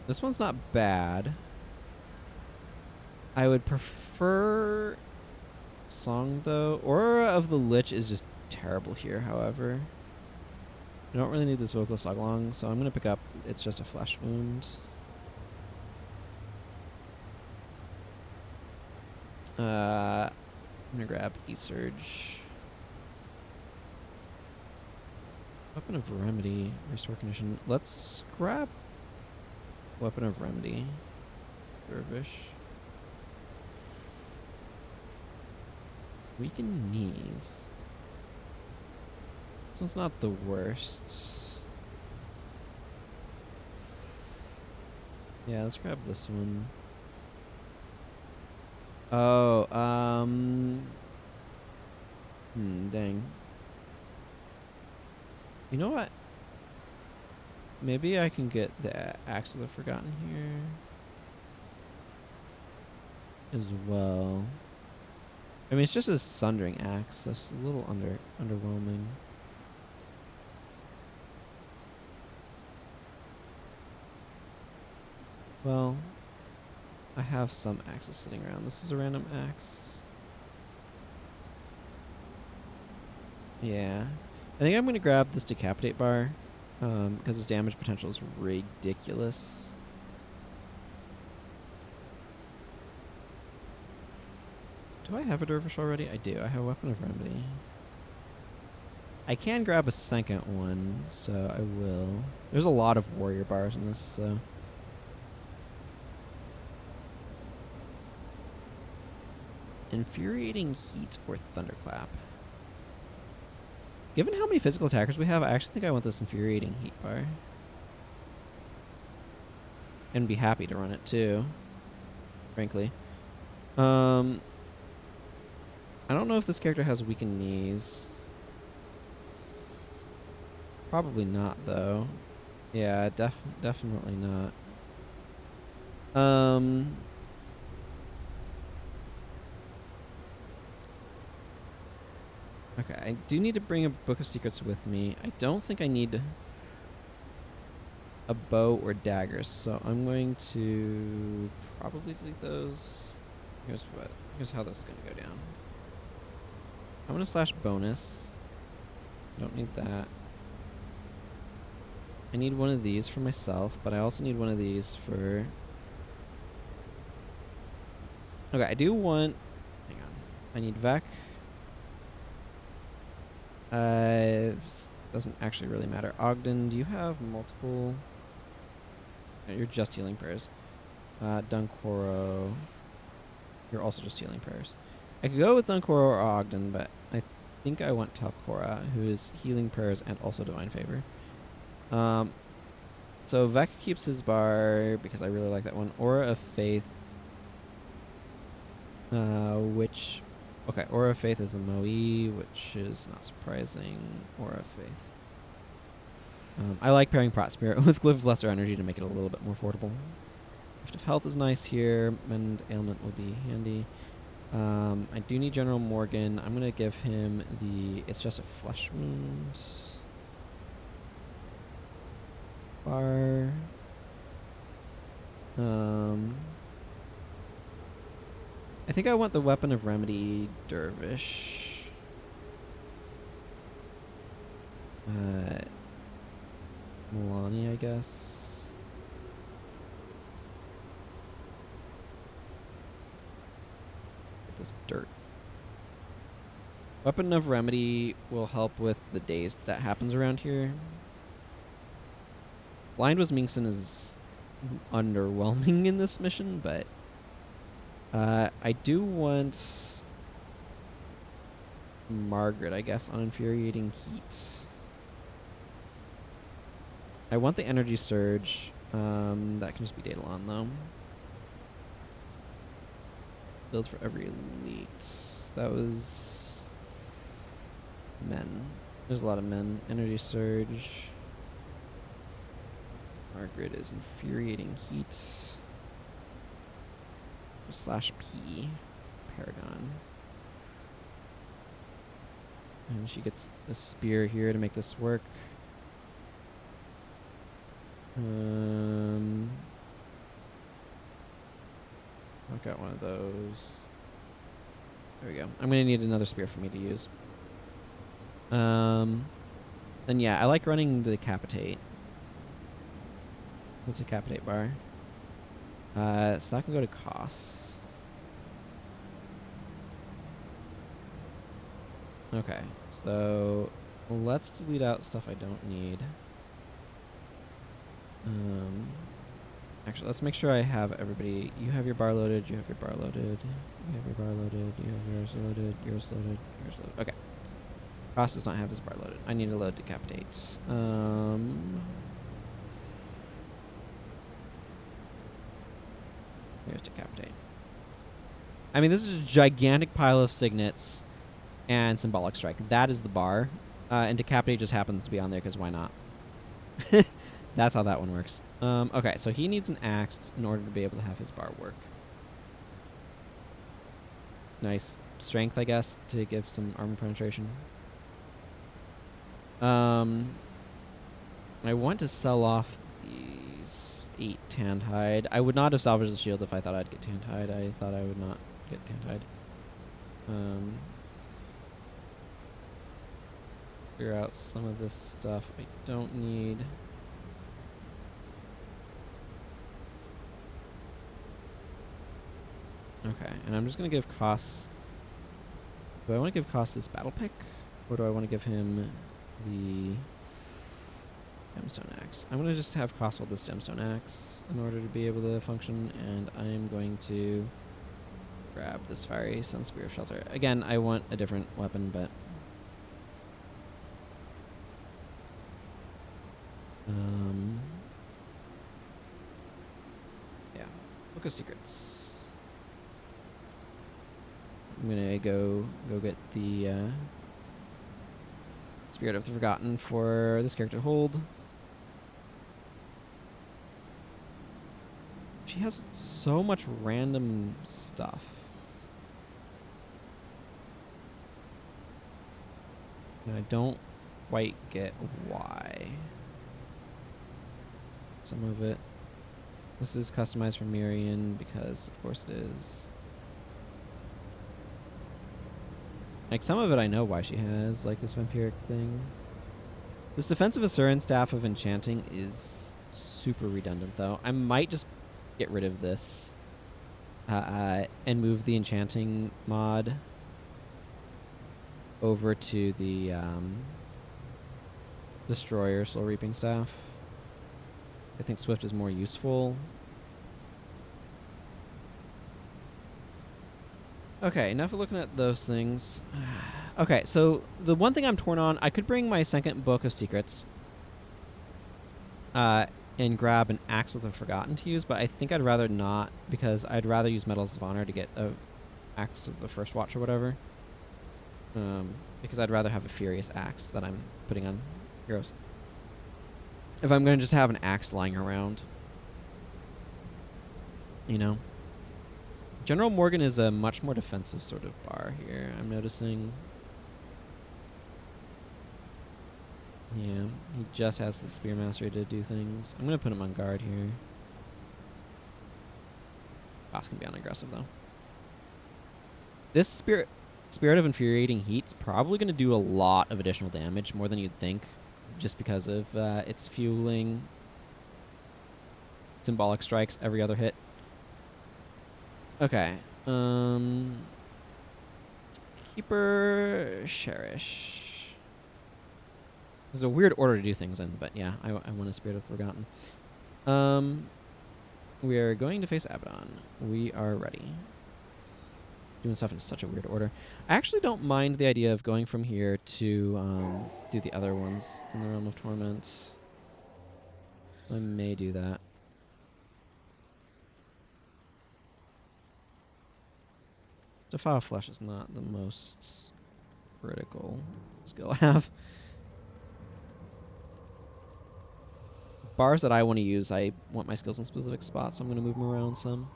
Speaker 1: This one's not bad. I would prefer Song, though. Aura of the Lich is just terrible here, however. I don't really need this vocal Soglong, so I'm going to pick up It's Just a Flesh Wound. I'm going to grab E-Surge. Weapon of Remedy. Restore Condition. Let's grab Weapon of Remedy. Dervish. Weaken Knees. This one's not the worst. Yeah, let's grab this one. Oh, dang. You know what? Maybe I can get the Axe of the Forgotten here as well. I mean, it's just a Sundering Axe. That's a little underwhelming. Well, I have some axes sitting around. This is a random axe. Yeah. I think I'm going to grab this Decapitate bar, because its damage potential is ridiculous. Do I have a Dervish already? I do. I have a Weapon of Remedy. I can grab a second one, so I will. There's a lot of warrior bars in this, so. Infuriating Heat or Thunderclap. Given how many physical attackers we have, I actually think I want this Infuriating Heat bar. And be happy to run it too, frankly. I don't know if this character has weakened knees. Probably not, though. Yeah, definitely not. Okay, I do need to bring a Book of Secrets with me. I don't think I need a bow or daggers, so I'm going to probably delete those. Here's how this is going to go down. I'm going to slash bonus. Don't need that. I need one of these for myself, but I also need one of these for... Okay, I do want... Hang on. I need Vec. Doesn't actually really matter. Ogden, do you have multiple? No, you're just healing prayers. Dunkoro, you're also just healing prayers. I could go with Dunkoro or Ogden, but I think I want Talcora, who is healing prayers and also divine favor. So Vec keeps his bar because I really like that one. Aura of Faith, which... Okay, Aura of Faith is a Moe, which is not surprising. Aura of Faith. I like pairing Prot Spirit with Glyph of Lesser Energy to make it a little bit more affordable. Gift of Health is nice here. Mend Ailment will be handy. I do need General Morgan. I'm going to give him the... It's just a flesh wound. Bar. I think I want the Weapon of Remedy Dervish. Milani, I guess. Get this dirt. Weapon of Remedy will help with the daze that happens around here. Blind Wismingson is underwhelming in this mission, but I do want Margaret, I guess, on Infuriating Heat. I want the Energy Surge. That can just be Daedalon, though. Build for every elite. That was... men. There's a lot of men. Energy Surge. Margaret is Infuriating Heat. /P. Paragon. And she gets a spear here to make this work. I've got one of those. There we go. I'm going to need another spear for me to use. Then yeah, I like running the Decapitate. The Decapitate bar. So that can go to costs. Okay, so let's delete out stuff I don't need. Actually, let's make sure I have everybody. You have your bar loaded. You have your bar loaded. You have your bar loaded. You have yours loaded. Yours loaded. Yours loaded. Okay. Ross does not have his bar loaded. I need to load Decapitates. Here's Decapitate. I mean, this is a gigantic pile of signets and Symbolic Strike. That is the bar. And Decapitate just happens to be on there because why not? That's how that one works. Okay, so he needs an axe in order to be able to have his bar work. Nice strength, I guess, to give some armor penetration. I want to sell off these 8 tanned hide. I would not have salvaged the shield if I thought I'd get tanned hide. I thought I would not get tanned hide. Figure out some of this stuff I don't need. Okay, and I'm just going to give Koss... Do I want to give Koss this battle pick? Or do I want to give him the gemstone axe? I'm going to just have Koss hold this gemstone axe in order to be able to function, and I'm going to grab this fiery sun spear of shelter. Again, I want a different weapon, but... yeah, Book of Secrets. I'm gonna go get the Spirit of the Forgotten for this character to hold. She has so much random stuff. And I don't quite get why. Some of it. This is customized for Mirian because of course it is. Like, some of it I know why she has, like this vampiric thing. This Defensive Asuran Staff of Enchanting is super redundant, though. I might just get rid of this and move the Enchanting mod over to the Destroyer Soul Reaping Staff. I think Swift is more useful. Okay, enough of looking at those things. Okay, so the one thing I'm torn on, I could bring my second Book of Secrets and grab an Axe of the Forgotten to use, but I think I'd rather not, because I'd rather use Medals of Honor to get a Axe of the First Watch or whatever. Because I'd rather have a Furious Axe that I'm putting on heroes. if I'm going to just have an axe lying around. You know? General Morgan is a much more defensive sort of bar here, I'm noticing. Yeah, he just has the Spear Mastery to do things. I'm going to put him on guard here. Boss can be on aggressive, though. This Spirit of Infuriating Heat's probably going to do a lot of additional damage, more than you'd think, just because of its fueling symbolic strikes every other hit. Okay. Keeper Cherish. There's a weird order to do things in, but yeah, I want a Spirit of the Forgotten. We are going to face Abaddon. We are ready. Doing stuff in such a weird order. I actually don't mind the idea of going from here to do the other ones in the Realm of Torment. I may do that. Defile Flesh is not the most critical skill I have. Bars that I want to use, I want my skills in specific spots, so I'm going to move them around some.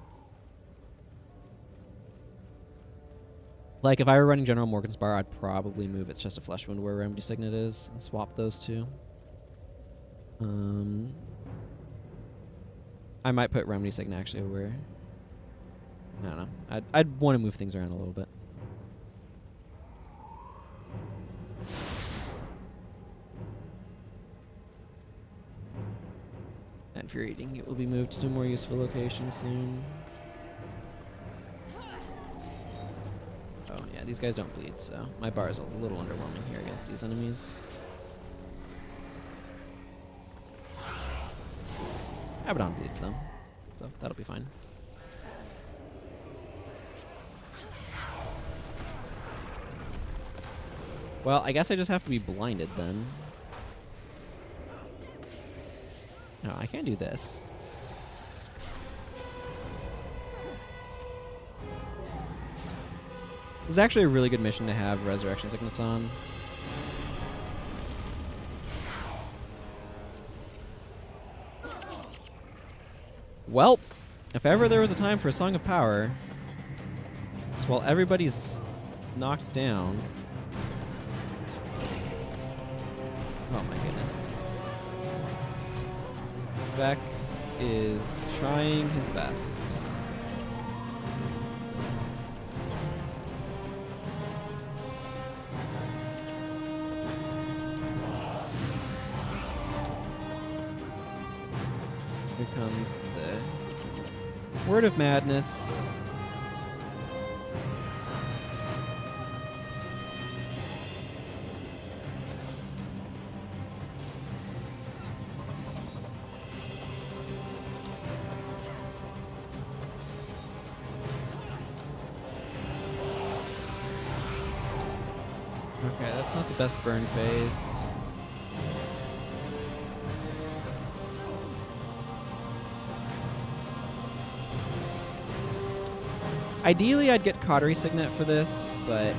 Speaker 1: Like, if I were running General Morgan's bar, I'd probably move It's Just a Flesh Wound where Remedy Signet is and swap those two. I might put Remedy Signet actually where... I don't know. I'd want to move things around a little bit. Infuriating, it will be moved to a more useful location soon. Oh yeah, these guys don't bleed, so my bar is a little underwhelming here against these enemies. Abaddon bleeds though, so that'll be fine. Well, I guess I just have to be blinded then. No, I can't do this. This is actually a really good mission to have Resurrection Signets on. Well, if ever there was a time for a Song of Power, it's while everybody's knocked down. Oh my goodness. Beck is trying his best. Here comes the Word of Madness. Okay, that's not the best burn phase. Ideally, I'd get Cautery Signet for this, but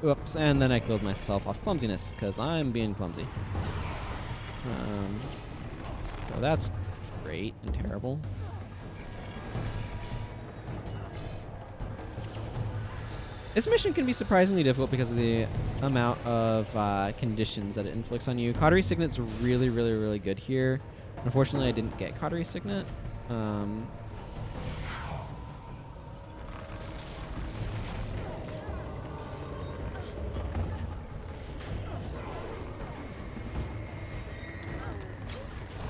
Speaker 1: oops, and then I killed myself off clumsiness, because I'm being clumsy. So that's great and terrible. This mission can be surprisingly difficult because of the amount of conditions that it inflicts on you. Cautery Signet's really, really, really good here. Unfortunately, I didn't get Cautery Signet.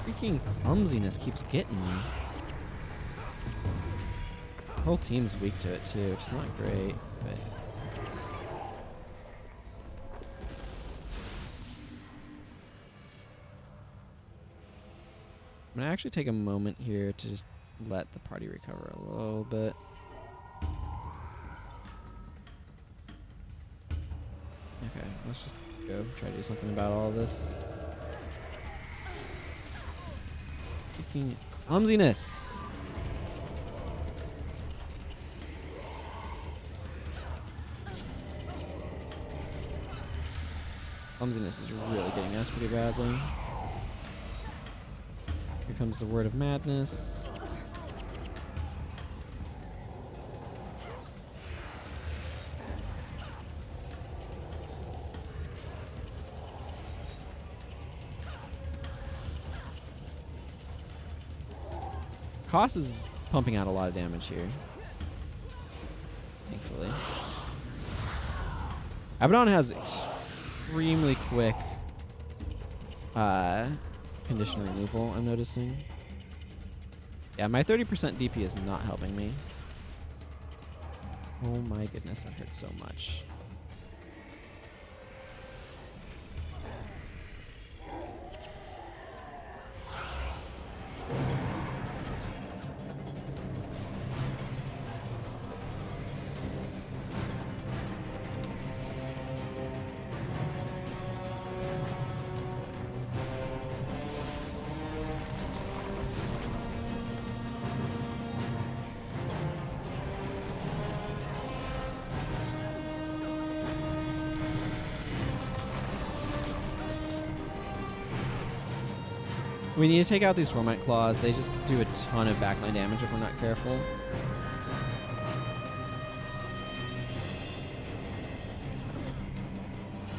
Speaker 1: Freaking clumsiness keeps getting me. The whole team's weak to it too, which is not great, but I'm gonna actually take a moment here to just let the party recover a little bit. Okay, let's just go try to do something about all this. Freaking Clumsiness. Clumsiness is really getting us pretty badly. Here comes the word of madness. Koss is pumping out a lot of damage here. Thankfully. Abaddon has extremely quick condition removal, I'm noticing. Yeah, my 30% DP is not helping me. Oh my goodness, that hurts so much. We need to take out these Torment Claws. They just do a ton of backline damage if we're not careful.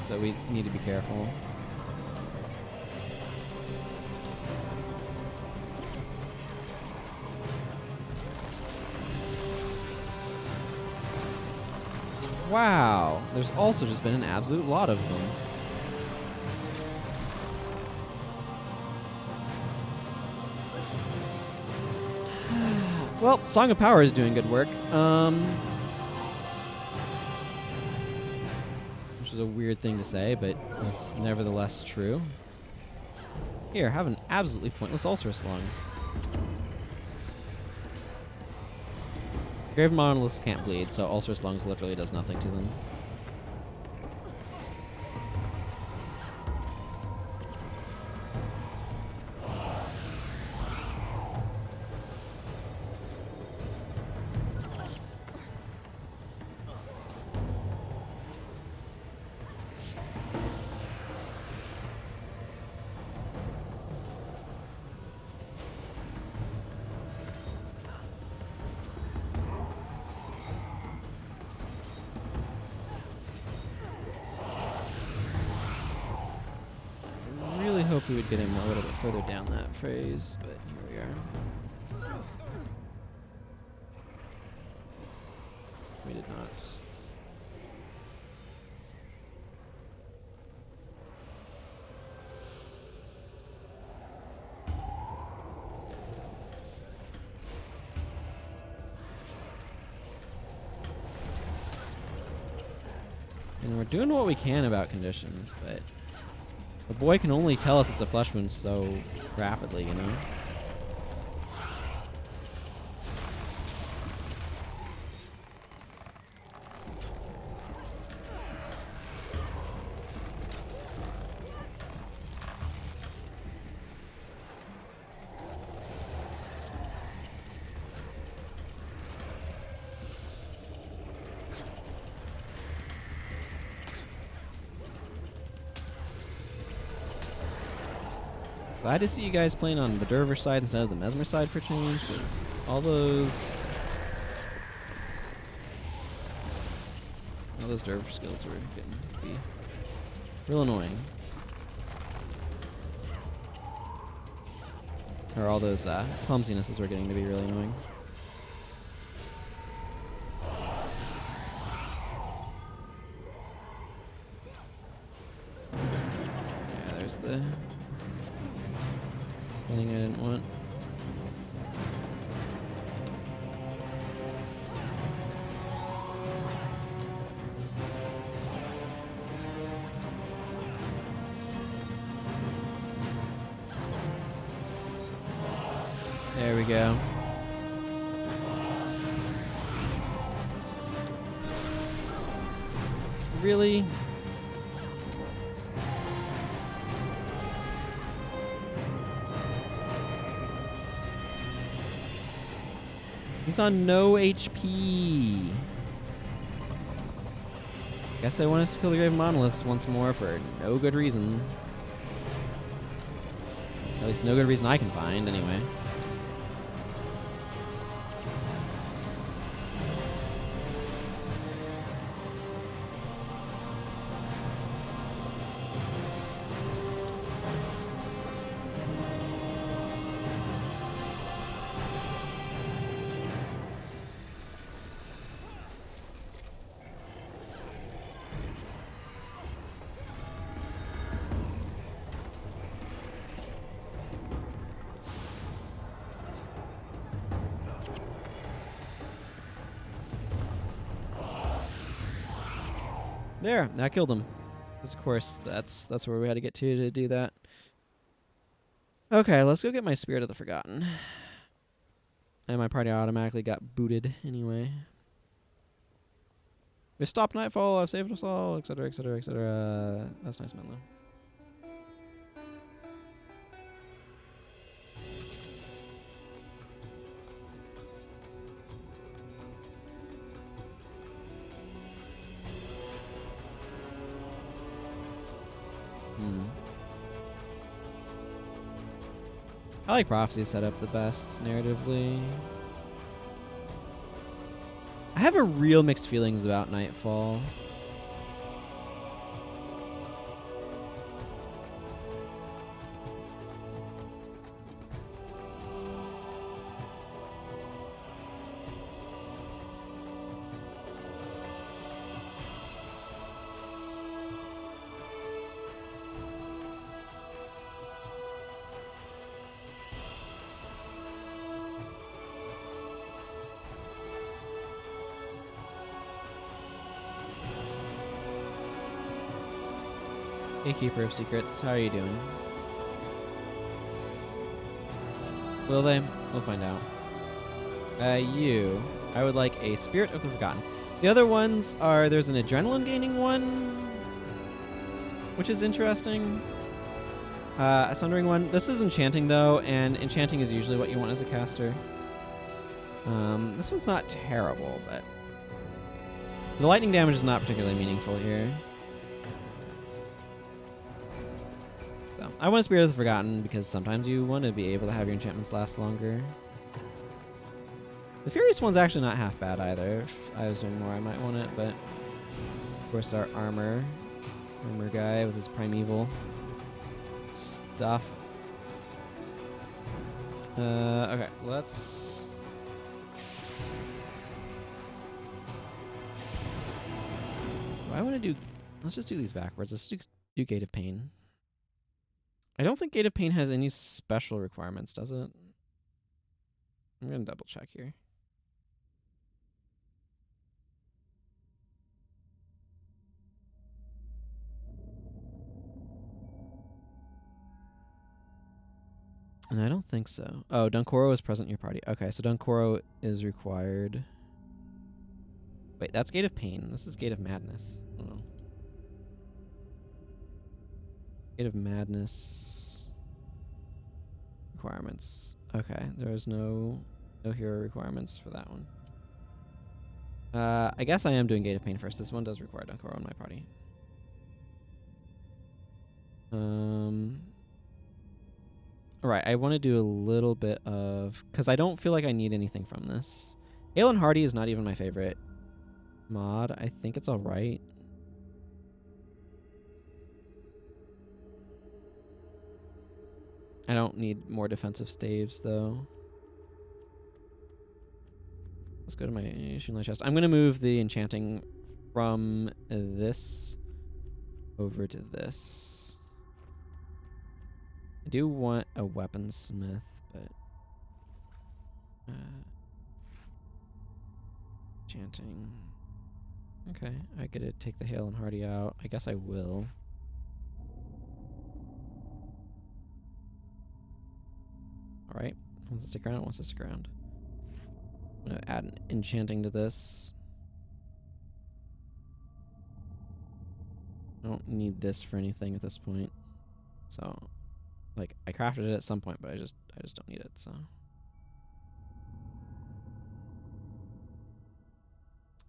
Speaker 1: So we need to be careful. Wow, there's also just been an absolute lot of them. Well, Song of Power is doing good work. Which is a weird thing to say, but it's nevertheless true. Here, have an absolutely pointless Ulcerous Lungs. Grave Monoliths can't bleed, so Ulcerous Lungs literally does nothing to them. Hope we would get him a little bit further down that phase, but here we are. We did not. And we're doing what we can about conditions, but the boy can only tell us it's a flesh wound so rapidly, you know? Glad to see you guys playing on the Dervish side instead of the Mesmer side for change, because all those Dervish skills were getting to be real annoying. Or all those clumsinesses were getting to be really annoying. Yeah, there's the thing I didn't want. There we go. Really? He's on no HP. Guess I want us to kill the Grave Monoliths once more for no good reason. At least no good reason I can find, anyway. There, that killed him. Because of course, that's where we had to get to do that. Okay, let's go get my Spirit of the Forgotten. And my party automatically got booted anyway. We stopped Nightfall, I've saved us all, etc, etc, etc. That's nice, man, though. I like Prophecy set up the best narratively. I have a real mixed feelings about Nightfall. Hey, Keeper of Secrets, how are you doing? Will they? We'll find out. I would like a Spirit of the Forgotten. The other ones are, there's an adrenaline gaining one, which is interesting. A sundering one. This is enchanting though, and enchanting is usually what you want as a caster. This one's not terrible, but the lightning damage is not particularly meaningful here. I want Spirit of the Forgotten because sometimes you want to be able to have your enchantments last longer. The Furious one's actually not half bad either. If I was doing more, I might want it, but of course our armor guy with his primeval stuff. Okay, let's... I want to do... Let's just do these backwards. Let's do Gate of Pain. I don't think Gate of Pain has any special requirements, does it? I'm going to double check here. And I don't think so. Oh, Dunkoro is present in your party. Okay, so Dunkoro is required. Wait, that's Gate of Pain. This is Gate of Madness. Oh. Gate of Madness requirements. Okay, there is no hero requirements for that one. I guess I am doing Gate of Pain first. This one does require Dunkoro in my party. Alright, I want to do a little bit of... Because I don't feel like I need anything from this. Hale and Hardy is not even my favorite mod. I think it's alright. I don't need more defensive staves, though. Let's go to my Shunlai chest. I'm going to move the enchanting from this over to this. I do want a weaponsmith, but... enchanting. Okay, I get to take the Hale and Hardy out. I guess I will. Alright, wants to stick around? Wants to stick around. I'm going to add an enchanting to this. I don't need this for anything at this point. So, like, I crafted it at some point, but I just don't need it, so.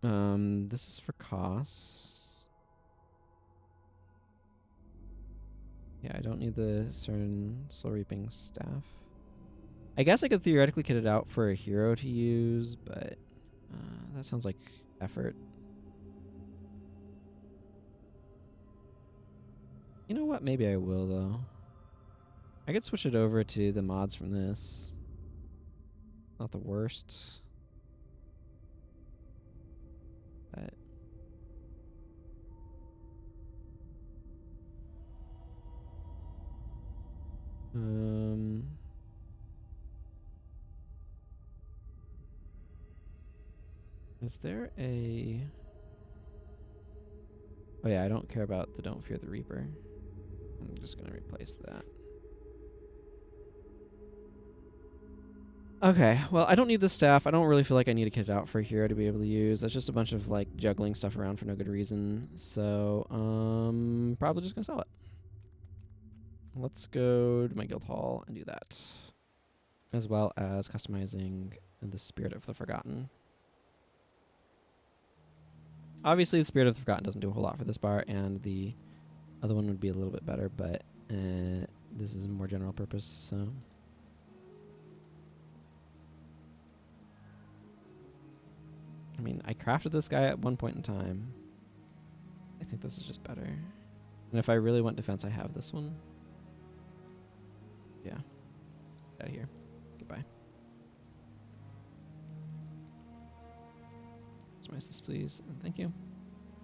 Speaker 1: This is for costs. Yeah, I don't need the certain soul reaping staff. I guess I could theoretically kit it out for a hero to use, but that sounds like effort. You know what? Maybe I will, though. I could switch it over to the mods from this. Not the worst. But is there a... Oh yeah, I don't care about the Don't Fear the Reaper. I'm just gonna replace that. Okay, well, I don't need the staff. I don't really feel like I need to kit it out for a hero to be able to use. That's just a bunch of, like, juggling stuff around for no good reason. So, probably just gonna sell it. Let's go to my guild hall and do that. As well as customizing the Spirit of the Forgotten. Obviously, the Spirit of the Forgotten doesn't do a whole lot for this bar, and the other one would be a little bit better, but this is a more general purpose, so... I mean, I crafted this guy at one point in time. I think this is just better. And if I really want defense, I have this one. Yeah. Get out of here. Goodbye. Customize this, please. And thank you. Do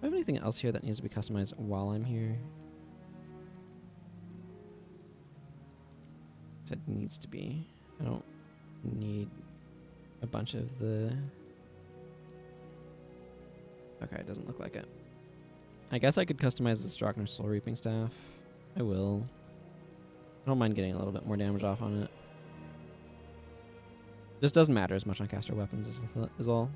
Speaker 1: I have anything else here that needs to be customized while I'm here? It needs to be. I don't need a bunch of the... Okay, it doesn't look like it. I guess I could customize the Strockner Soul Reaping Staff. I will. I don't mind getting a little bit more damage off on it. This doesn't matter as much on caster weapons is all.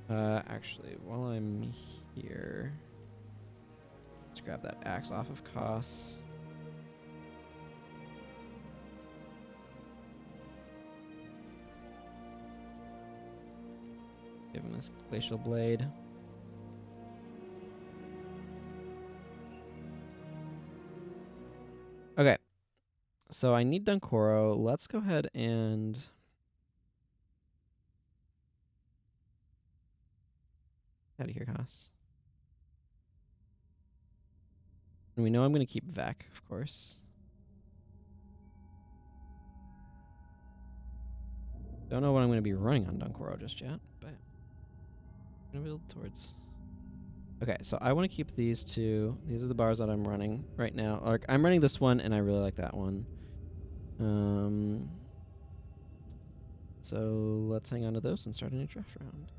Speaker 1: Actually, while I'm here, let's grab that axe off of costs. Give him this glacial blade. Okay. So I need Dunkoro. Let's go ahead and... Out of here, Haas. And we know I'm going to keep Vec, of course. Don't know what I'm going to be running on Dunkoro just yet, but I'm going to build towards... Okay, so I want to keep these two. These are the bars that I'm running right now. Like, I'm running this one, and I really like that one. So let's hang on to those and start a new draft round.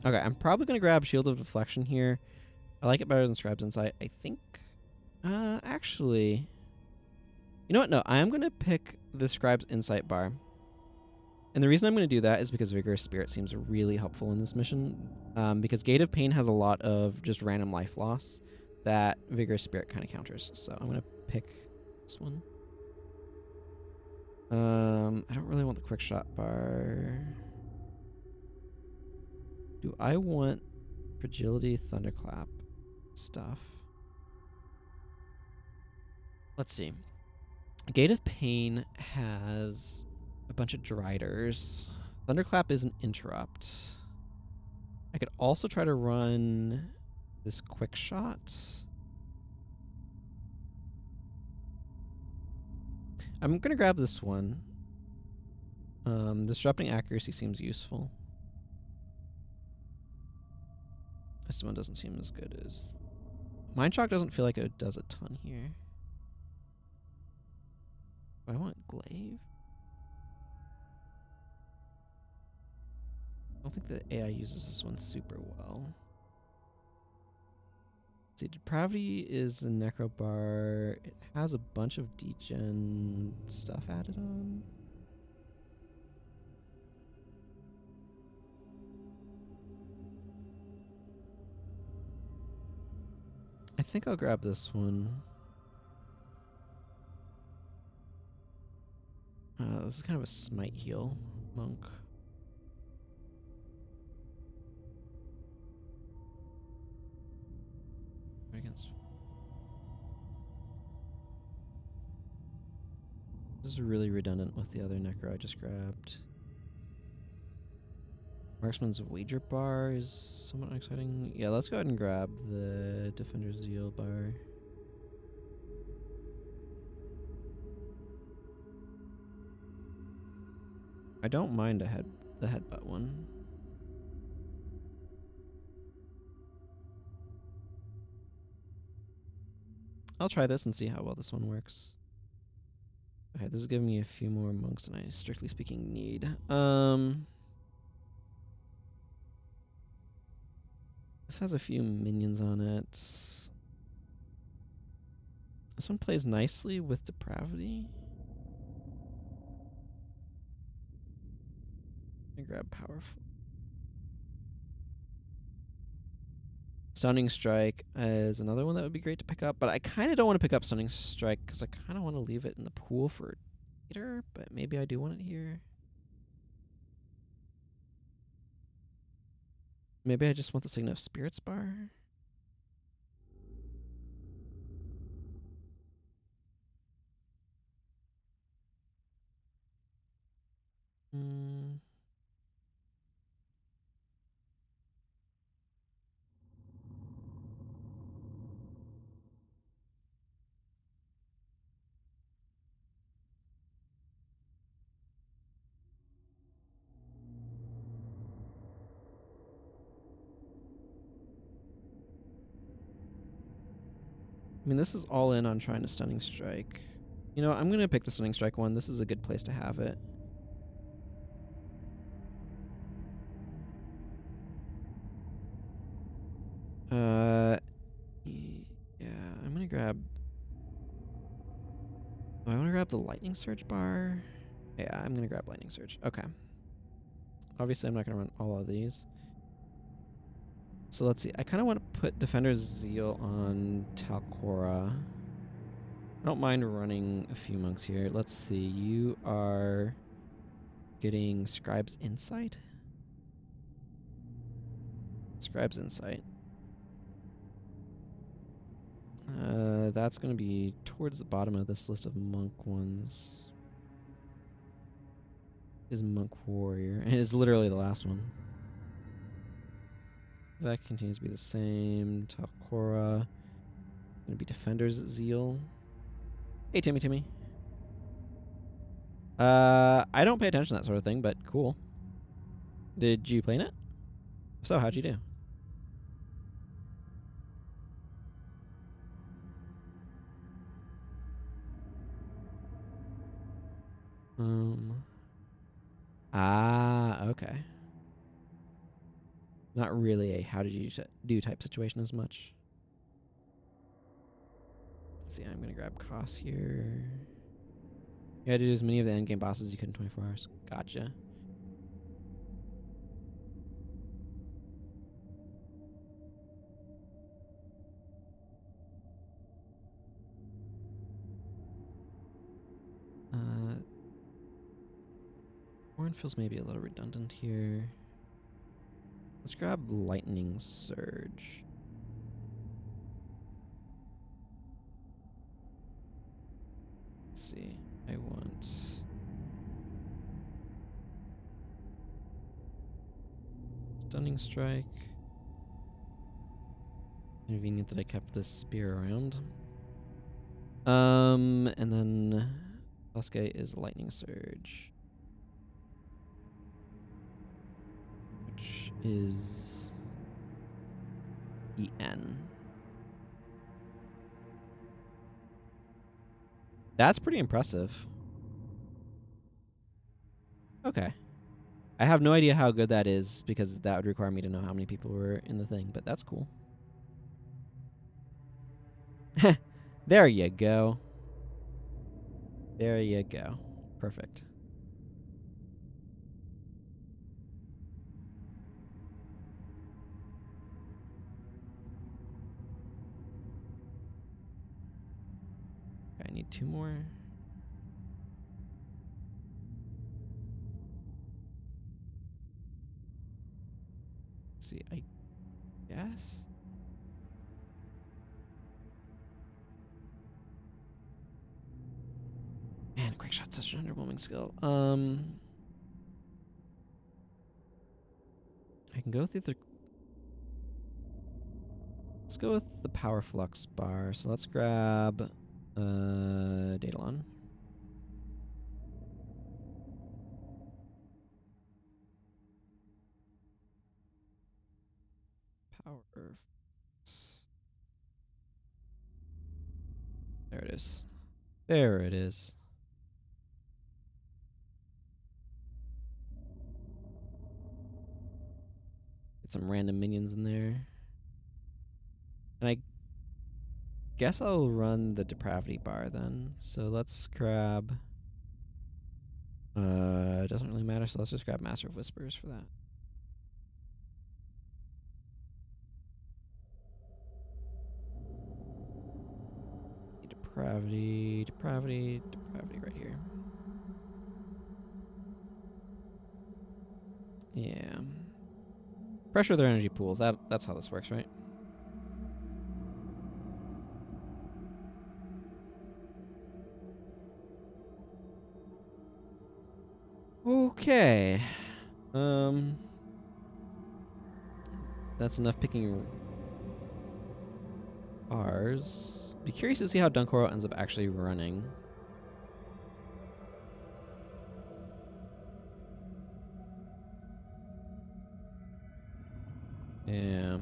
Speaker 1: Okay, I'm probably going to grab Shield of Deflection here. I like it better than Scribe's Insight. I think... actually... You know what? No, I am going to pick the Scribe's Insight bar. And the reason I'm going to do that is because Vigorous Spirit seems really helpful in this mission. Because Gate of Pain has a lot of just random life loss that Vigorous Spirit kind of counters. So I'm going to pick this one. I don't really want the Quick Shot bar. Do I want Fragility Thunderclap stuff? Let's see. Gate of Pain has a bunch of Driders. Thunderclap is an interrupt. I could also try to run this Quick Shot. I'm going to grab this one. Disrupting Accuracy seems useful. This one doesn't seem as good as... Mind Shock doesn't feel like it does a ton here. Do I want Glaive? I don't think the AI uses this one super well. Let's see, Depravity is a Necro bar. It has a bunch of degen stuff added on. I think I'll grab this one. This is kind of a smite heal monk. Against. This is really redundant with the other necro I just grabbed. Marksman's wager bar is somewhat exciting. Yeah, let's go ahead and grab the Defender's Zeal bar. I don't mind the headbutt one. I'll try this and see how well this one works. Okay, this is giving me a few more monks than I strictly speaking need. This has a few minions on it. This one plays nicely with depravity. I grab powerful. Stunning Strike is another one that would be great to pick up, but I kind of don't want to pick up Stunning Strike because I kind of want to leave it in the pool for later, but maybe I do want it here. Maybe I just want the Signet of Spirits bar. I mean, this is all in on trying to Stunning Strike. You know, I'm going to pick the Stunning Strike one. This is a good place to have it. Yeah, I'm going to grab... Do I want to grab the Lightning Surge bar? Yeah, I'm going to grab Lightning Surge. Okay. Obviously, I'm not going to run all of these. So let's see. I kind of want to put Defender's Zeal on Talcora. I don't mind running a few monks here. Let's see. You are getting Scribe's Insight? Scribe's Insight. That's going to be towards the bottom of this list of monk ones. Is Monk Warrior. And it's literally the last one. That continues to be the same. Talcora. Gonna be Defender's Zeal. Hey, Timmy. I don't pay attention to that sort of thing, but cool. Did you play it? If so, how'd you do? Okay. Not really a how did you do type situation as much. Let's see, I'm gonna grab Koss here. You had to do as many of the endgame bosses as you could in 24 hours. Gotcha. Horn feels maybe a little redundant here. Let's grab Lightning Surge. Let's see. I want... Stunning Strike. Convenient that I kept this spear around. And then Tuske is Lightning Surge. Which is EN. That's pretty impressive. Okay. I have no idea how good that is because that would require me to know how many people were in the thing, but that's cool. There you go. There you go. Perfect. Okay, I need 2 more. see, I guess. Man, quick shot's such an underwhelming skill. I can go through the. Let's go with the power flux bar. So let's grab Daedalon. Power flux. There it is. There it is. Get some random minions in there. And I guess I'll run the depravity bar then. So let's grab. It doesn't really matter, so let's just grab Master of Whispers for that. Depravity right here. Yeah. Pressure their energy pools. That's how this works, right? Okay. That's enough picking ours. Be curious to see how Dunkoro ends up actually running. Yeah.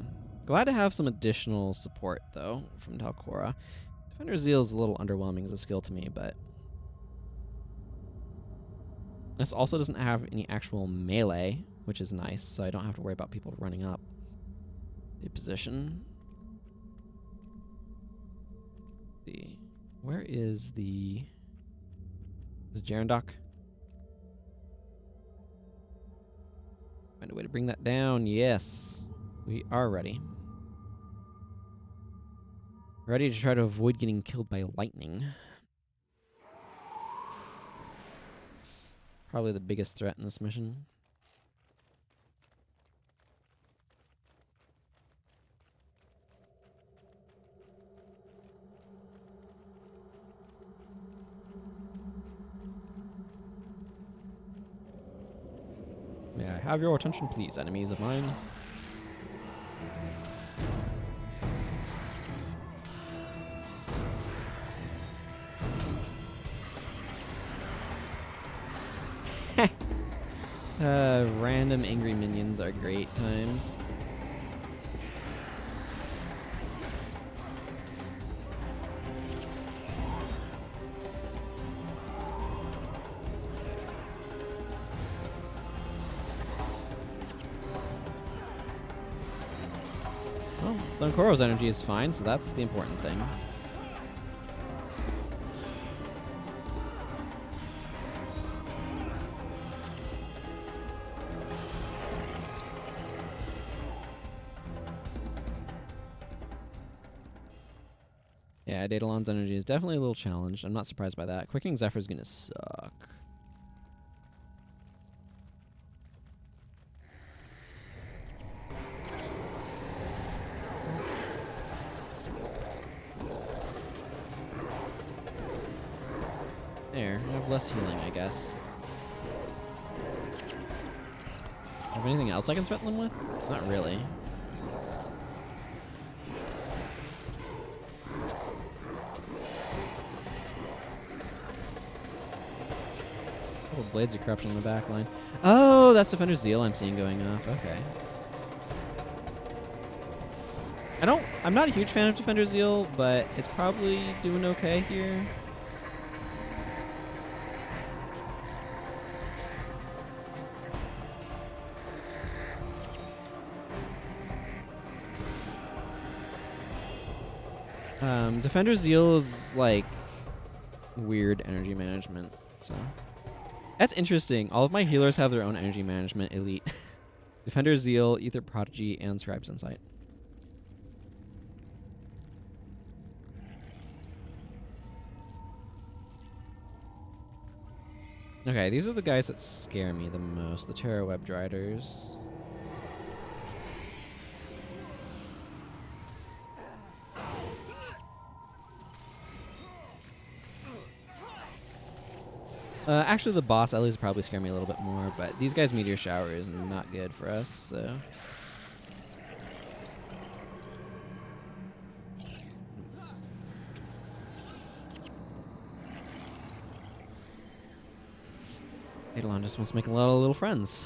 Speaker 1: Glad to have some additional support, though, from Talcora. Defender Zeal is a little underwhelming as a skill to me, but this also doesn't have any actual melee, which is nice, so I don't have to worry about people running up the position. Let's see. Where is the... Is it Jarendok? Find a way to bring that down. Yes. We are ready. Ready to try to avoid getting killed by lightning. It's probably the biggest threat in this mission. May I have your attention, please, enemies of mine? Random angry minions are great times. Well, Dunkoro's energy is fine, so that's the important thing. Yeah, Daedalon's energy is definitely a little challenged. I'm not surprised by that. Quickening Zephyr is gonna suck. There, I have less healing, I guess. Have anything else I can threaten them with? Not really. Oh, Blades of Corruption in the back line. Oh, that's Defender Zeal I'm seeing going off. Okay. I'm not a huge fan of Defender Zeal, but it's probably doing okay here. Defender Zeal is like weird energy management, so that's interesting. All of my healers have their own energy management elite. Defender Zeal, Ether Prodigy, and Scribe's Insight. Okay, these are the guys that scare me the most. The Terror Web Driders. Actually, the boss Ellie's probably scare me a little bit more, but these guys' meteor shower is not good for us, so. Eidolon just wants to make a lot of little friends.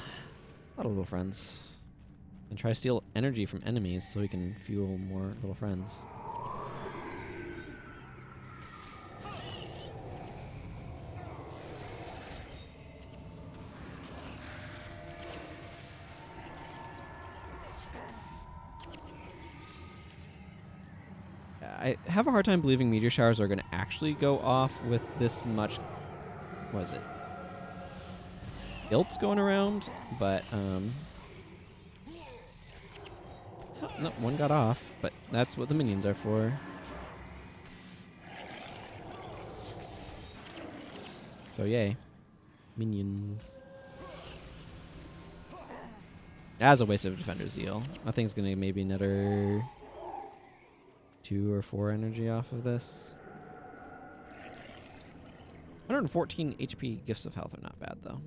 Speaker 1: A lot of little friends. And try to steal energy from enemies so he can fuel more little friends. I have a hard time believing meteor showers are going to actually go off with this much, what is it, guilt going around, but, no, one got off, but that's what the minions are for. So yay. Minions. As a waste of Defender's Zeal. I think it's going to maybe another 2 or 4 energy off of this. 114 HP Gifts of Health are not bad, though.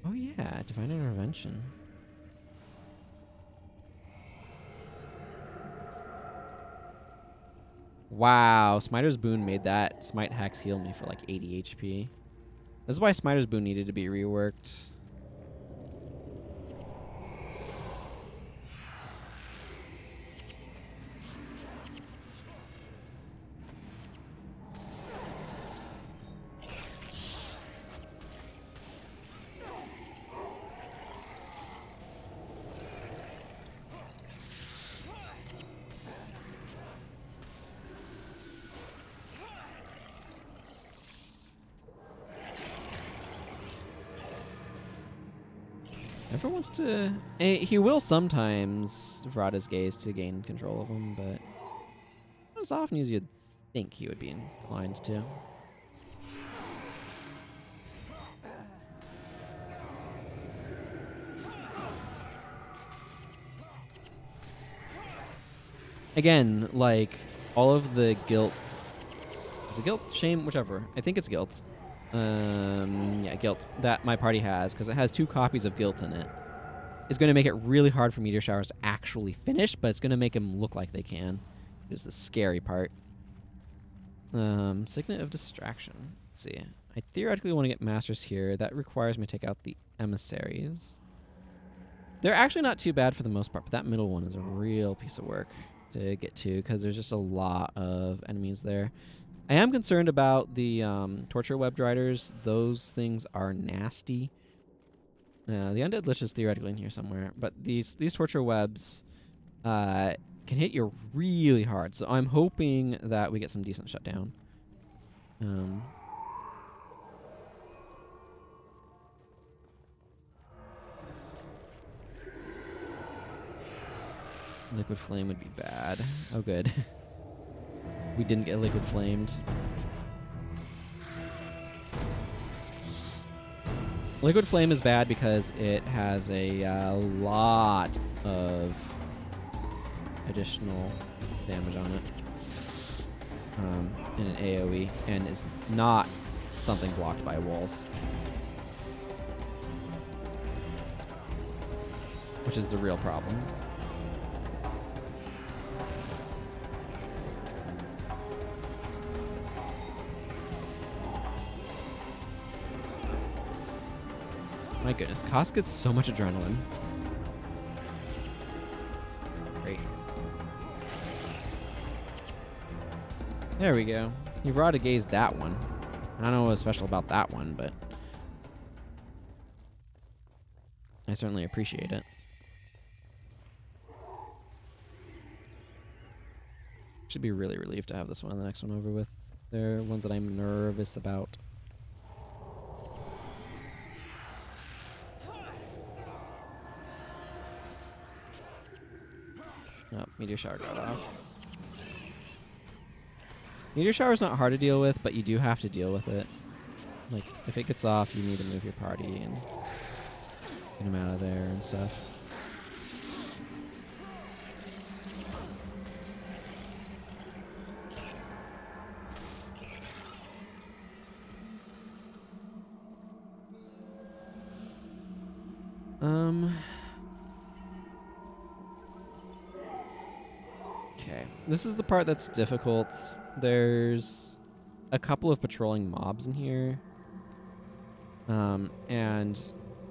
Speaker 1: Oh yeah, Divine Intervention. Wow, Smiter's Boon made that Smite Hex heal me for like 80 HP. This is why Smiter's Boon needed to be reworked. Never wants to... he will sometimes rot his gaze to gain control of him, but not as often as you'd think he would be inclined to. Again, like, all of the guilt... Is it guilt? Shame? Whichever. I think it's guilt. Yeah, guilt that my party has, because it has 2 copies of guilt in it, is going to make it really hard for meteor showers to actually finish, but it's going to make them look like they can. Is the scary part. Signet of Distraction. Let's see. I theoretically want to get masters here. That requires me to take out the emissaries. They're actually not too bad for the most part, but that middle one is a real piece of work to get to, because there's just a lot of enemies there. I am concerned about the torture webbed riders. Those things are nasty. The undead lich is theoretically in here somewhere, but these torture webs can hit you really hard. So I'm hoping that we get some decent shutdown. Liquid flame would be bad. Oh, good. We didn't get liquid flamed. Liquid flame is bad because it has a lot of additional damage on it. In an AoE, and is not something blocked by walls. Which is the real problem. My goodness, Koss gets so much adrenaline. Great. There we go. You've already gazed that one. I don't know what's special about that one, but I certainly appreciate it. Should be really relieved to have this one and the next one over with. They're ones that I'm nervous about. Oh, Meteor Shower got off. Meteor Shower is not hard to deal with, but you do have to deal with it. Like, if it gets off, you need to move your party and get them out of there and stuff. Okay. This is the part that's difficult. There's a couple of patrolling mobs in here. And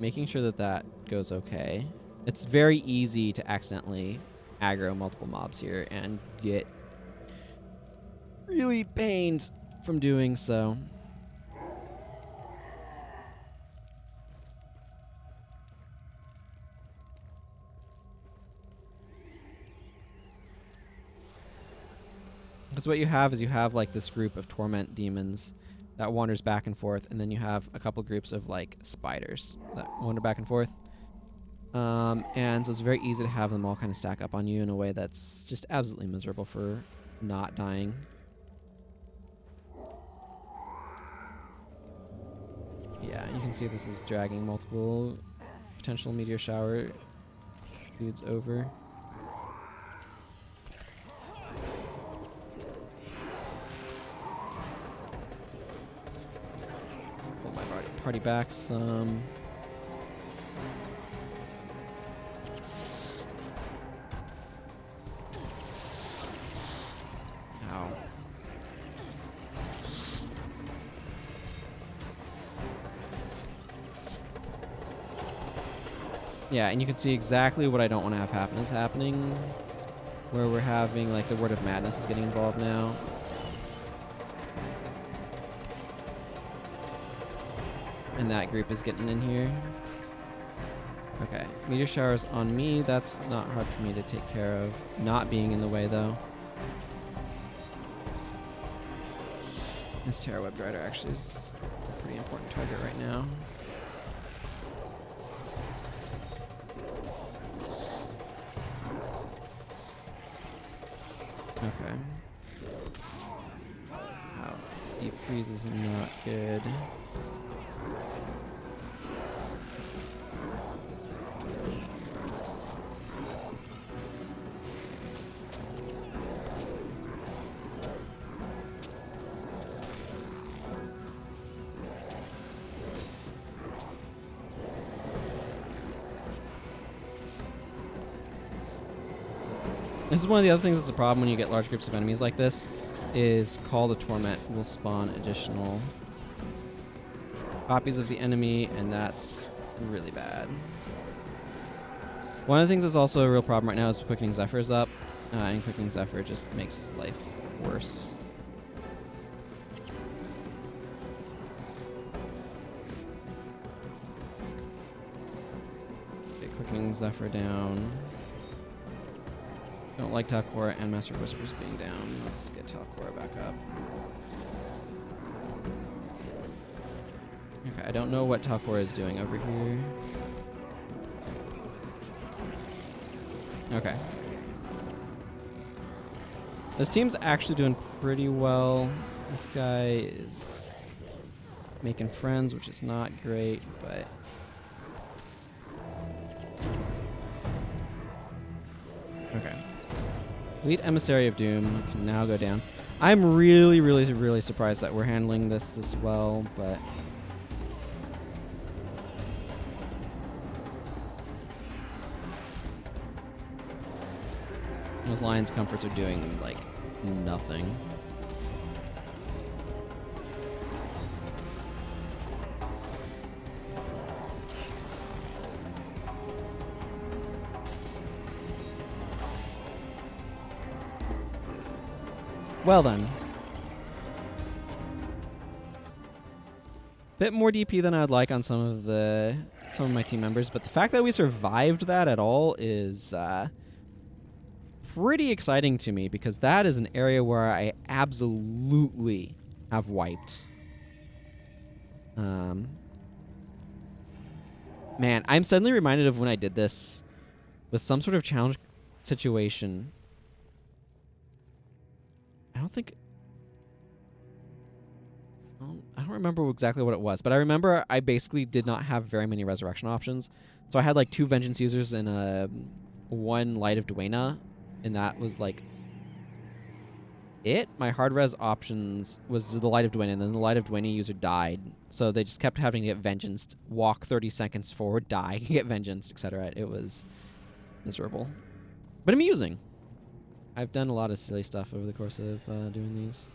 Speaker 1: making sure that that goes okay. It's very easy to accidentally aggro multiple mobs here and get really pained from doing so. Because what you have is you have like this group of torment demons that wanders back and forth, and then you have a couple groups of like spiders that wander back and forth. And so it's very easy to have them all kind of stack up on you in a way that's just absolutely miserable for not dying. Yeah, you can see this is dragging multiple potential meteor shower dudes over. Pull my party back some. Ow. Yeah, and you can see exactly what I don't want to have happen is happening. Where we're having, like, the Word of Madness is getting involved now. And that group is getting in here. Okay, meteor showers on me. That's not hard for me to take care of. Not being in the way, though. This Terra Web Rider actually is a pretty important target right now. Okay. Wow. Deep freeze is not good. This is one of the other things that's a problem when you get large groups of enemies like this, is Call to Torment will spawn additional copies of the enemy, and that's really bad. One of the things that's also a real problem right now is Quickening Zephyr's up, and Quickening Zephyr just makes his life worse. Okay, Quickening Zephyr down. Don't like Talcora and Master Whispers being down. Let's get Talcora back up. Okay, I don't know what Talcora is doing over here. Okay. This team's actually doing pretty well. This guy is making friends, which is not great, but... Okay. Elite Emissary of Doom can now go down. I'm really, really, really surprised that we're handling this well, but... Those Lion's Comforts are doing, like, nothing. Well then. Bit more DP than I'd like on some of my team members, but the fact that we survived that at all is pretty exciting to me, because that is an area where I absolutely have wiped. Man, I'm suddenly reminded of when I did this with some sort of challenge situation. I don't remember exactly what it was, but I remember I basically did not have very many resurrection options. So I had like 2 Vengeance users and 1 Light of Duena, and that was like My hard res options was the Light of Dwayne, and then the Light of Dwayne user died. So they just kept having to get vengeance, walk 30 seconds forward, die, get vengeance, etc. It was miserable. But amusing. I've done a lot of silly stuff over the course of doing these.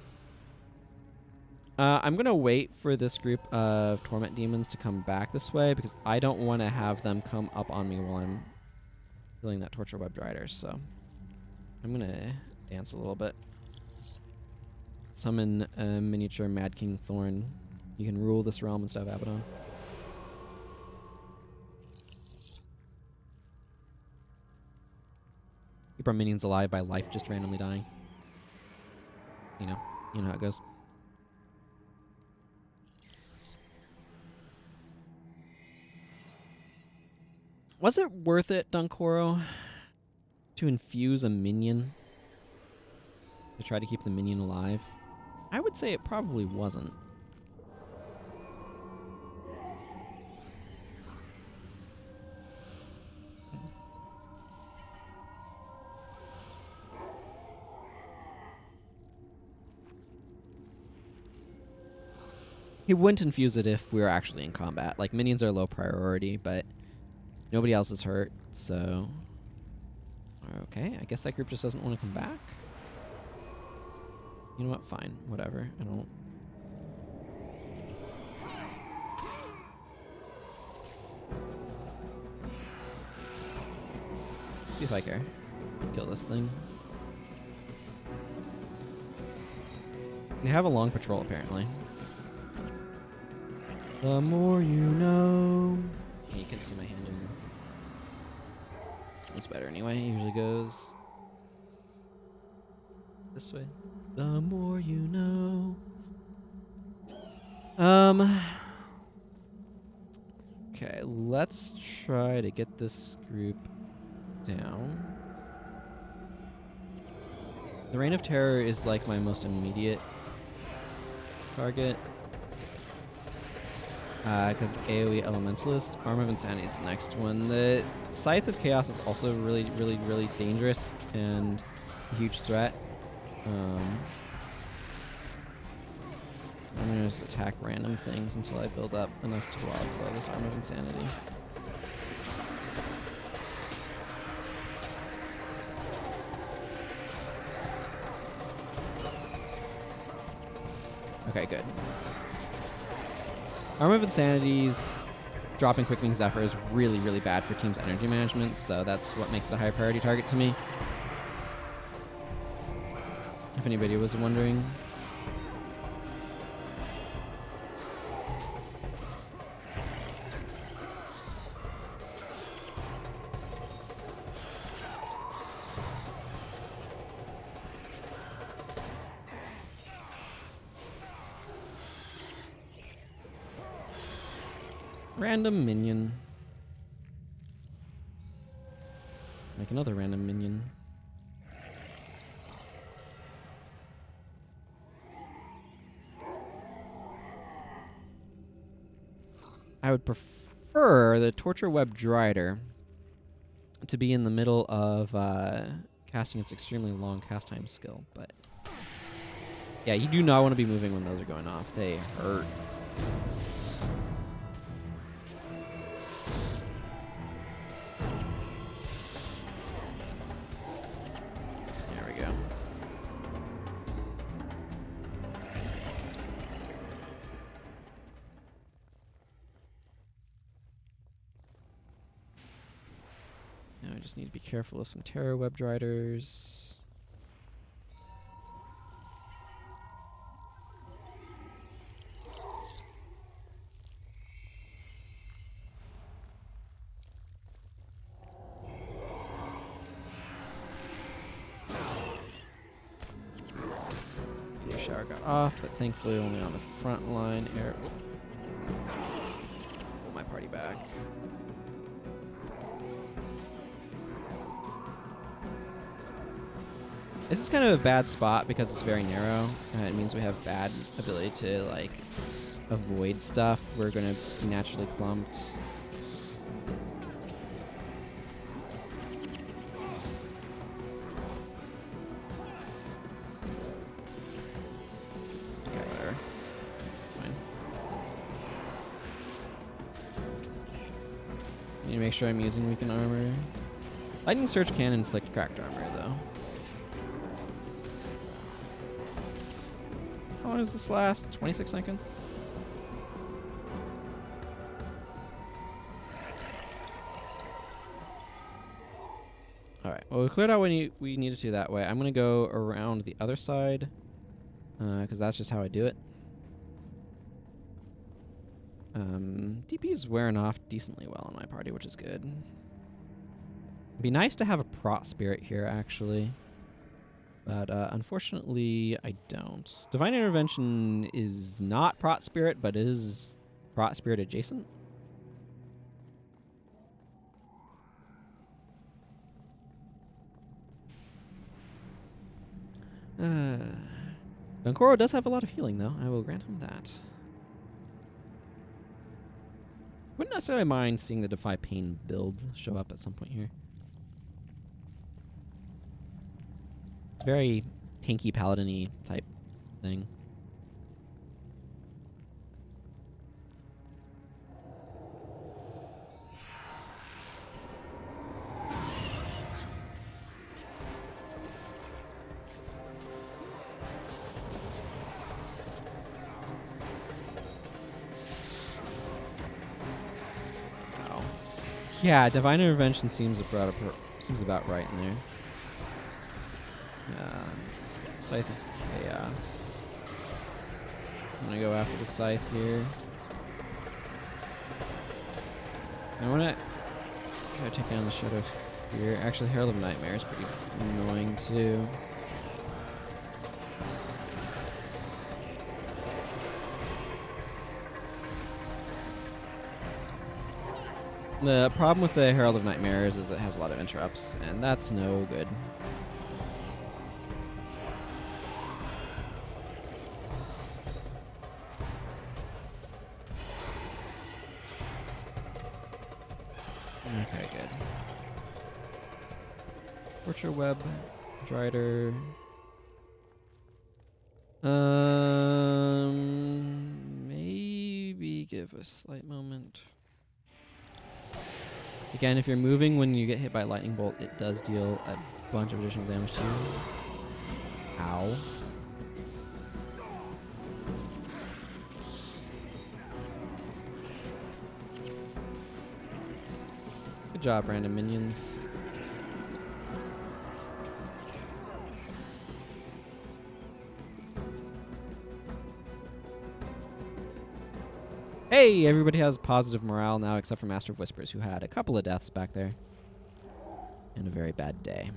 Speaker 1: I'm going to wait for this group of Torment Demons to come back this way, because I don't want to have them come up on me while I'm killing that Torture Webbed Rider. So I'm going to dance a little bit. Summon a miniature Mad King Thorn. You can rule this realm instead of Abaddon. Keep our minions alive by life just randomly dying. You know how it goes. Was it worth it, Dunkoro, to infuse a minion to try to keep the minion alive? I would say it probably wasn't. He wouldn't infuse it if we were actually in combat. Like, minions are low priority, but nobody else is hurt, so... Okay, I guess that group just doesn't want to come back. You know what? Fine. Whatever. I don't... Let's see if I care. Kill this thing. They have a long patrol, apparently. The more you know. Yeah, you can see my hand in there. It's better anyway. It usually goes this way. The more you know. Okay, let's try to get this group down. The Reign of Terror is like my most immediate target. Because AoE Elementalist. Arm of Insanity is the next one. The Scythe of Chaos is also really, really, really dangerous and a huge threat. I'm going to just attack random things until I build up enough to wildflow this Arm of Insanity. Okay, good. Arm of Insanity's dropping Quick Wing Zephyr is really, really bad for team's energy management, so that's what makes it a high priority target to me. If anybody was wondering. Random minion. Make another random minion. I would prefer the Torture Webbed Rider to be in the middle of casting its extremely long cast time skill, but yeah, you do not want to be moving when those are going off. They hurt. I just need to be careful of some Terror Webbed Riders. Your shower got off, but thankfully only on the front line. Pull my party back. This is kind of a bad spot because it's very narrow. It means we have bad ability to, like, avoid stuff. We're going to be naturally clumped. make sure I'm using weakened armor. Lightning Surge can inflict cracked armor, though. How long does this last? 26 seconds? Alright, well, we cleared out what we needed to that way. I'm going to go around the other side, because that's just how I do it. DP is wearing off decently well in my party, which is good. It'd be nice to have a prot spirit here, actually. But unfortunately, I don't. Divine Intervention is not prot spirit, but is prot spirit adjacent. Donkoro does have a lot of healing, though. I will grant him that. Wouldn't necessarily mind seeing the Defy Pain build show up at some point here. It's very tanky paladin-y type thing. Yeah, Divine Intervention seems about right in there. Scythe of Chaos. I'm gonna go after the Scythe here. I wanna try to take down the Shadow here. Actually, Herald of Nightmare is pretty annoying too. The problem with the Herald of Nightmares is it has a lot of interrupts, and that's no good. Okay, good. Torture Web, Drider. Maybe give a slight moment. Again, if you're moving when you get hit by a lightning bolt, it does deal a bunch of additional damage to you. Ow. Good job, random minions. Hey, everybody has positive morale now except for Master of Whispers, who had a couple of deaths back there. And a very bad day.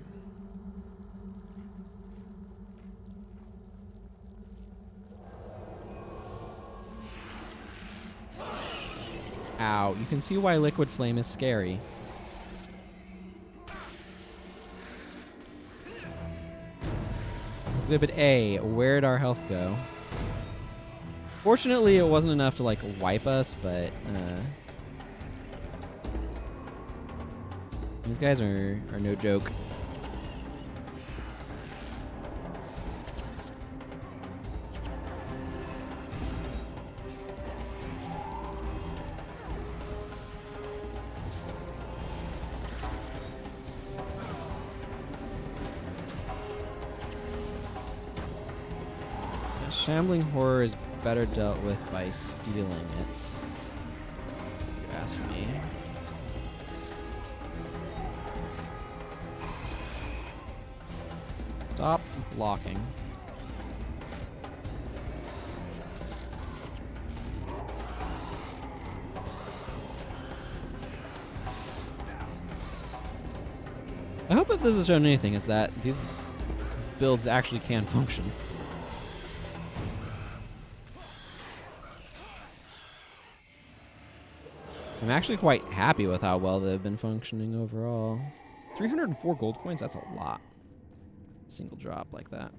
Speaker 1: Ow, you can see why Liquid Flame is scary. Exhibit A, where'd our health go? Fortunately, it wasn't enough to, like, wipe us, but, these guys are no joke. Shambling Horror is better dealt with by stealing it, if you ask me. Stop blocking. I hope if this has shown anything is that these builds actually can function. I'm actually quite happy with how well they've been functioning overall. 304 gold coins, that's a lot. Single drop like that.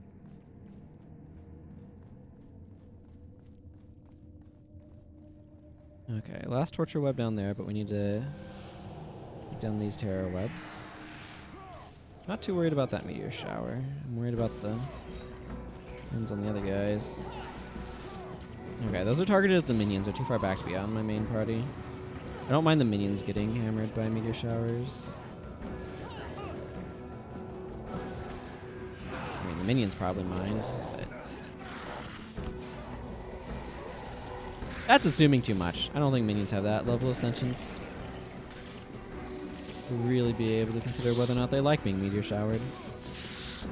Speaker 1: Okay, last torture web down there, but we need to take down these terror webs. Not too worried about that meteor shower. I'm worried about the ones on the other guys. Okay, those are targeted at the minions. They're too far back to be on my main party. I don't mind the minions getting hammered by meteor showers. I mean, the minions probably mind, but that's assuming too much. I don't think minions have that level of sentience to really be able to consider whether or not they like being meteor showered. If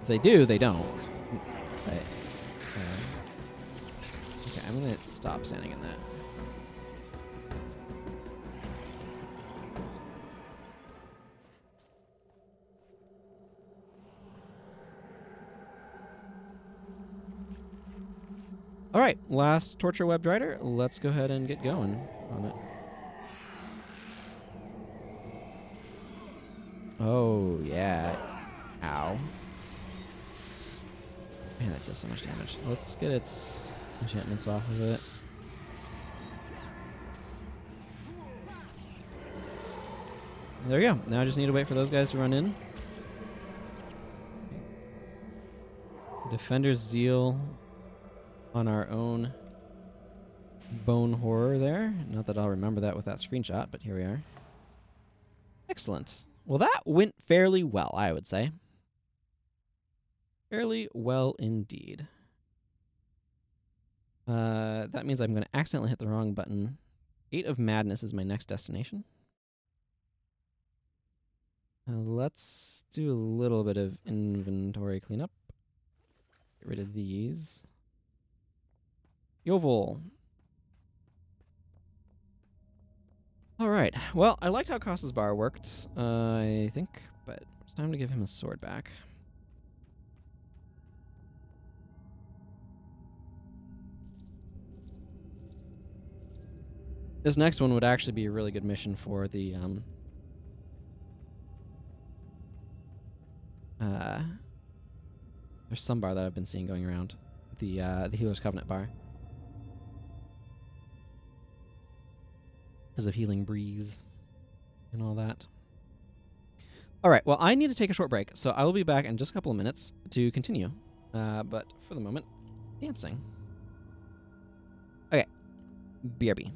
Speaker 1: they do, they don't. But, okay, I'm gonna stop standing in that. All right, last torture webbed rider. Let's go ahead and get going on it. Oh, yeah. Ow. Man, that deals so much damage. Let's get its enchantments off of it. There we go. Now I just need to wait for those guys to run in. Defender's Zeal on our own bone horror there. Not that I'll remember that with that screenshot, but here we are. Excellent. Well, that went fairly well, I would say. Fairly well indeed. That means I'm going to accidentally hit the wrong button. Gate of Madness is my next destination. Let's do a little bit of inventory cleanup. Get rid of these. Yovel. All right. Well, I liked how Costa's bar worked, I think, but it's time to give him a sword back. This next one would actually be a really good mission for the there's some bar that I've been seeing going around. The Healer's Covenant bar. Because of Healing Breeze and all that. All right, well, I need to take a short break, so I will be back in just a couple of minutes to continue. But for the moment, dancing. Okay, BRB.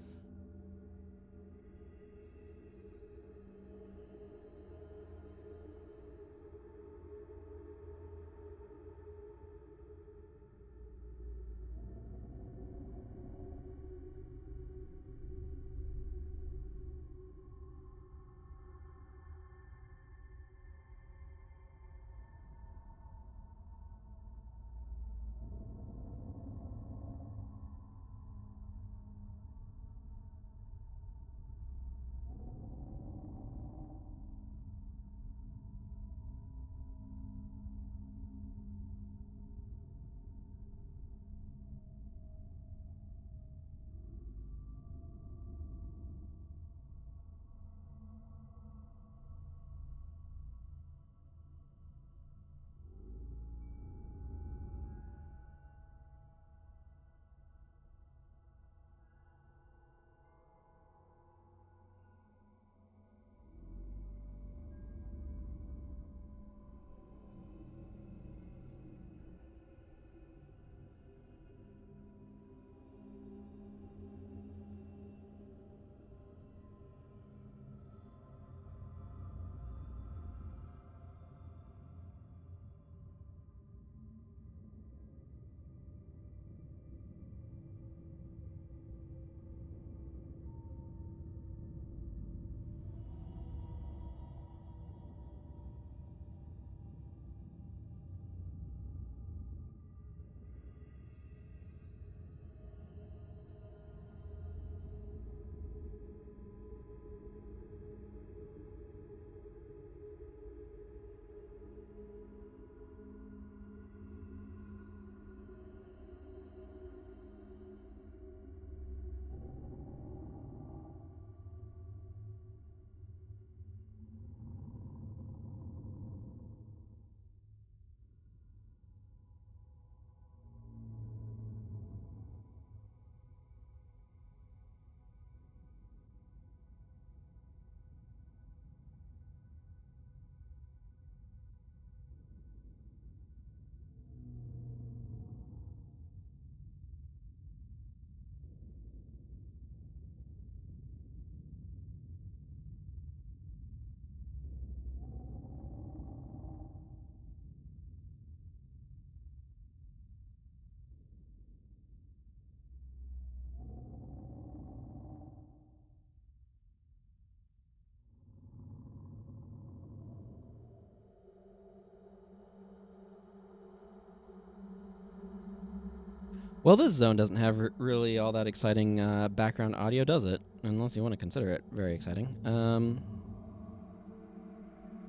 Speaker 1: Well, this zone doesn't have really all that exciting background audio, does it? Unless you want to consider it very exciting.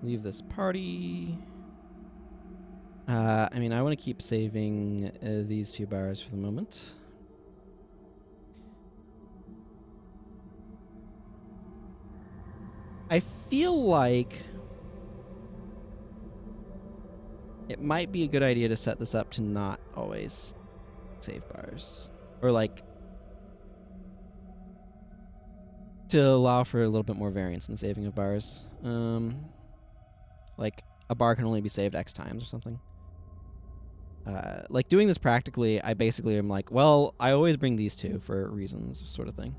Speaker 1: Leave this party. I mean, I want to keep saving these 2 bars for the moment. I feel like it might be a good idea to set this up to not always save bars. Or, like, to allow for a little bit more variance in the saving of bars. Like, a bar can only be saved X times or something. Like, doing this practically, I basically am like, well, I always bring these 2 for reasons, sort of thing.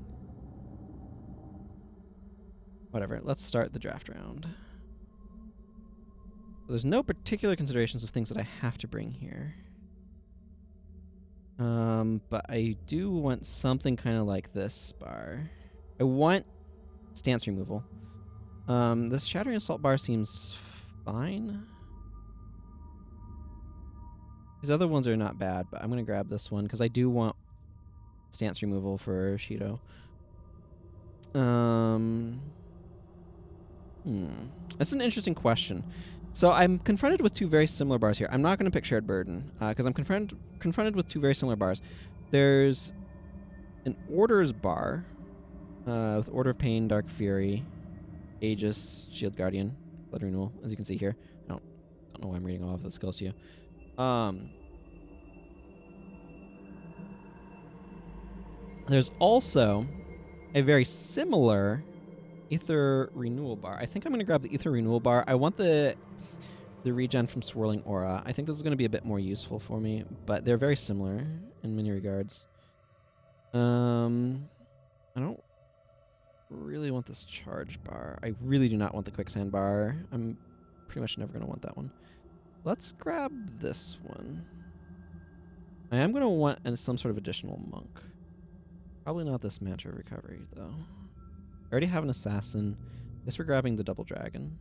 Speaker 1: Whatever, let's start the draft round. So there's no particular considerations of things that I have to bring here. But I do want something kind of like this bar. I want stance removal. This Shattering Assault bar seems fine. These other ones are not bad, but I'm going to grab this one because I do want stance removal for Shido. That's an interesting question. So I'm confronted with 2 very similar bars here. I'm not going to pick Shared Burden because I'm confronted with 2 very similar bars. There's an Orders bar with Order of Pain, Dark Fury, Aegis, Shield Guardian, Blood Renewal, as you can see here. I don't know why I'm reading all of the skills to you. There's also a very similar Ether Renewal bar. I think I'm going to grab the Ether Renewal bar. I want the regen from Swirling Aura. I think this is going to be a bit more useful for me, but they're very similar in many regards. I don't really want this charge bar. I really do not want the quicksand bar. I'm pretty much never going to want that one. Let's grab this one. I am going to want some sort of additional monk. Probably not this Mantra of Recovery, though. I already have an assassin. Guess we're grabbing the double dragon.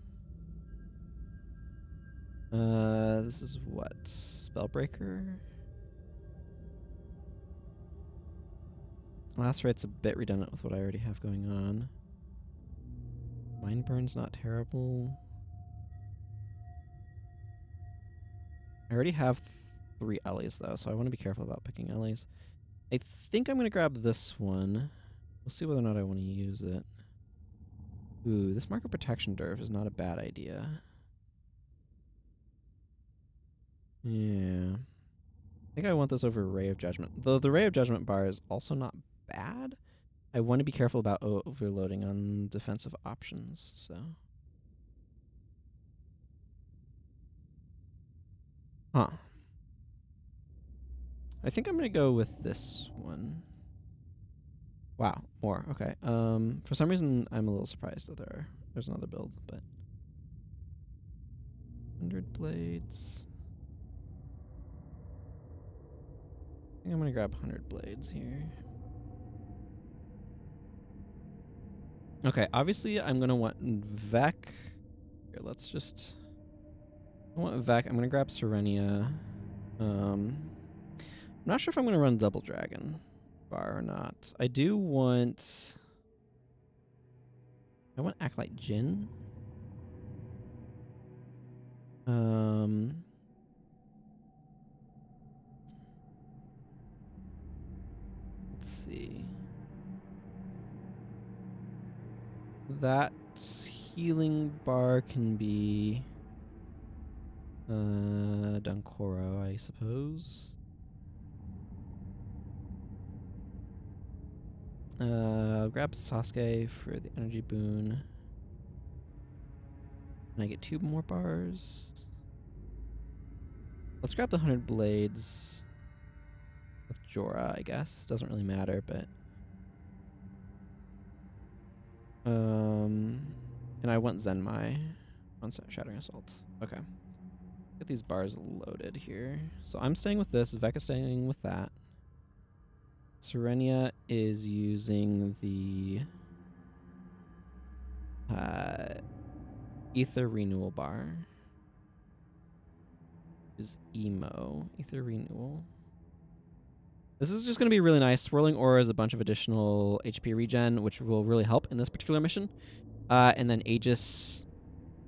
Speaker 1: This is what? Spellbreaker? Lacerite's a bit redundant with what I already have going on. Mind Burn's not terrible. I already have 3 Ellies, though, so I want to be careful about picking Ellies. I think I'm going to grab this one. We'll see whether or not I want to use it. Ooh, this Mark of Protection Derf is not a bad idea. Yeah. I think I want this over Ray of Judgment. Though the Ray of Judgment bar is also not bad. I want to be careful about overloading on defensive options, so. Huh. I think I'm going to go with this one. Wow, more. Okay. For some reason, I'm a little surprised that there's another build, but 100 blades. I think I'm gonna grab 100 blades here. Okay, obviously I'm gonna want Vec. Here, let's just. I want Vec. I'm gonna grab Serenia. I'm not sure if I'm gonna run Double Dragon bar or not. I do want. I want Acolyte Jin. Let's see. That healing bar can be Dunkoro, I suppose. I'll grab Sasuke for the energy boon. And I get 2 more bars. Let's grab the 100 blades with Jorah, I guess. Doesn't really matter, but. And I want Zenmai on Shattering Assault. Okay. Get these bars loaded here. So I'm staying with this. Vec is staying with that. Serenia is using the Ether Renewal bar. Is Emo. Ether Renewal. This is just going to be really nice. Swirling Aura is a bunch of additional HP regen, which will really help in this particular mission. And then Aegis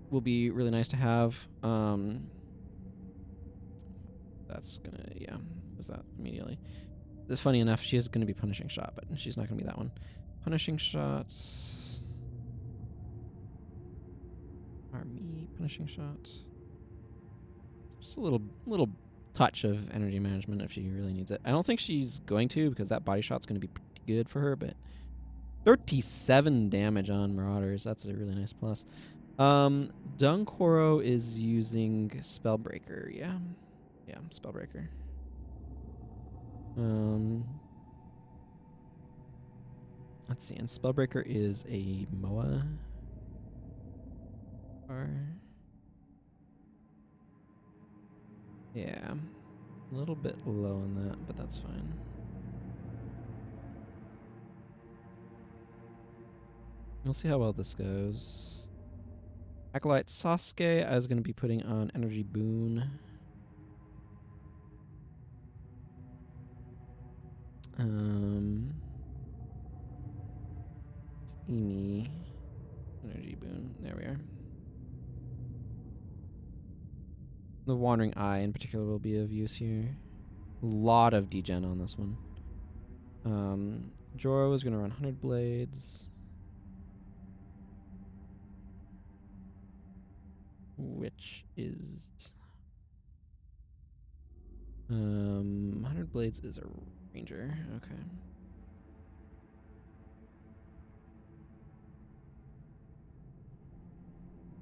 Speaker 1: will be really nice to have. That's going to, yeah, was that immediately. It's funny enough, she is going to be Punishing Shot, but she's not going to be that one. Punishing Shots. Army Punishing Shot. Just a little touch of energy management if she really needs it. I don't think she's going to, because that body shot's going to be pretty good for her, but 37 damage on Marauders. That's a really nice plus. Dunkoro is using Spellbreaker. Yeah, Spellbreaker. Let's see. And Spellbreaker is a MOA. Yeah, a little bit low on that, but that's fine. We'll see how well this goes. Acolyte Sasuke, I was going to be putting on Energy Boon. It's Emi. Energy Boon. There we are. The Wandering Eye in particular will be of use here. A lot of degen on this one. Jorah is going to run 100 Blades. Which is... 100 Blades is a ranger. Okay.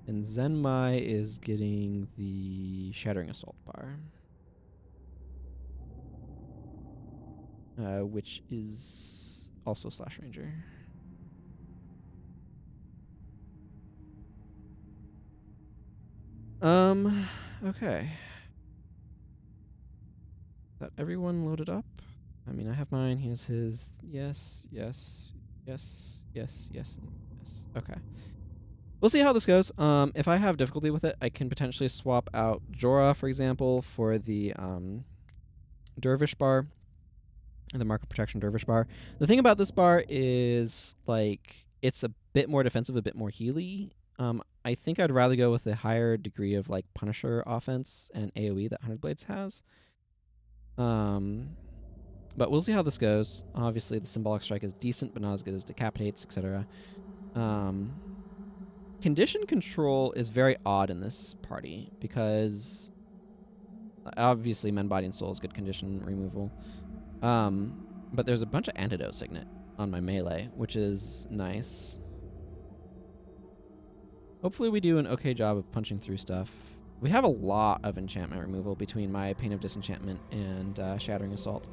Speaker 1: And Zenmai is getting the Shattering Assault bar. Which is also Slash Ranger. Okay. Is that everyone loaded up? I mean, I have mine. He has his. Yes, yes, yes, yes, yes, and yes. Okay. We'll see how this goes. If I have difficulty with it, I can potentially swap out Jorah, for example, for the Dervish bar, the Mark of Protection Dervish bar. The thing about this bar is, like, it's a bit more defensive, a bit more healy. I think I'd rather go with a higher degree of, like, Punisher offense and AoE that 100 Blades has. But we'll see how this goes. Obviously, the Symbolic Strike is decent, but not as good as Decapitates, etc. Condition control is very odd in this party because obviously Men, Body, and Soul is good condition removal. But there's a bunch of Antidote Signet on my melee, which is nice. Hopefully we do an okay job of punching through stuff. We have a lot of enchantment removal between my Pain of Disenchantment and Shattering Assault.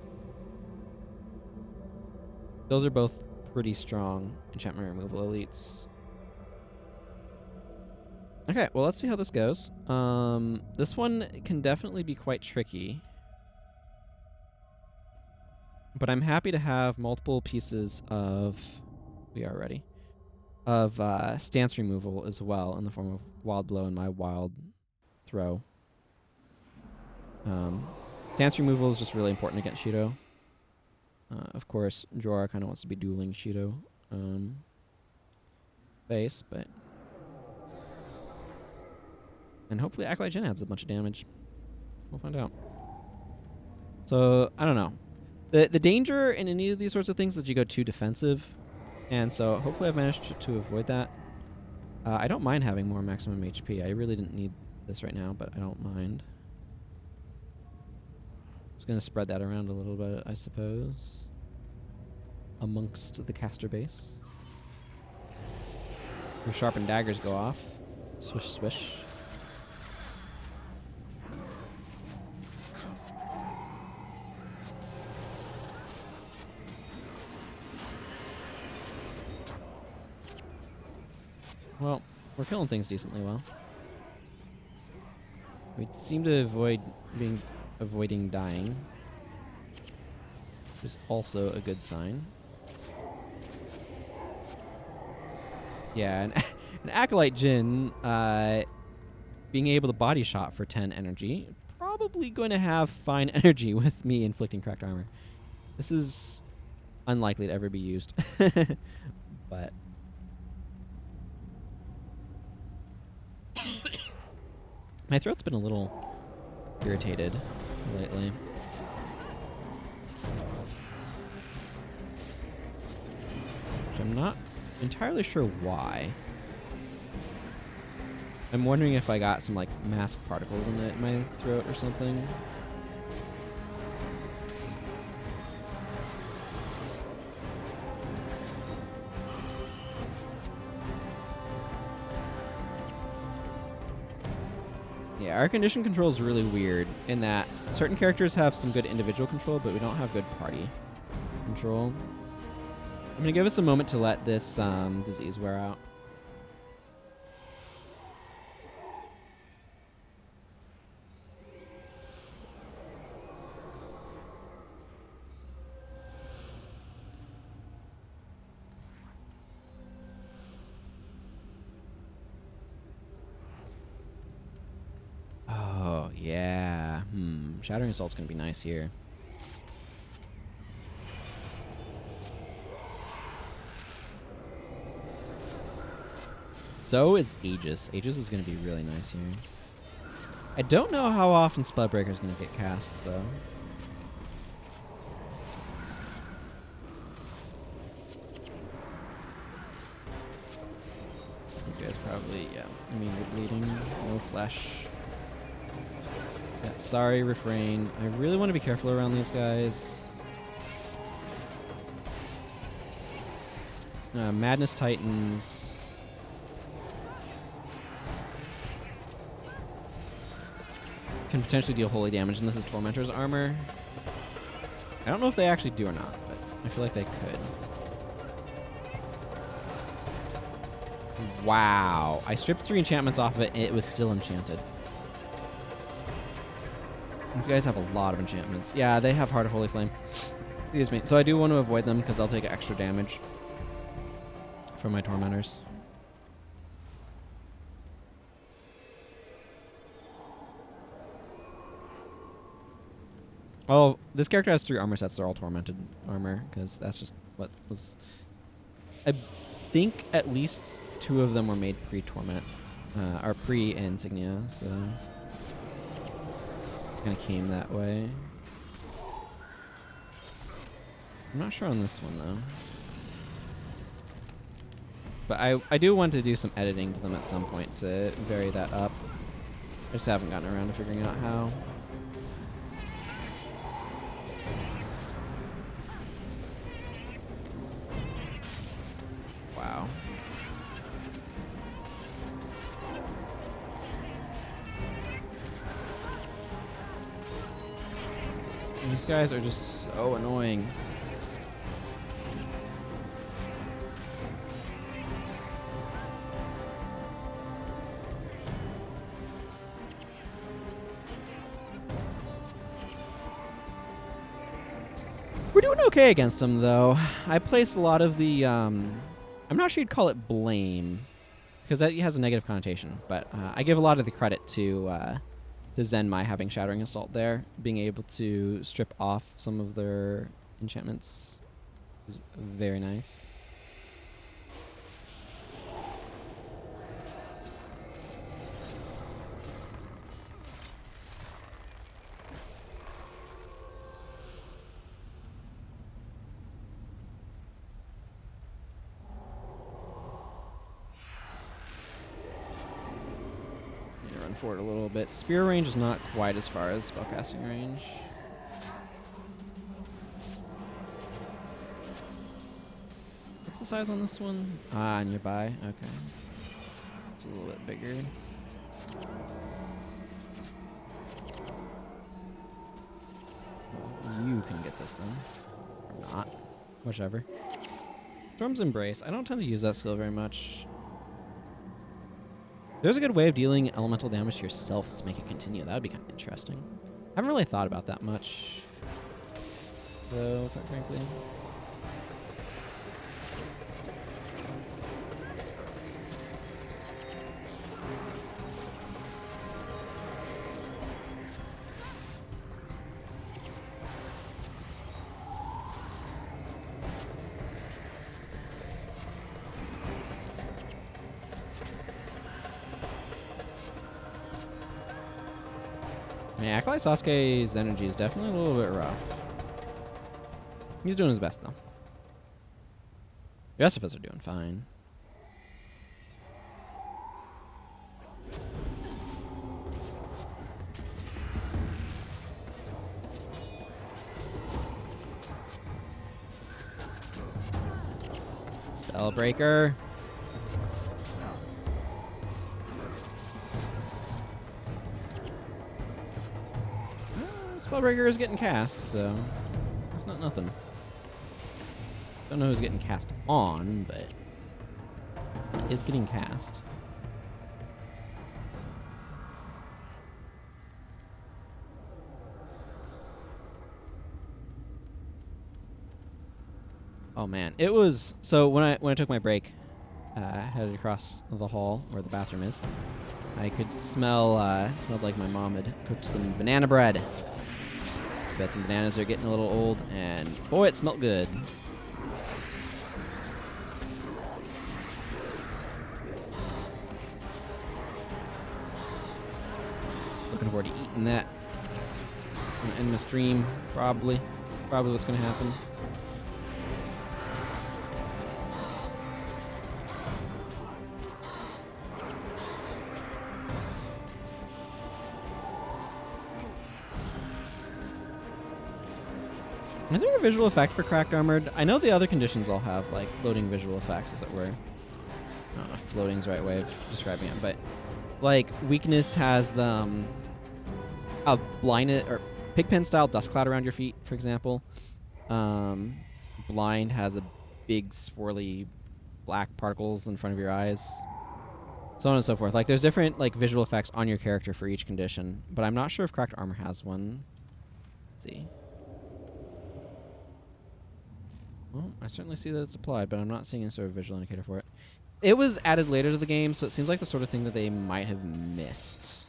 Speaker 1: Those are both pretty strong enchantment removal elites. Okay, well, let's see how this goes. This one can definitely be quite tricky. But I'm happy to have multiple pieces of... We are ready. Of stance removal as well in the form of Wild Blow and my Wild Throw. Stance removal is just really important against Shido. Of course, Jorah kind of wants to be dueling Shido base, but... And hopefully Acolyte Jin adds a bunch of damage. We'll find out. So, I don't know. The danger in any of these sorts of things is that you go too defensive. And so hopefully I've managed to avoid that. I don't mind having more maximum HP. I really didn't need this right now, but I don't mind. Just going to spread that around a little bit, I suppose. Amongst the caster base. Your sharpened daggers go off. Swish, swish. Well, we're killing things decently well. We seem to avoiding dying, which is also a good sign. Yeah, an Acolyte Jin being able to body shot for 10 energy, probably going to have fine energy with me inflicting cracked armor. This is unlikely to ever be used. But my throat's been a little irritated lately. Which I'm not entirely sure why. I'm wondering if I got some like mask particles in my throat or something. Yeah, our condition control is really weird in that certain characters have some good individual control, but we don't have good party control. I'm gonna give us a moment to let this disease wear out. Oh, yeah. Shattering Assault's gonna be nice here. So is Aegis. Aegis is gonna be really nice here. I don't know how often Spellbreaker is gonna get cast, though. These guys probably, yeah. Immediately bleeding. No flesh. Yeah, sorry, refrain. I really want to be careful around these guys. Madness Titans. Can potentially deal holy damage, and this is Tormentor's armor. I don't know if they actually do or not, but I feel like they could. Wow. I stripped 3 enchantments off of it, and it was still enchanted. These guys have a lot of enchantments. Yeah, they have Heart of Holy Flame. Excuse me. So I do want to avoid them because they'll take extra damage from my Tormentors. Oh, this character has 3 armor sets. They're all Tormented armor because that's just what was... I think at least 2 of them were made pre-Torment, or pre-Insignia, so... kind of came that way. I'm not sure on this one though. But I do want to do some editing to them at some point to vary that up. I just haven't gotten around to figuring out how. Wow. These guys are just so annoying. We're doing okay against them, though. I place a lot of the... I'm not sure you'd call it blame, because that has a negative connotation, but I give a lot of the credit to Zenmai having Shattering Assault there, being able to strip off some of their enchantments is very nice. Forward a little bit. Spear range is not quite as far as spellcasting range. What's the size on this one? Ah, nearby. Okay. It's a little bit bigger. Well, you can get this then. Or not. Whichever. Storm's Embrace. I don't tend to use that skill very much. There's a good way of dealing elemental damage to yourself to make it continue. That would be kind of interesting. I haven't really thought about that much, though, quite frankly. Yeah, Acolyte Sasuke's energy is definitely a little bit rough. He's doing his best, though. The rest of us are doing fine. Spellbreaker. Spellbreaker is getting cast, so it's not nothing. Don't know who's getting cast on, but it is getting cast. Oh man, it was so when I took my break, headed across the hall where the bathroom is, I could smell smelled like my mom had cooked some banana bread. So bet some bananas are getting a little old, and boy, it smelled good. Looking forward to eating that. Gonna end my stream, probably what's gonna happen. Is there a visual effect for Cracked Armored? I know the other conditions all have, like, floating visual effects, as it were. I don't know if floating's the right way of describing it, but, like, Weakness has, a blinded, or Pigpen-style dust cloud around your feet, for example. Blind has a big, swirly, black particles in front of your eyes. So on and so forth. Like, there's different, like, visual effects on your character for each condition, but I'm not sure if Cracked Armor has one. Let's see. Well, I certainly see that it's applied, but I'm not seeing any sort of visual indicator for it. It was added later to the game, so it seems like the sort of thing that they might have missed.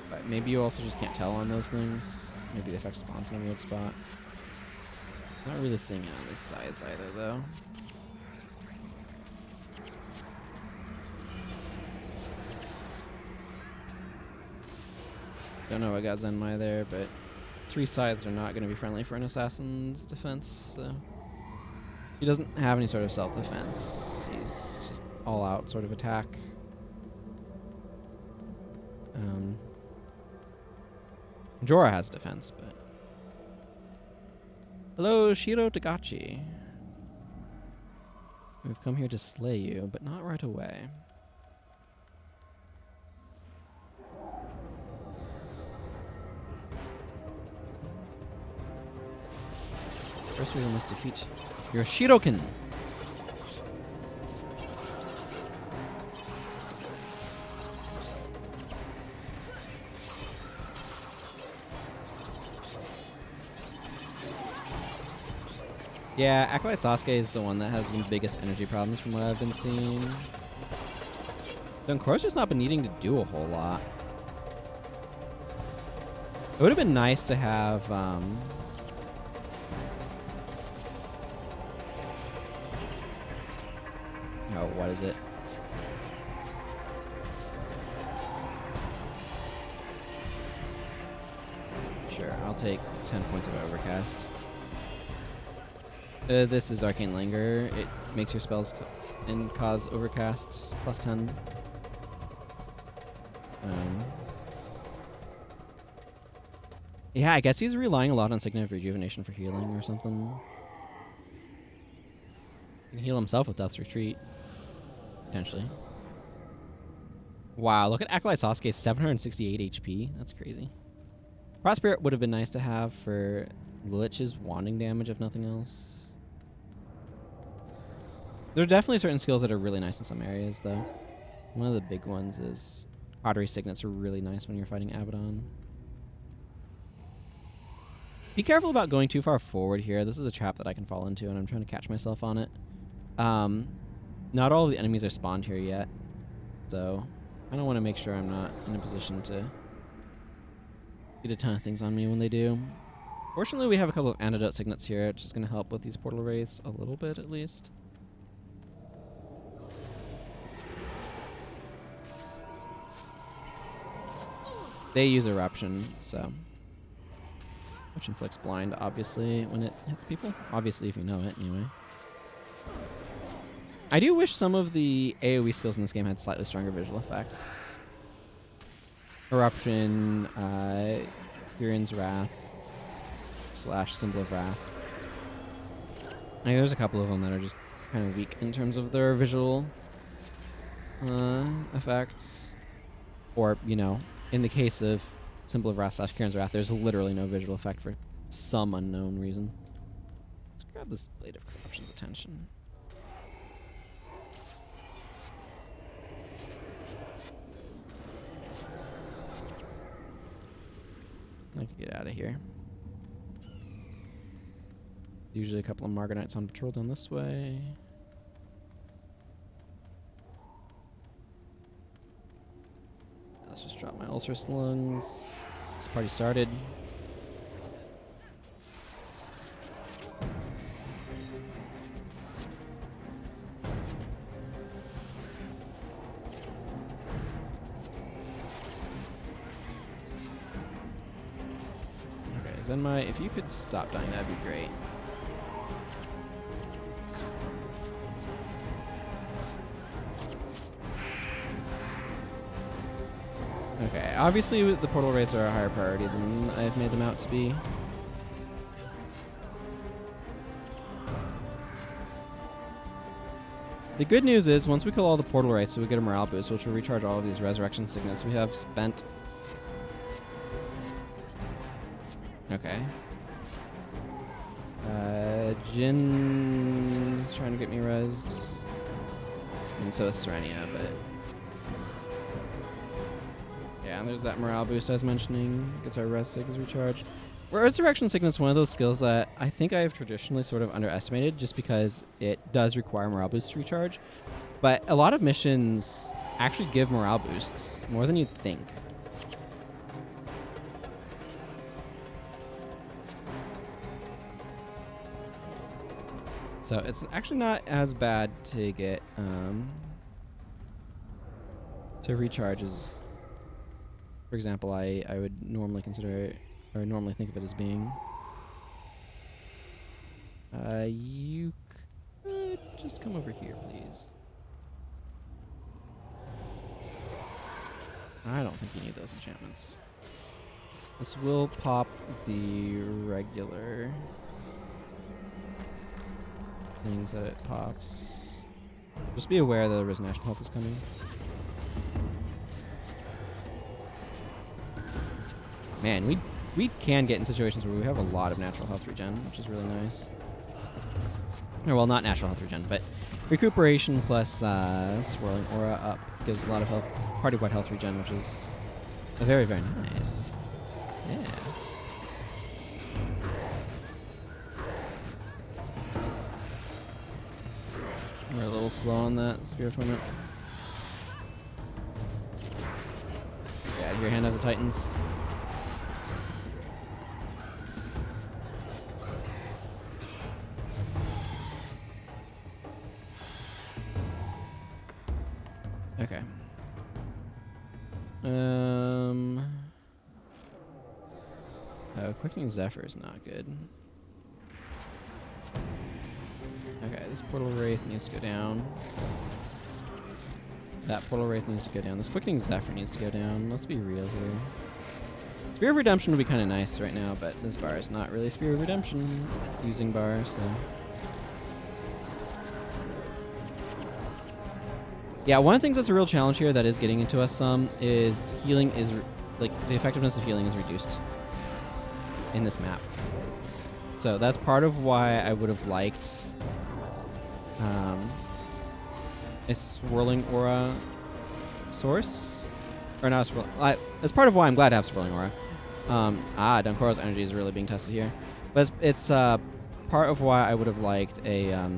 Speaker 1: But maybe you also just can't tell on those things. Maybe the effect spawns in a weird spot. Not really seeing it on these sides either, though. Don't know what got Zenmai there, but 3 sides are not going to be friendly for an assassin's defense. So he doesn't have any sort of self-defense. He's just all-out sort of attack. Jorah has defense, but... Hello, Shiro Tagachi. We've come here to slay you, but not right away. First we must defeat your Shirokin. Yeah, Acolyte Sasuke is the one that has the biggest energy problems from what I've been seeing. Dunkor's just not been needing to do a whole lot. It would have been nice to have oh, what is it? Sure, I'll take 10 points of Overcast. This is Arcane Linger. It makes your spells and cause overcasts plus 10. Yeah, I guess he's relying a lot on Signet of Rejuvenation for healing or something. He can heal himself with Death's Retreat. Potentially. Wow, look at Acolyte Sasuke, 768 HP. That's crazy. Prospirit would have been nice to have for Lich's wanding damage, if nothing else. There's definitely certain skills that are really nice in some areas, though. One of the big ones is Pottery Signets are really nice when you're fighting Abaddon. Be careful about going too far forward here. This is a trap that I can fall into, and I'm trying to catch myself on it. Not all of the enemies are spawned here yet, so I don't want to make sure I'm not in a position to get a ton of things on me when they do. Fortunately, we have a couple of Antidote Signets here, which is going to help with these Portal Wraiths a little bit, at least. They use Eruption, so... Which inflicts blind, obviously, when it hits people. Obviously, if you know it, anyway. I do wish some of the AoE skills in this game had slightly stronger visual effects. Eruption, Furin's Wrath, / Symbol of Wrath. I mean, there's a couple of them that are just kind of weak in terms of their visual effects. Or, you know, in the case of Symbol of Wrath / Kieran's Wrath, there's literally no visual effect for some unknown reason. Let's grab this Blade of Corruption's attention. I can get out of here. Usually a couple of Margonites on patrol down this way. Let's just drop my Ulcer Slungs. This party started. Okay, Zenmai, if you could stop dying, that'd be great. Okay, obviously the portal raids are a higher priority than I've made them out to be. The good news is, once we kill all the portal raids, so we get a morale boost, which will recharge all of these resurrection signets. We have spent... Okay. Jin is trying to get me rezzed. And so is Serenia, but... Yeah, and there's that morale boost I was mentioning. Gets our res sigs recharged. Resurrection Sickness is one of those skills that I think I have traditionally sort of underestimated just because it does require morale boosts to recharge. But a lot of missions actually give morale boosts, more than you'd think. So it's actually not as bad to get to recharge as, for example, I would normally consider or normally think of it as being. You could just come over here, please. I don't think you need those enchantments. This will pop the regular things that it pops. Just be aware that the Risen National Health is coming. Man, we can get in situations where we have a lot of natural health regen, which is really nice. Or, well, not natural health regen, but recuperation plus swirling aura up gives a lot of health, party-wide health regen, which is very, very nice. Yeah. We're a little slow on that Spirit Torment. Get out of here, Hand of the Titans. Okay. Quickening Zephyr is not good. Okay, this Portal Wraith needs to go down. That Portal Wraith needs to go down. This Quickening Zephyr needs to go down. Let's be real here. Spear of Redemption would be kind of nice right now, but this bar is not really Spear of Redemption using bar, so... Yeah, one of the things that's a real challenge here that is getting into us some is healing is... like, the effectiveness of healing is reduced in this map. So that's part of why I would have liked a Swirling Aura source. Or not a Swirling... that's part of why I'm glad to have Swirling Aura. Dunkoro's energy is really being tested here. But it's part of why I would have liked a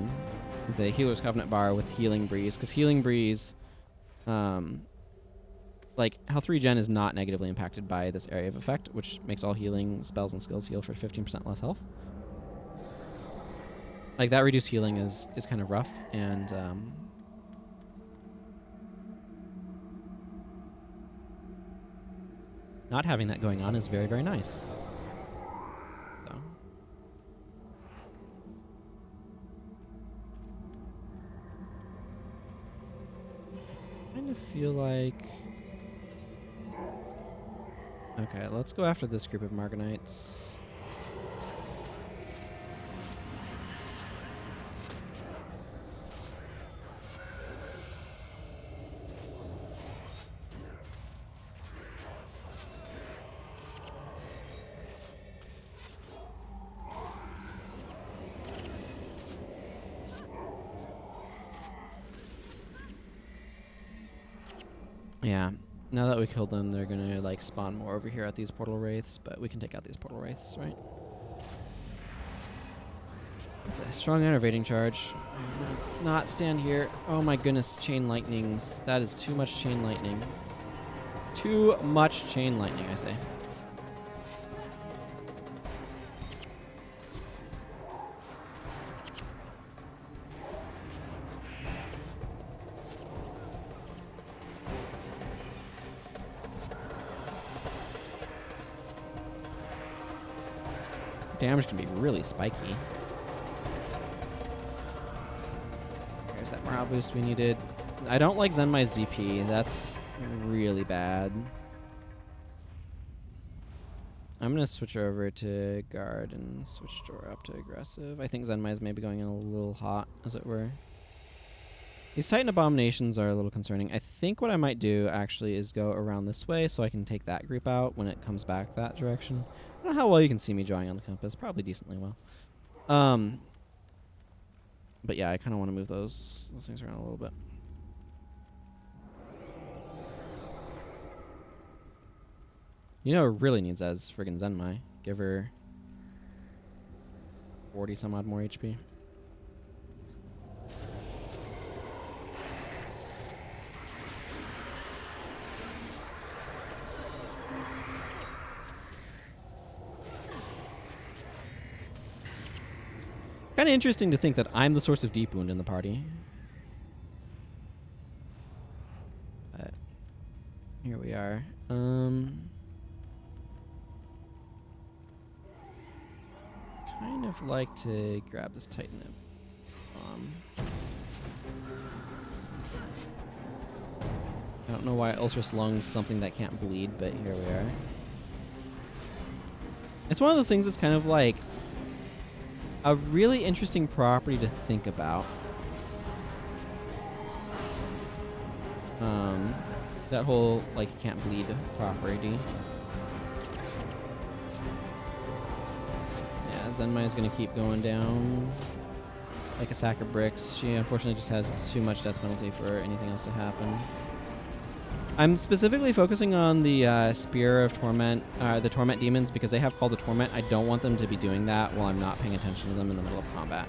Speaker 1: the Healer's Covenant bar with Healing Breeze. Because Healing Breeze... like, health regen is not negatively impacted by this area of effect, which makes all healing spells and skills heal for 15% less health. Like, that reduced healing is kind of rough, and not having that going on is very, very nice. So. I kind of feel like... Okay, let's go after this group of Margonites. Yeah, now that we killed them, they're gonna like spawn more over here at these portal wraiths, but we can take out these portal wraiths, right? It's a strong enervating charge. Not stand here. Oh my goodness, chain lightnings. That is too much chain lightning. Too much chain lightning, I say. Damage can be really spiky. There's that morale boost we needed. I don't like Zenmai's DP. That's really bad. I'm going to switch her over to guard and switch Jorah up to aggressive. I think Zenmai's maybe going in a little hot, as it were. These Titan Abominations are a little concerning. I think what I might do, actually, is go around this way so I can take that group out when it comes back that direction. I don't know how well you can see me drawing on the compass. Probably decently well. But yeah, I kind of want to move those things around a little bit. You know, really needs as friggin' Zenmai. Give her 40 some odd more HP. Kind of interesting to think that I'm the source of deep wound in the party. But here we are. Kind of like to grab this Titan bomb. I don't know why Ulcerous Lung's something that can't bleed, but here we are. It's one of those things that's kind of like a really interesting property to think about. That whole, like, can't bleed property. Yeah, Zenmai is going to keep going down like a sack of bricks. She unfortunately just has too much death penalty for anything else to happen. I'm specifically focusing on the Spear of Torment, the Torment Demons, because they have Call to Torment. I don't want them to be doing that while I'm not paying attention to them in the middle of combat.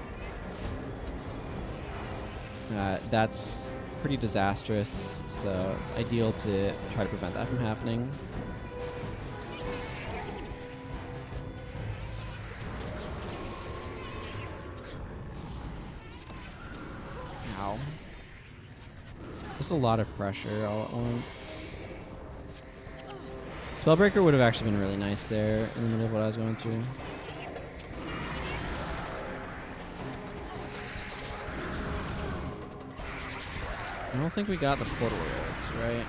Speaker 1: That's pretty disastrous, so it's ideal to try to prevent that from happening. Ow. Just a lot of pressure all at once. Spellbreaker would have actually been really nice there in the middle of what I was going through. I don't think we got the portal wraiths, right?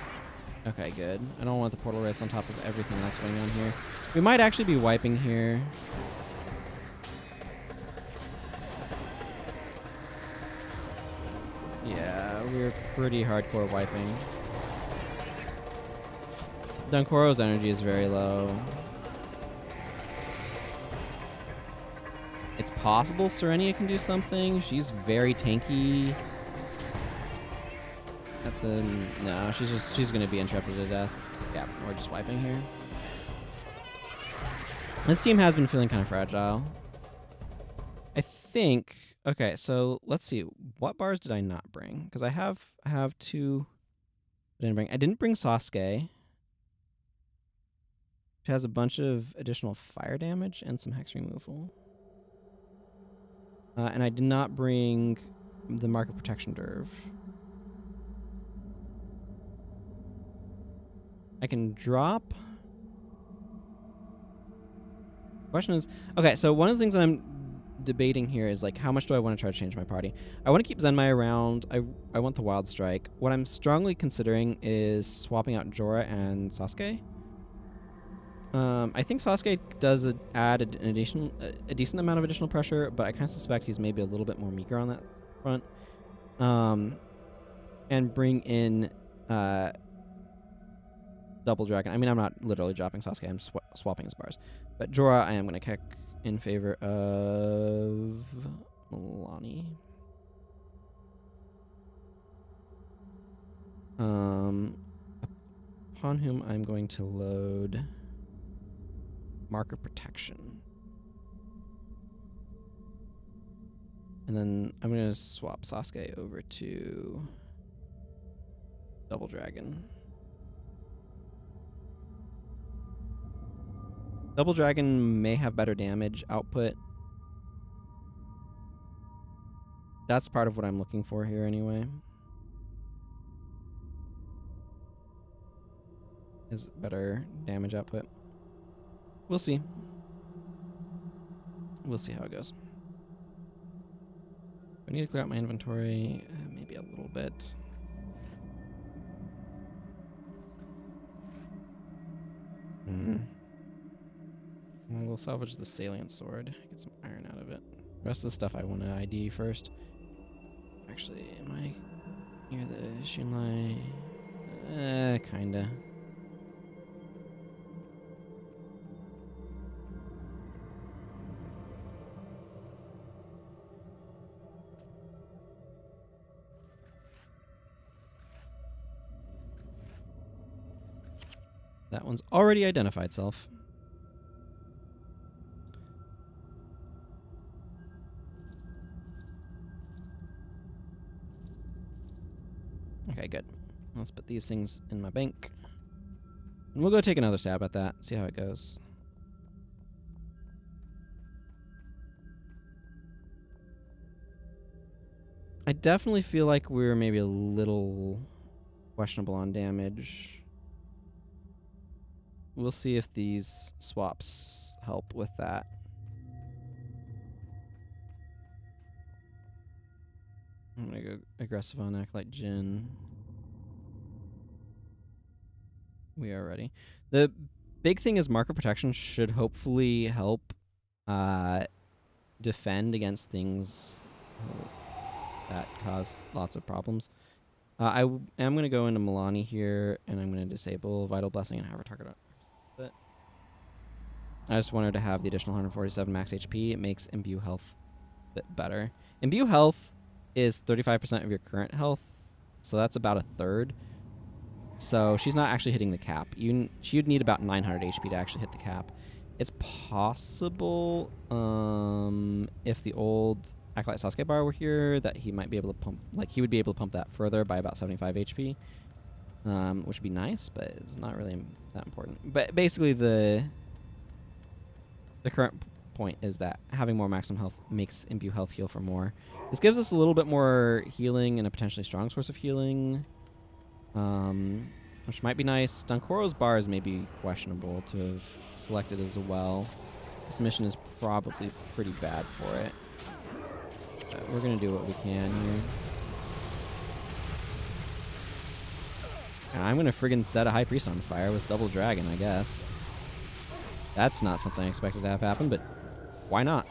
Speaker 1: Okay, good. I don't want the portal wraiths on top of everything else going on here. We might actually be wiping here. Yeah, we're pretty hardcore wiping. Dunkoro's energy is very low. It's possible Serenia can do something. She's very tanky. No, she's gonna be intrepid to death. Yeah, we're just wiping here. This team has been feeling kind of fragile. I think. Okay, so let's see. What bars did I not bring? Because I have two. I didn't bring Sasuke. Which has a bunch of additional fire damage and some hex removal. And I did not bring the Mark of Protection Derv. I can drop question is, okay, so one of the things that I'm debating here is like, how much do I want to try to change my party? I want to keep Zenmai around. I want the Wild Strike. What I'm strongly considering is swapping out Jorah and Sasuke. I think Sasuke does add a decent amount of additional pressure, but I kind of suspect he's maybe a little bit more meeker on that front. And bring in Double Dragon. I mean, I'm not literally dropping Sasuke. I'm swapping his bars. But Jorah, I am going to kick in favor of Milani. Upon whom I'm going to load Mark of Protection. And then I'm going to swap Sasuke over to Double Dragon. Double Dragon may have better damage output. That's part of what I'm looking for here anyway. Is better damage output. We'll see. We'll see how it goes. I need to clear out my inventory. Maybe a little bit. We'll salvage the salient sword. Get some iron out of it. The rest of the stuff I want to ID first. Actually, am I near the Shinlai? Kinda. That one's already identified self. Okay, good. Let's put these things in my bank. And we'll go take another stab at that, see how it goes. I definitely feel like we're maybe a little questionable on damage. We'll see if these swaps help with that. I'm gonna go aggressive on Acolyte Jin. We are ready. The big thing is Mark of Protection should hopefully help defend against things that cause lots of problems. I am going to go into Milani here, and I'm going to disable Vital Blessing and have her target it. I just want her to have the additional 147 max HP. It makes Imbue health a bit better. Imbue health is 35% of your current health, so that's about a third. So she's not actually hitting the cap. She'd need about 900 HP to actually hit the cap. It's possible if the old Acolyte Sasuke bar were here that he might be able to pump, like he would be able to pump that further by about 75 HP, which would be nice, but it's not really that important. But basically the current point is that having more maximum health makes Imbue health heal for more. This gives us a little bit more healing and a potentially strong source of healing, which might be nice. Dankoro's bars may be questionable to have selected as well. This mission is probably pretty bad for it. But we're going to do what we can here. And I'm going to friggin' set a High Priest on fire with Double Dragon, I guess. That's not something I expected to have happen, but why not?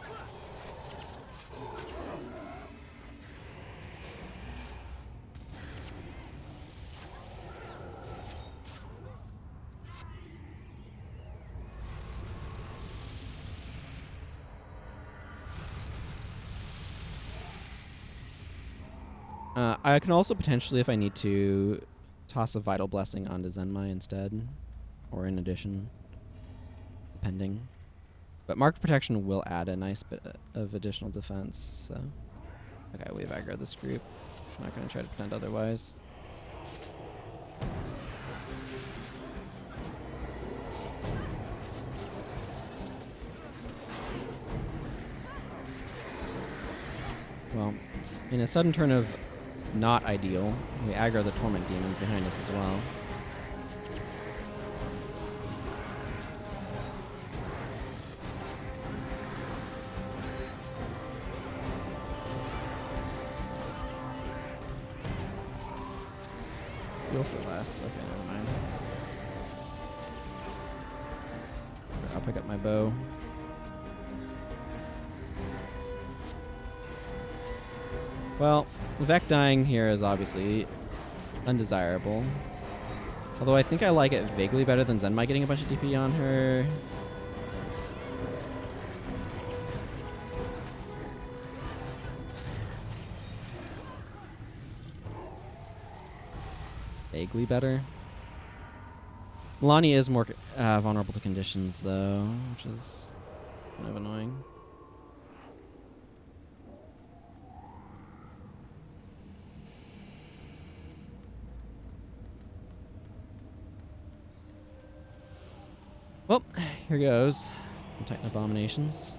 Speaker 1: I can also potentially, if I need to, toss a Vital Blessing onto Zenmai instead, or in addition, depending. But Mark of Protection will add a nice bit of additional defense, so... Okay, we've aggroed this group. I'm not going to try to pretend otherwise. Well, in a sudden turn of not ideal, we aggro the Torment Demons behind us as well. less. Okay, never mind. I'll pick up my bow. Well, Vec dying here is obviously undesirable. Although I think I like it vaguely better than Zenmai getting a bunch of DP on her. Vaguely better. Melania is more vulnerable to conditions, though, which is kind of annoying. Well, here goes. Titan Abominations.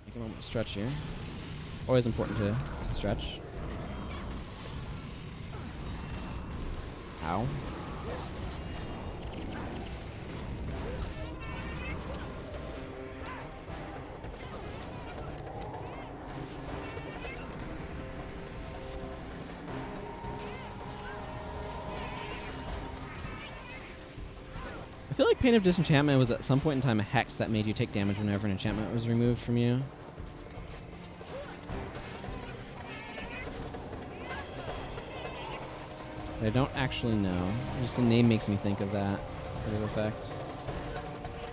Speaker 1: Take a moment to stretch here. Always important to stretch. Ow. I feel like Pain of Disenchantment was at some point in time a hex that made you take damage whenever an enchantment was removed from you. I don't actually know. Just the name makes me think of that sort of effect.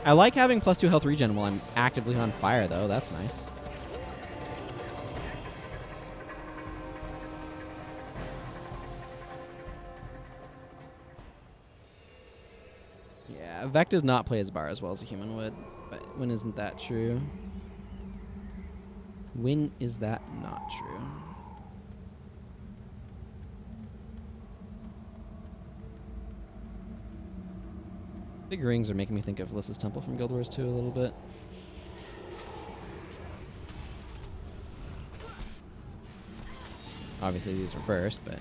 Speaker 1: I like having +2 health regen while I'm actively on fire, though. That's nice. Yeah, Vec does not play as bar as well as a human would. But when isn't that true? When is that not true? Big rings are making me think of Lys's Temple from Guild Wars 2 a little bit. Obviously these are first, but...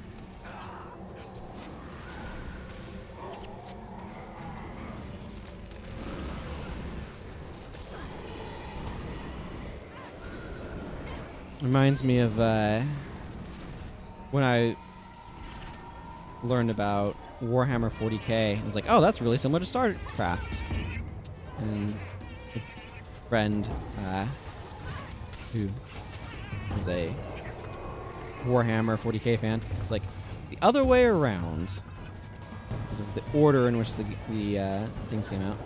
Speaker 1: Reminds me of when I learned about Warhammer 40k. I was like, oh, that's really similar to StarCraft. And a friend who was a Warhammer 40k fan was like, the other way around, because of the order in which the things came out.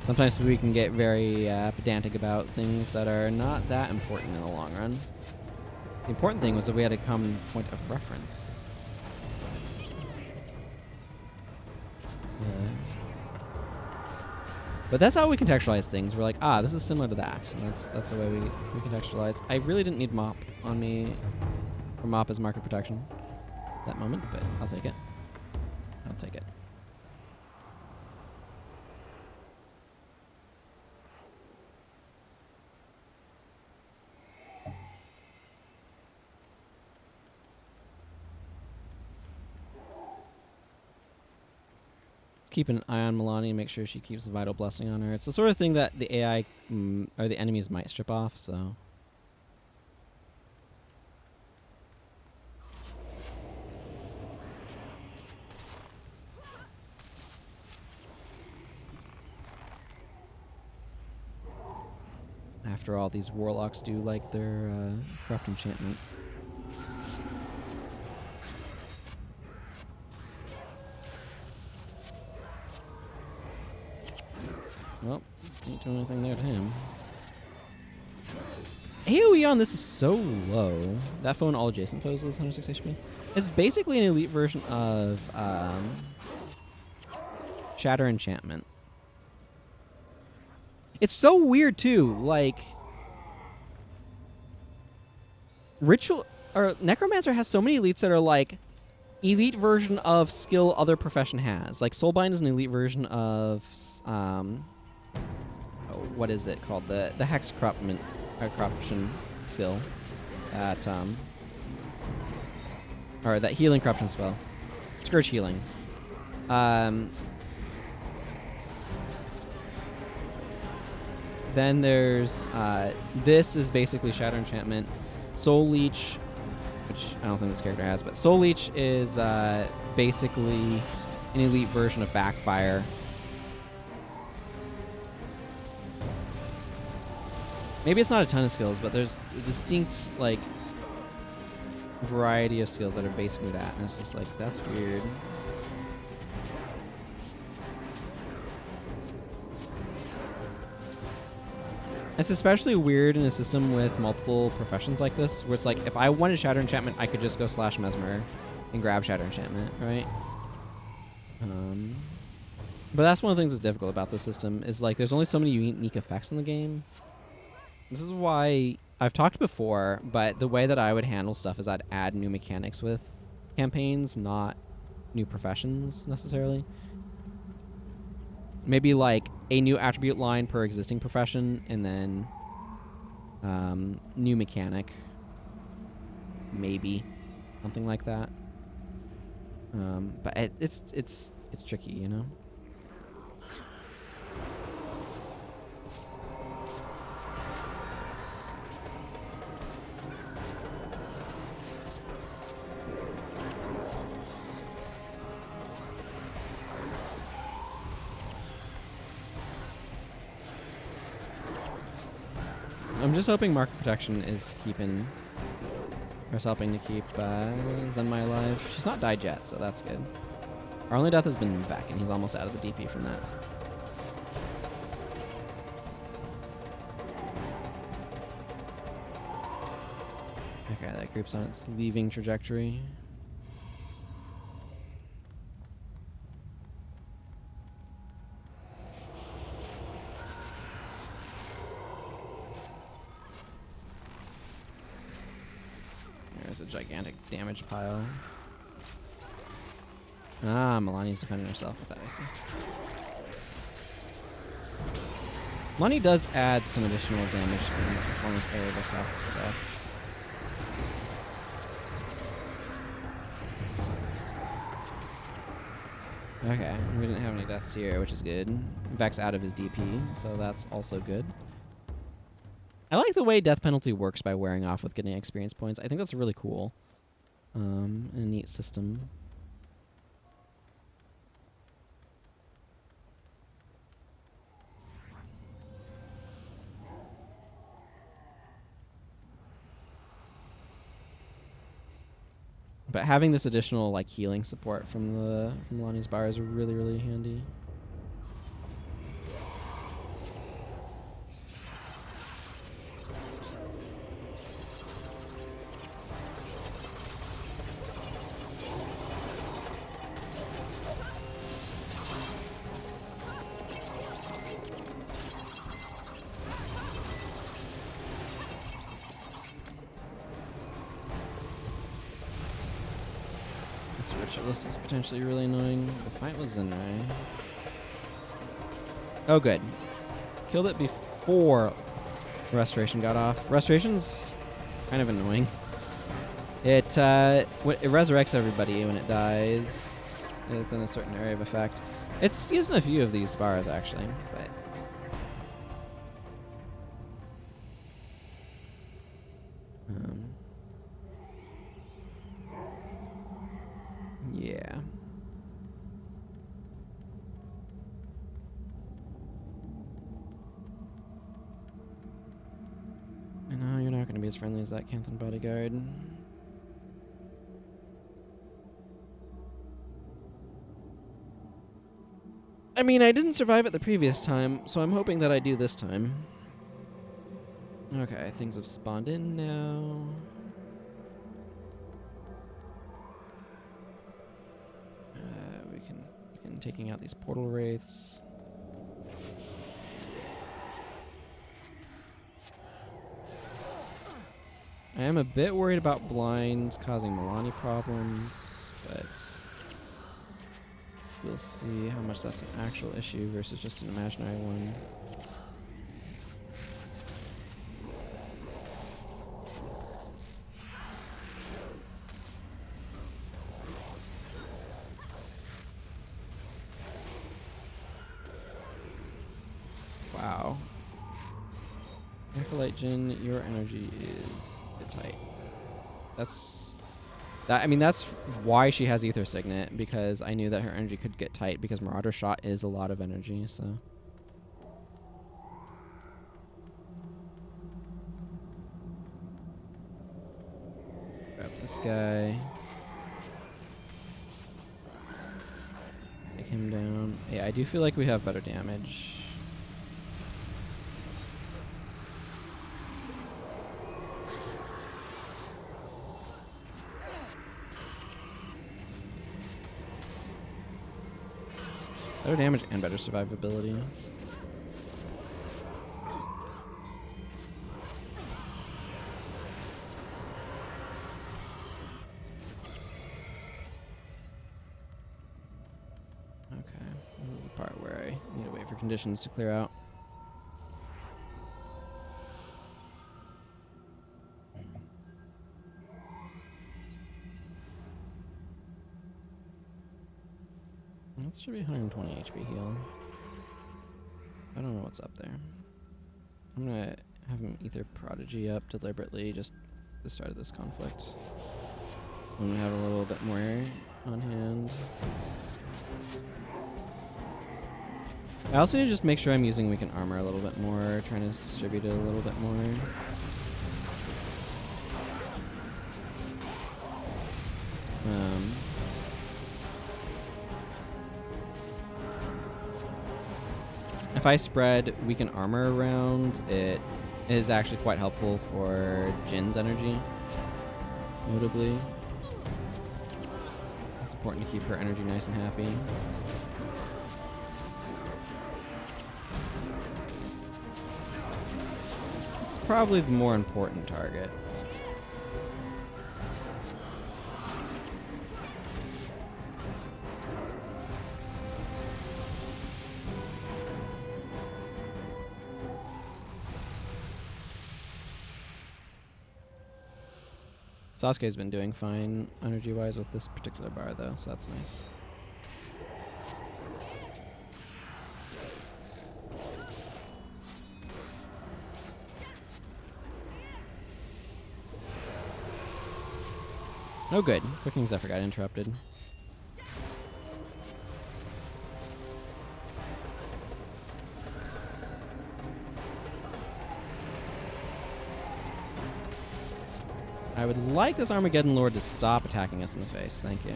Speaker 1: Sometimes we can get very pedantic about things that are not that important in the long run. The important thing was that we had a common point of reference. But that's how we contextualize things. We're like, ah, this is similar to that. And that's the way we contextualize. I really didn't need Mop on me for Mop as market protection at that moment, but I'll take it. I'll take it. Keep an eye on Melania, make sure she keeps a Vital Blessing on her. It's the sort of thing that the AI or the enemies might strip off, so... After all, these warlocks do like their corrupt enchantment. Well, can't do anything there to him. AoE on this is so low. That foe and all adjacent foes lose 106 HP. It's basically an elite version of Shatter Enchantment. It's so weird too. Like Ritual or Necromancer has so many elites that are like elite version of skill other profession has. Like Soulbind is an elite version of what is it called? The Hex corruption skill. That or that healing corruption spell. Scourge healing. Then there's this is basically Shatter Enchantment. Soul Leech, which I don't think this character has, but Soul Leech is basically an elite version of Backfire. Maybe it's not a ton of skills, but there's a distinct, like, variety of skills that are basically that, and it's just like, that's weird. It's especially weird in a system with multiple professions like this, where it's like, if I wanted Shatter Enchantment, I could just go slash Mesmer and grab Shatter Enchantment, right? But that's one of the things that's difficult about this system, is like, there's only so many unique effects in the game. This is why I've talked before, but the way that I would handle stuff is I'd add new mechanics with campaigns, not new professions necessarily. Maybe like a new attribute line per existing profession, and then new mechanic, maybe something like that. But it's tricky, you know. I'm just hoping Market Protection is keeping, or is helping to keep Zenmai alive. She's not died yet, so that's good. Our only death has been Beck, and he's almost out of the DP from that. Okay, that group's on its leaving trajectory. There's a gigantic damage pile. Ah, Melani's defending herself with that, I see. Melani does add some additional damage in the form of area effect stuff. Okay, we didn't have any deaths here, which is good. Vex out of his DP, so that's also good. I like the way death penalty works by wearing off with getting experience points. I think that's really cool. And a neat system. But having this additional like healing support from Lonnie's bar is really, really handy. This Ritualist is potentially really annoying. The fight was Zenrai. Oh, good. Killed it before Restoration got off. Restoration's kind of annoying. It resurrects everybody when it dies within a certain area of effect. It's used in a few of these bars, actually, but... yeah. I know you're not going to be as friendly as that Canthan bodyguard. I mean, I didn't survive it the previous time, so I'm hoping that I do this time. Okay, things have spawned in now. We can taking out these portal wraiths. I am a bit worried about blinds causing Milani problems, but we'll see how much that's an actual issue versus just an imaginary one. Wow. Acolyte Jin, your energy is a bit tight. That's that. I mean, that's why she has Ether Signet, because I knew that her energy could get tight because Marauder Shot is a lot of energy. So grab this guy, take him down. Yeah, I do feel like we have better damage. Better damage and better survivability. Okay, this is the part where I need to wait for conditions to clear out. That should be 120 HP heal. I don't know what's up there. I'm gonna have him Ether Prodigy up deliberately just at the start of this conflict. I'm gonna have a little bit more on hand. I also need to just make sure I'm using weakened armor a little bit more, trying to distribute it a little bit more. If I spread weakened armor around, it is actually quite helpful for Jin's energy, notably. It's important to keep her energy nice and happy. This is probably the more important target. Sasuke's been doing fine energy-wise with this particular bar, though, so that's nice. Oh, good. Cooking Zephyr got interrupted. I would like this Armageddon Lord to stop attacking us in the face. Thank you.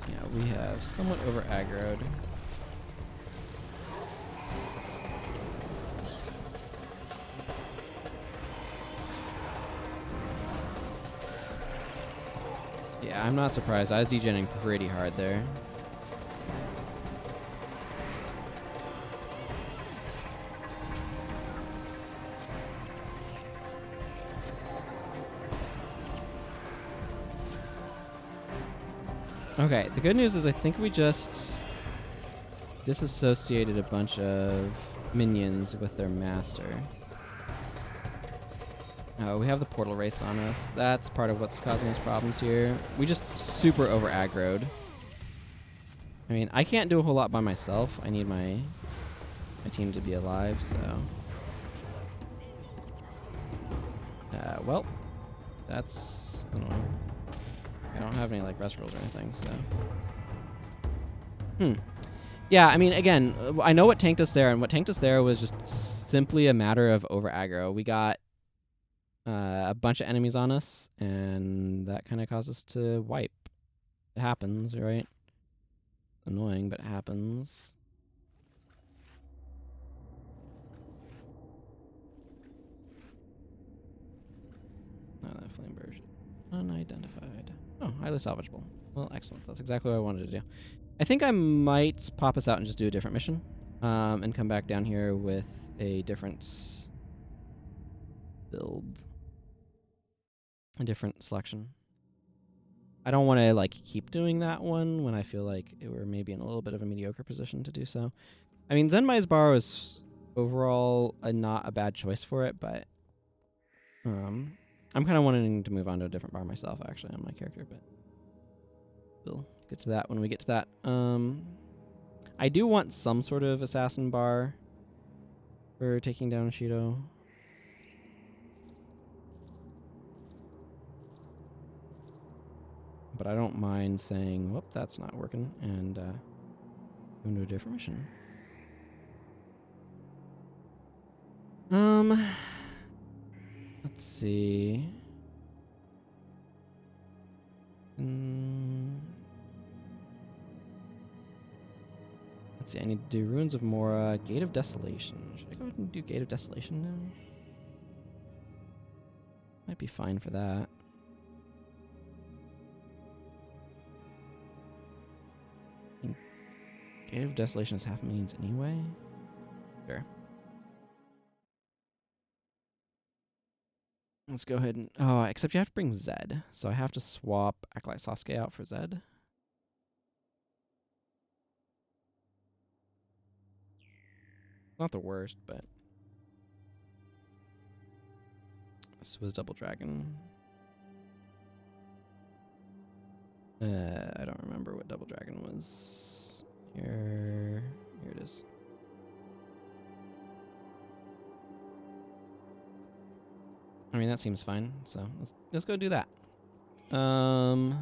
Speaker 1: Yeah, we have somewhat over-aggroed. Yeah, I'm not surprised. I was degenerating pretty hard there. Okay, the good news is I think we just disassociated a bunch of minions with their master. Oh, we have the portal race on us. That's part of what's causing us problems here. We just super over aggroed. I mean, I can't do a whole lot by myself. I need my team to be alive, so. Well, that's annoying. I don't have any like rest rolls or anything, so. Yeah, I mean, again, I know what tanked us there, and what tanked us there was just simply a matter of over aggro. We got a bunch of enemies on us, and that kind of caused us to wipe. It happens, right? Annoying, but it happens. Oh, that flame version. Unidentified. Oh, highly salvageable. Well, excellent. That's exactly what I wanted to do. I think I might pop us out and just do a different mission, and come back down here with a different build, a different selection. I don't want to like keep doing that one when I feel like we're maybe in a little bit of a mediocre position to do so. I mean, Zenmai's bar was overall not a bad choice for it, but I'm kind of wanting to move on to a different bar myself, actually, on my character, but we'll get to that when we get to that. I do want some sort of assassin bar for taking down Shido. but I don't mind saying, whoop, that's not working, and go into a different mission. Let's see. Let's see, I need to do Ruins of Mora, Gate of Desolation. Should I go ahead and do Gate of Desolation now? Might be fine for that. Gate of Desolation is half minions anyway. Sure. Let's go ahead and... Oh, except you have to bring Zed. So I have to swap Acolyte Sasuke out for Zed. Not the worst, but... This was Double Dragon. I don't remember what Double Dragon was. Here it is. I mean, that seems fine. So let's go do that. I'll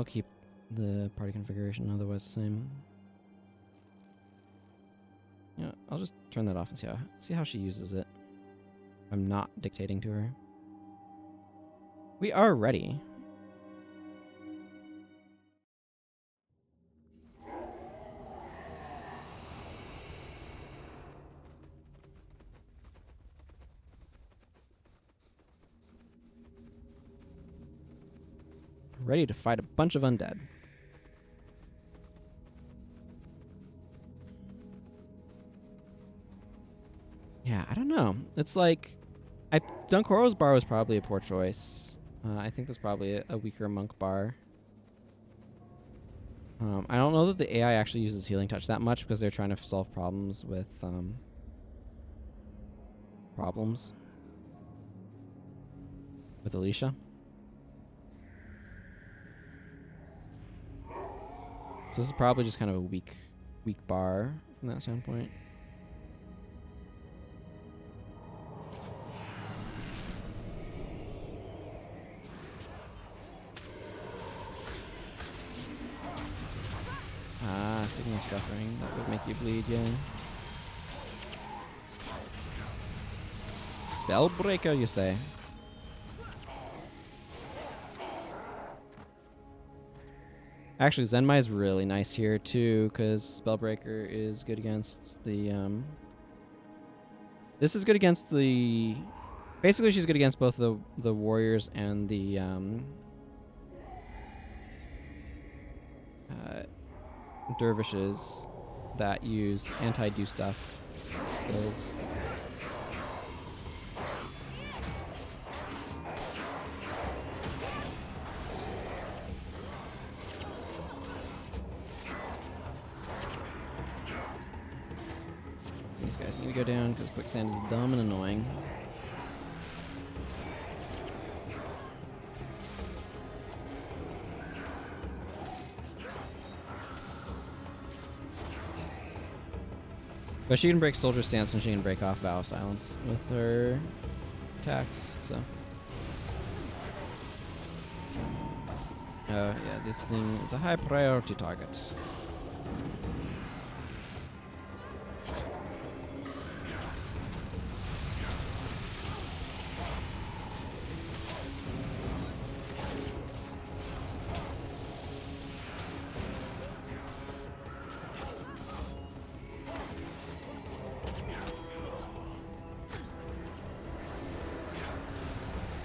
Speaker 1: keep the party configuration otherwise the same. Yeah, I'll just turn that off and see how she uses it. I'm not dictating to her. We are ready. Ready to fight a bunch of undead. Yeah, I don't know. It's like... Dunkoro's bar was probably a poor choice. I think that's probably a weaker monk bar. I don't know that the AI actually uses healing touch that much because they're trying to solve problems with... with Alicia. So this is probably just kind of a weak bar from that standpoint. Speaking of suffering, that would make you bleed, yeah. Spellbreaker, you say? Actually, Zenmai is really nice here, too, because Spellbreaker is good against the, This is good against the... Basically, she's good against both the warriors and the, dervishes that use anti-do stuff skills. These guys need to go down because quicksand is dumb and annoying. But she can break Soldier Stance and she can break off Vow of Silence with her attacks, so. Oh, yeah, this thing is a high priority target.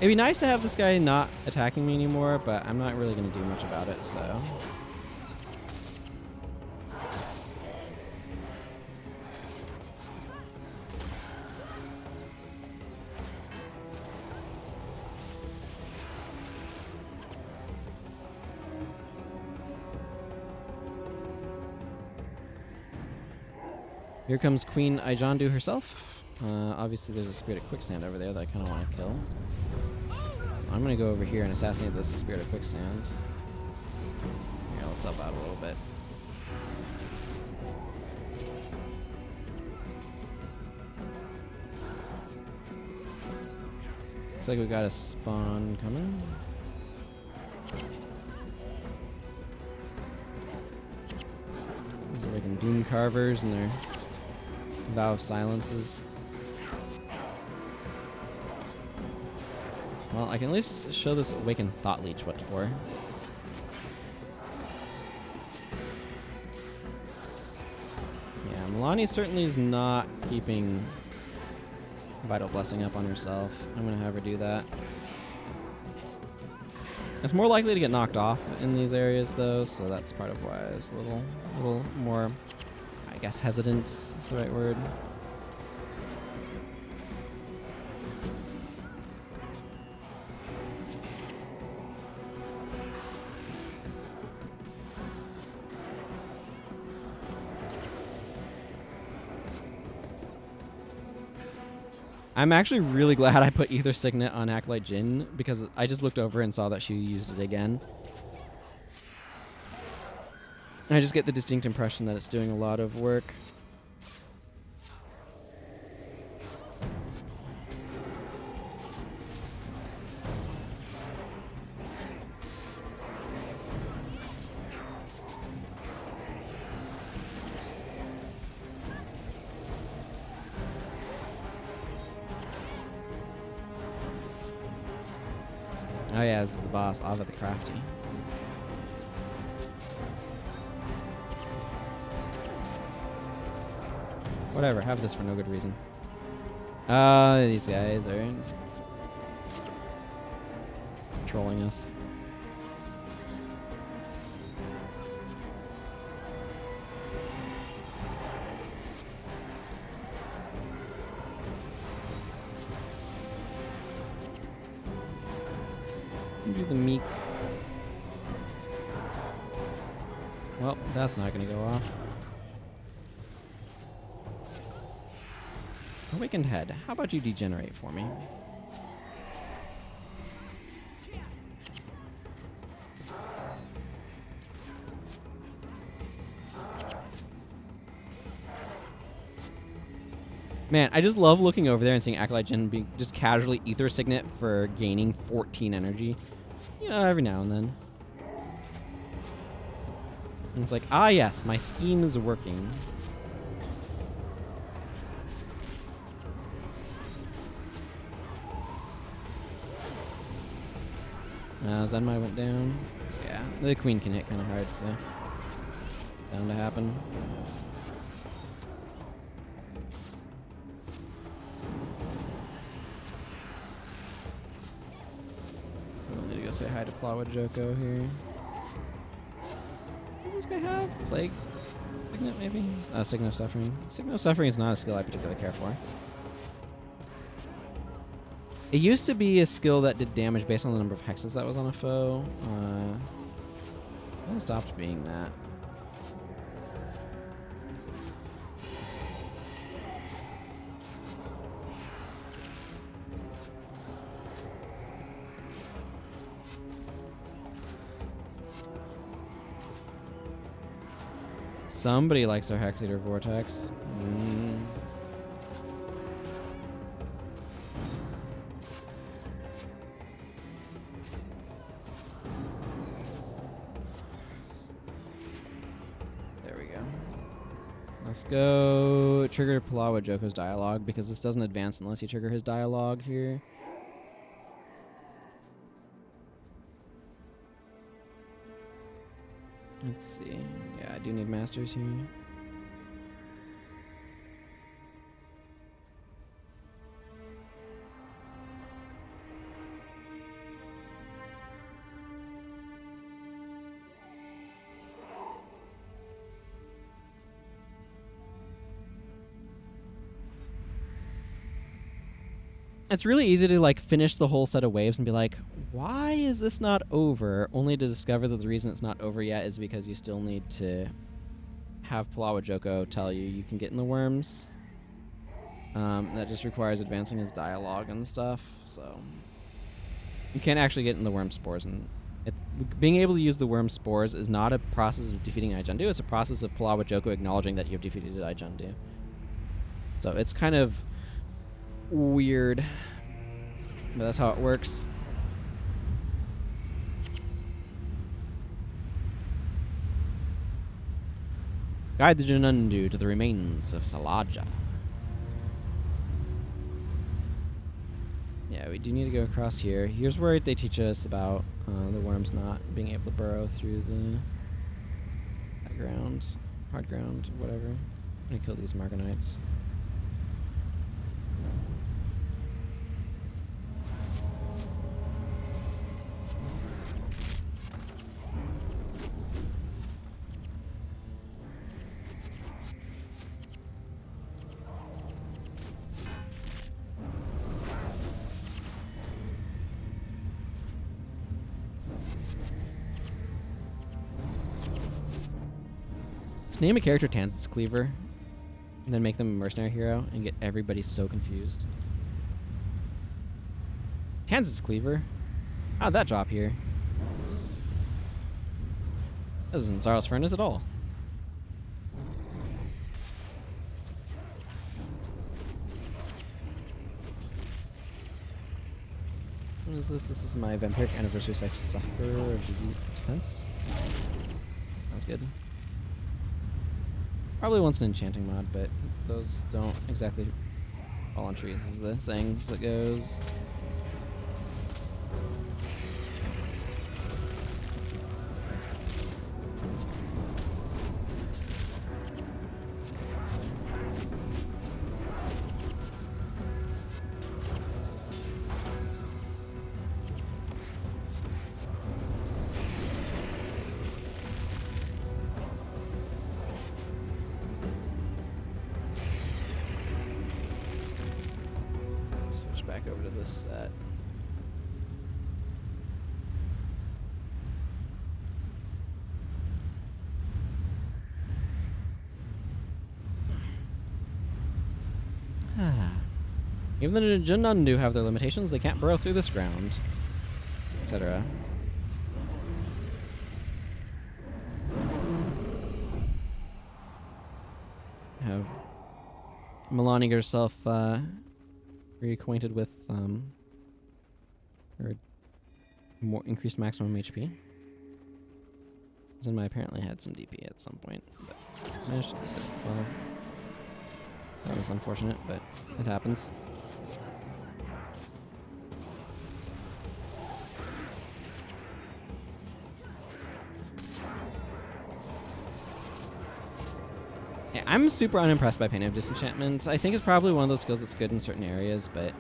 Speaker 1: It'd be nice to have this guy not attacking me anymore, but I'm not really going to do much about it, so... Here comes Queen Aijandu herself. Obviously there's a Spirit of Quicksand over there that I kind of want to kill. I'm going to go over here and assassinate this Spirit of Quicksand. Here, let's help out a little bit. Looks like we got a spawn coming. These are like Doom Carvers and their Vow of Silences. Well, I can at least show this Awakened Thought Leech what for. Yeah, Milani certainly is not keeping Vital Blessing up on herself. I'm going to have her do that. It's more likely to get knocked off in these areas, though, so that's part of why I was a little more, I guess, hesitant is the right word. I'm actually really glad I put Ether Signet on Acolyte Jin because I just looked over and saw that she used it again. And I just get the distinct impression that it's doing a lot of work. Oh yeah, this is the boss, Ava the Crafty. Whatever, have this for no good reason. These guys are trolling us. Do the meek. Well, that's not going to go off. Awakened Head. How about you degenerate for me? Man, I just love looking over there and seeing Acolyte Jin being just casually Ether Signet for gaining 14 energy. You know, every now and then. And it's like, ah yes, my scheme is working. Zenmai went down. Yeah, the queen can hit kind of hard, so bound to happen. We'll need to go say hi to Plawa Joko here. What does this guy have? Plague? Signet, maybe? Signet of Suffering. Signet of Suffering is not a skill I particularly care for. It used to be a skill that did damage based on the number of hexes that was on a foe. It stopped being that. Somebody likes their Hex Eater Vortex. Let's go trigger Plawa Joko's dialogue because this doesn't advance unless you trigger his dialogue here. Let's see. Yeah, I do need masters here. It's really easy to like finish the whole set of waves and be like, why is this not over? Only to discover that the reason it's not over yet is because you still need to have Plawa Joko tell you you can get in the worms. That just requires advancing his dialogue and stuff, so you can't actually get in the worm spores. And being able to use the worm spores is not a process of defeating Aijandu, it's a process of Plawa Joko acknowledging that you've defeated Aijandu. So it's kind of weird. But that's how it works. Guide the Junundu to the remains of Salaja. Yeah, we do need to go across here. Here's where they teach us about the worms not being able to burrow through the ground, hard ground, whatever. I'm gonna kill these Margonites. Name a character Tanz's Cleaver, and then make them a mercenary hero, and get everybody so confused. Tanz's Cleaver? How'd that drop here? This isn't Zarl's Furnace at all. What is this? This is my Vampiric Anniversary Sufferer of Disease Defense. Sounds good. Probably wants an enchanting mod, but those don't exactly fall on trees, is the saying as it goes. Back over to this set. Even the Junundu have their limitations, they can't burrow through this ground, etc. Have Milani get herself reacquainted with her more increased maximum HP. Zenmai apparently had some DP at some point, but managed to lose it. Well, that was unfortunate, but it happens. Yeah, I'm super unimpressed by Pain of Disenchantment. I think it's probably one of those skills that's good in certain areas, but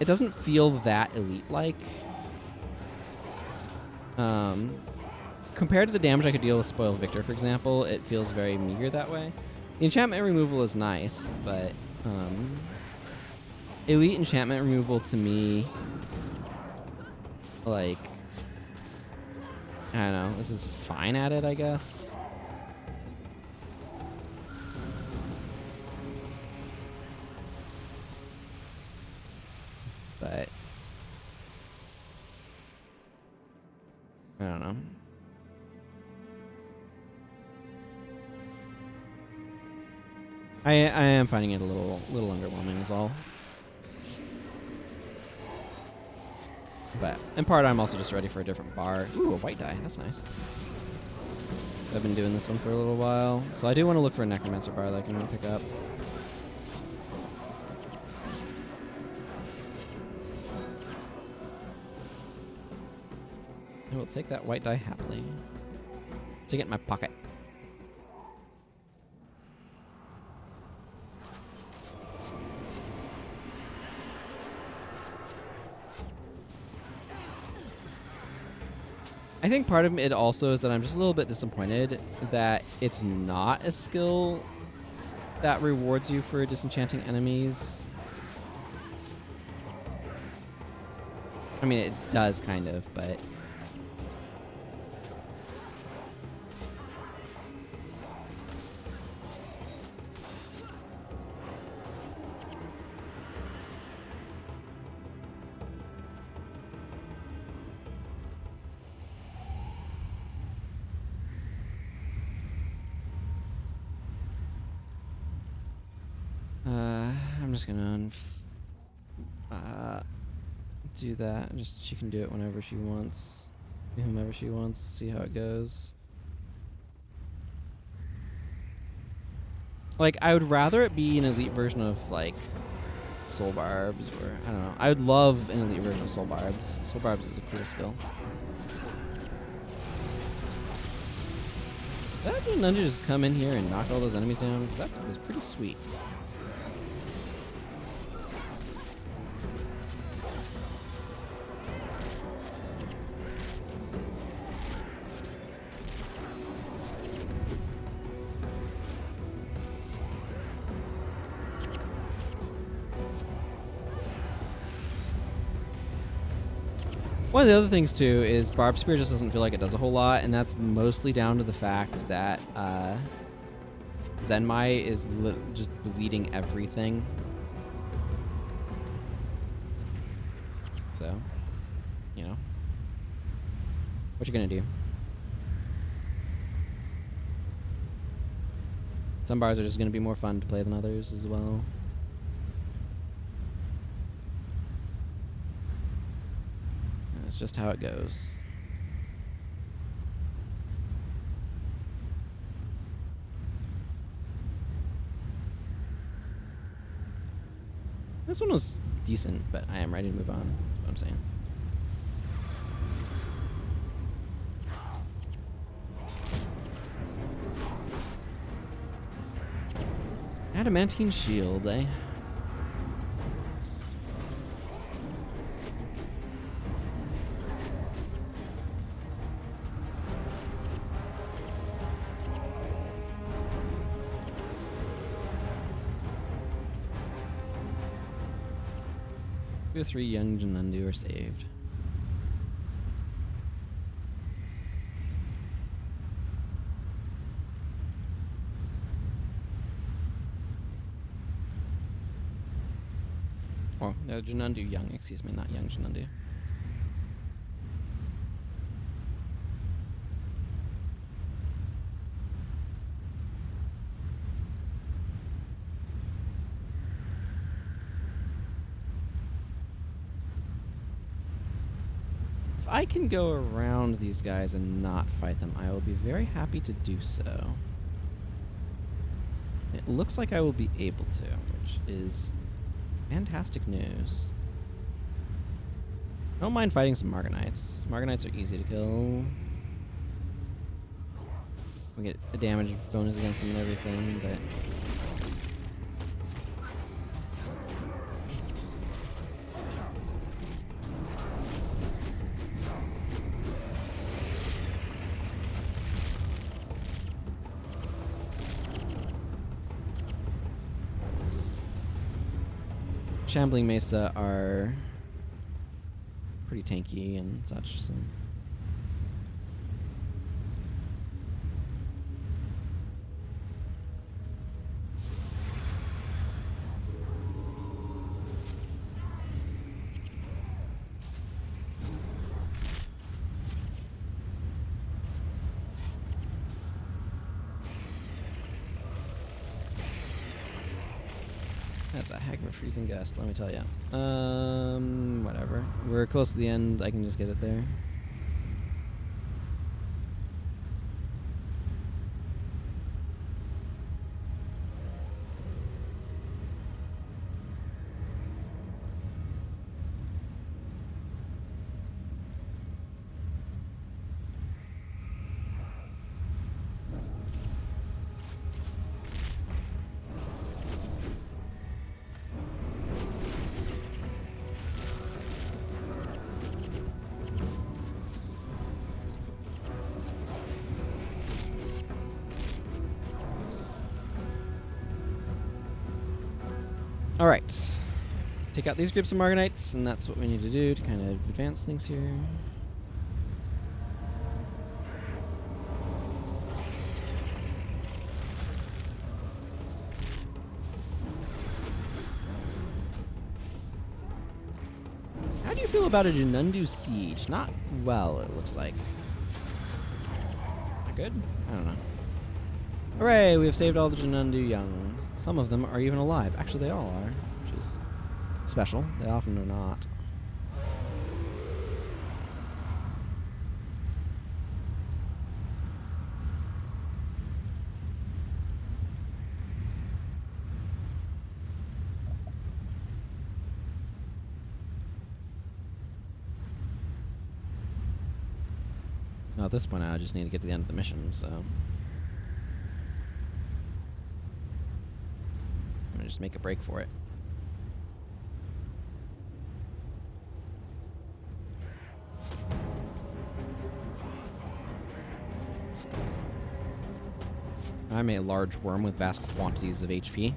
Speaker 1: it doesn't feel that elite-like. Compared to the damage I could deal with Spoiled Victor, for example, it feels very meager that way. The enchantment removal is nice, but elite enchantment removal to me, like, I don't know, this is fine at it, I guess. But I don't know. I am finding it a little underwhelming is all. But in part, I'm also just ready for a different bar. Ooh, a white die. That's nice. I've been doing this one for a little while, so I do want to look for a Necromancer bar that I can pick up. I will take that white die happily. Stick it in my pocket. I think part of it also is that I'm just a little bit disappointed that it's not a skill that rewards you for disenchanting enemies. I mean, it does kind of, but I'm just gonna do that. Just she can do it whenever she wants, to whomever she wants. See how it goes. Like, I would rather it be an elite version of like Soul Barbs, or I don't know. I would love an elite version of Soul Barbs. Soul Barbs is a cool skill. Did that ninja just come in here and knock all those enemies down? Because that was pretty sweet. One of the other things too is Barb Spear just doesn't feel like it does a whole lot, and that's mostly down to the fact that Zenmai is just bleeding everything. So, you know, what you gonna do? Some bars are just gonna be more fun to play than others as well. That's just how it goes. This one was decent, but I am ready to move on. That's what I'm saying. Adamantine shield, eh? The 3 young Jinundu are saved. Oh, no, Jinundu young, excuse me, not young Jinundu. I can go around these guys and not fight them, I will be very happy to do so. It looks like I will be able to, which is fantastic news. I don't mind fighting some Margonites. Margonites are easy to kill. We get a damage bonus against them and everything, but... Shambling Mesa are pretty tanky and such, so... That's a heck of a freezing gust, let me tell you. Whatever. We're close to the end, I can just get it there. Alright. Take out these groups of Margonites, and that's what we need to do to kind of advance things here. How do you feel about a Jinundu siege? Not well, it looks like. Not good? I don't know. Hooray, we have saved all the Jinundu young. Some of them are even alive. Actually, they all are, which is special. They often are not. Now at this point, I just need to get to the end of the mission, so I'm gonna just make a break for it. I'm a large worm with vast quantities of HP.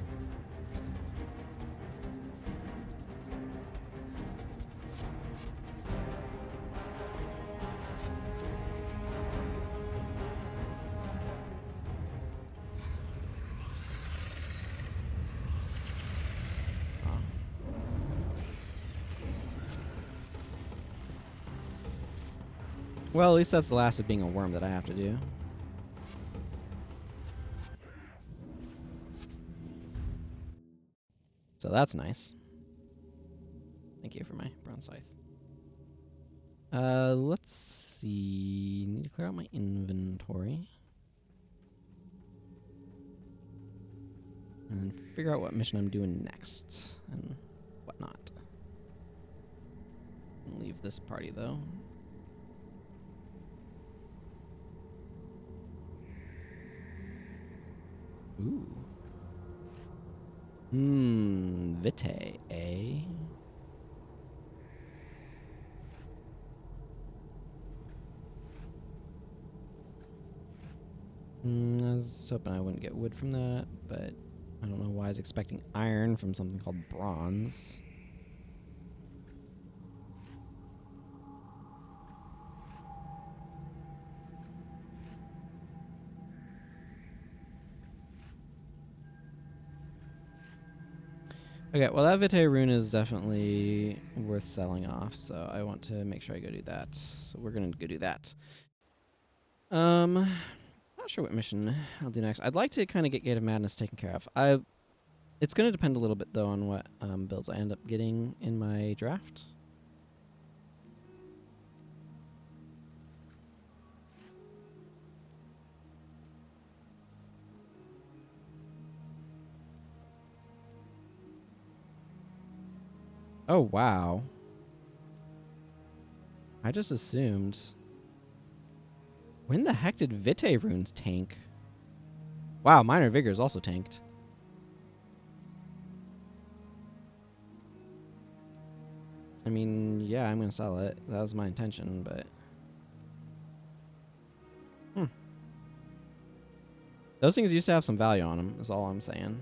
Speaker 1: Well, at least that's the last of being a worm that I have to do. So that's nice. Thank you for my bronze scythe. Let's see. Need to clear out my inventory. And then figure out what mission I'm doing next and whatnot. Leave this party though. Ooh. Vitae, eh? I was hoping I wouldn't get wood from that, but I don't know why I was expecting iron from something called bronze. Okay, well that Vitae rune is definitely worth selling off, so I want to make sure I go do that. So we're gonna go do that. Not sure what mission I'll do next. I'd like to kind of get Gate of Madness taken care of. It's gonna depend a little bit though on what builds I end up getting in my draft. Oh, wow. I just assumed. When the heck did Vitae runes tank? Wow, Minor Vigor is also tanked. I mean, yeah, I'm going to sell it. That was my intention, but... Those things used to have some value on them, is all I'm saying.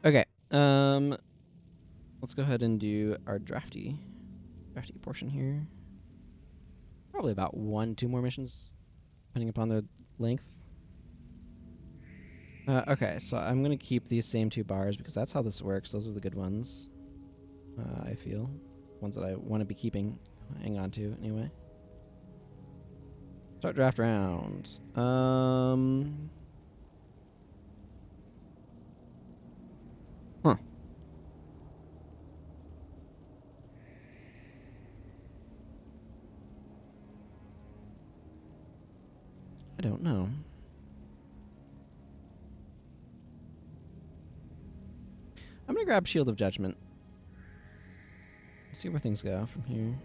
Speaker 1: Okay, let's go ahead and do our drafty portion here. Probably about 1-2 more missions, depending upon their length. Okay, so I'm gonna keep these same 2 bars because that's how this works. Those are the good ones. I feel ones that I want to be keeping, hang on to anyway. Start draft round. Huh. I don't know. I'm gonna grab Shield of Judgment. See where things go from here.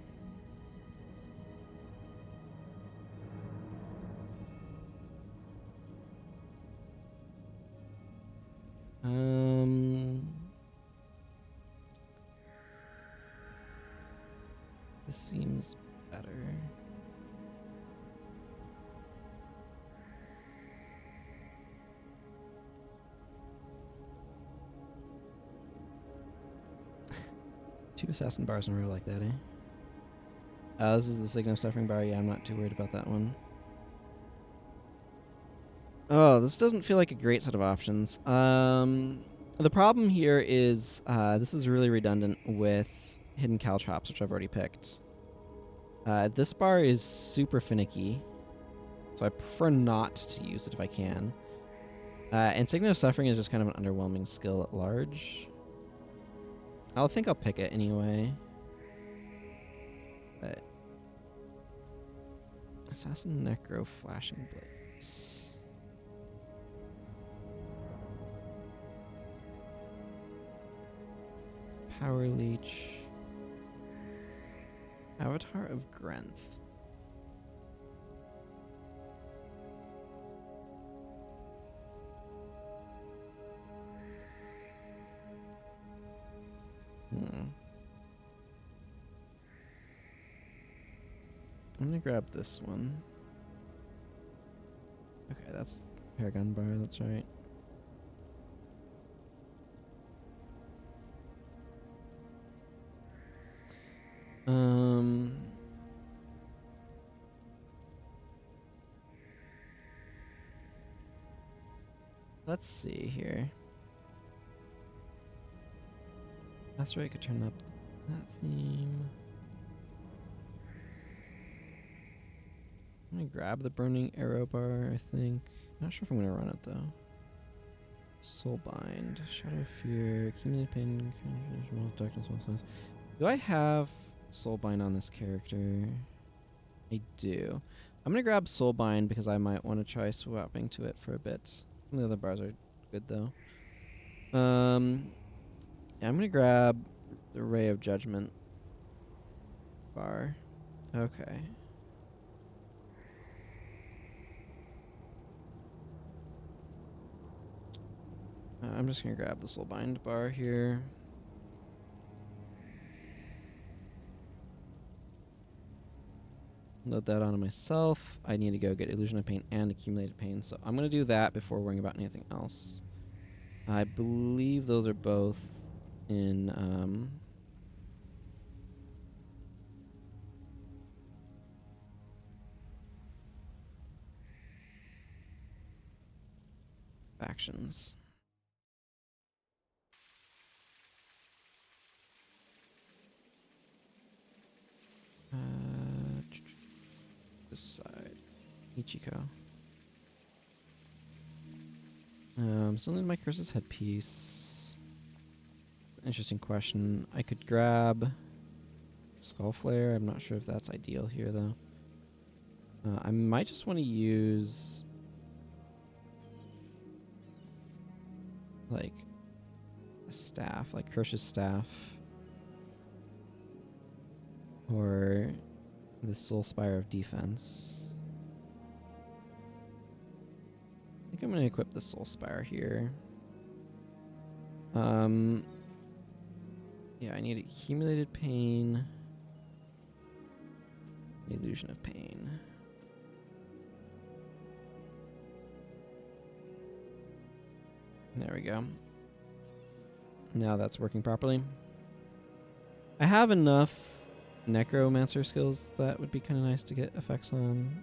Speaker 1: This seems better. Two assassin bars in a row like that, eh? This is the Signal of Suffering bar. Yeah, I'm not too worried about that one. Oh, this doesn't feel like a great set of options. The problem here is this is really redundant with Hidden Caltrops, which I've already picked. This bar is super finicky, so I prefer not to use it if I can. Insignia of Suffering is just kind of an underwhelming skill at large. I'll pick it anyway. But Assassin Necro Flashing Blades. Power Leech. Avatar of Grenth. I'm gonna grab this one. Okay, that's Paragon Bar, that's right. Let's see here. That's right, I could turn up that theme. I'm gonna grab the Burning Arrow Bar, I think. Not sure if I'm gonna run it though. Soulbind, Shadow Fear, Accumulated Pain, Darkness, Sense. Do I have Soulbind on this character? I do. I'm gonna grab Soulbind because I might want to try swapping to it for a bit. Some of the other bars are good though. Yeah, I'm gonna grab the Ray of Judgment bar. Okay. I'm just gonna grab the Soulbind bar here. Load that onto myself. I need to go get Illusion of Pain and Accumulated Pain, so I'm gonna do that before worrying about anything else. I believe those are both in factions. This side. Ichiko. Still my curse's headpiece. Interesting question. I could grab Skull Flare. I'm not sure if that's ideal here though. I might just want to use like a staff, like Kirsch's staff. Or the Soul Spire of Defense. I think I'm going to equip the Soul Spire here. Yeah, I need Accumulated Pain. Illusion of Pain. There we go. Now that's working properly. I have enough Necromancer skills that would be kind of nice to get effects on.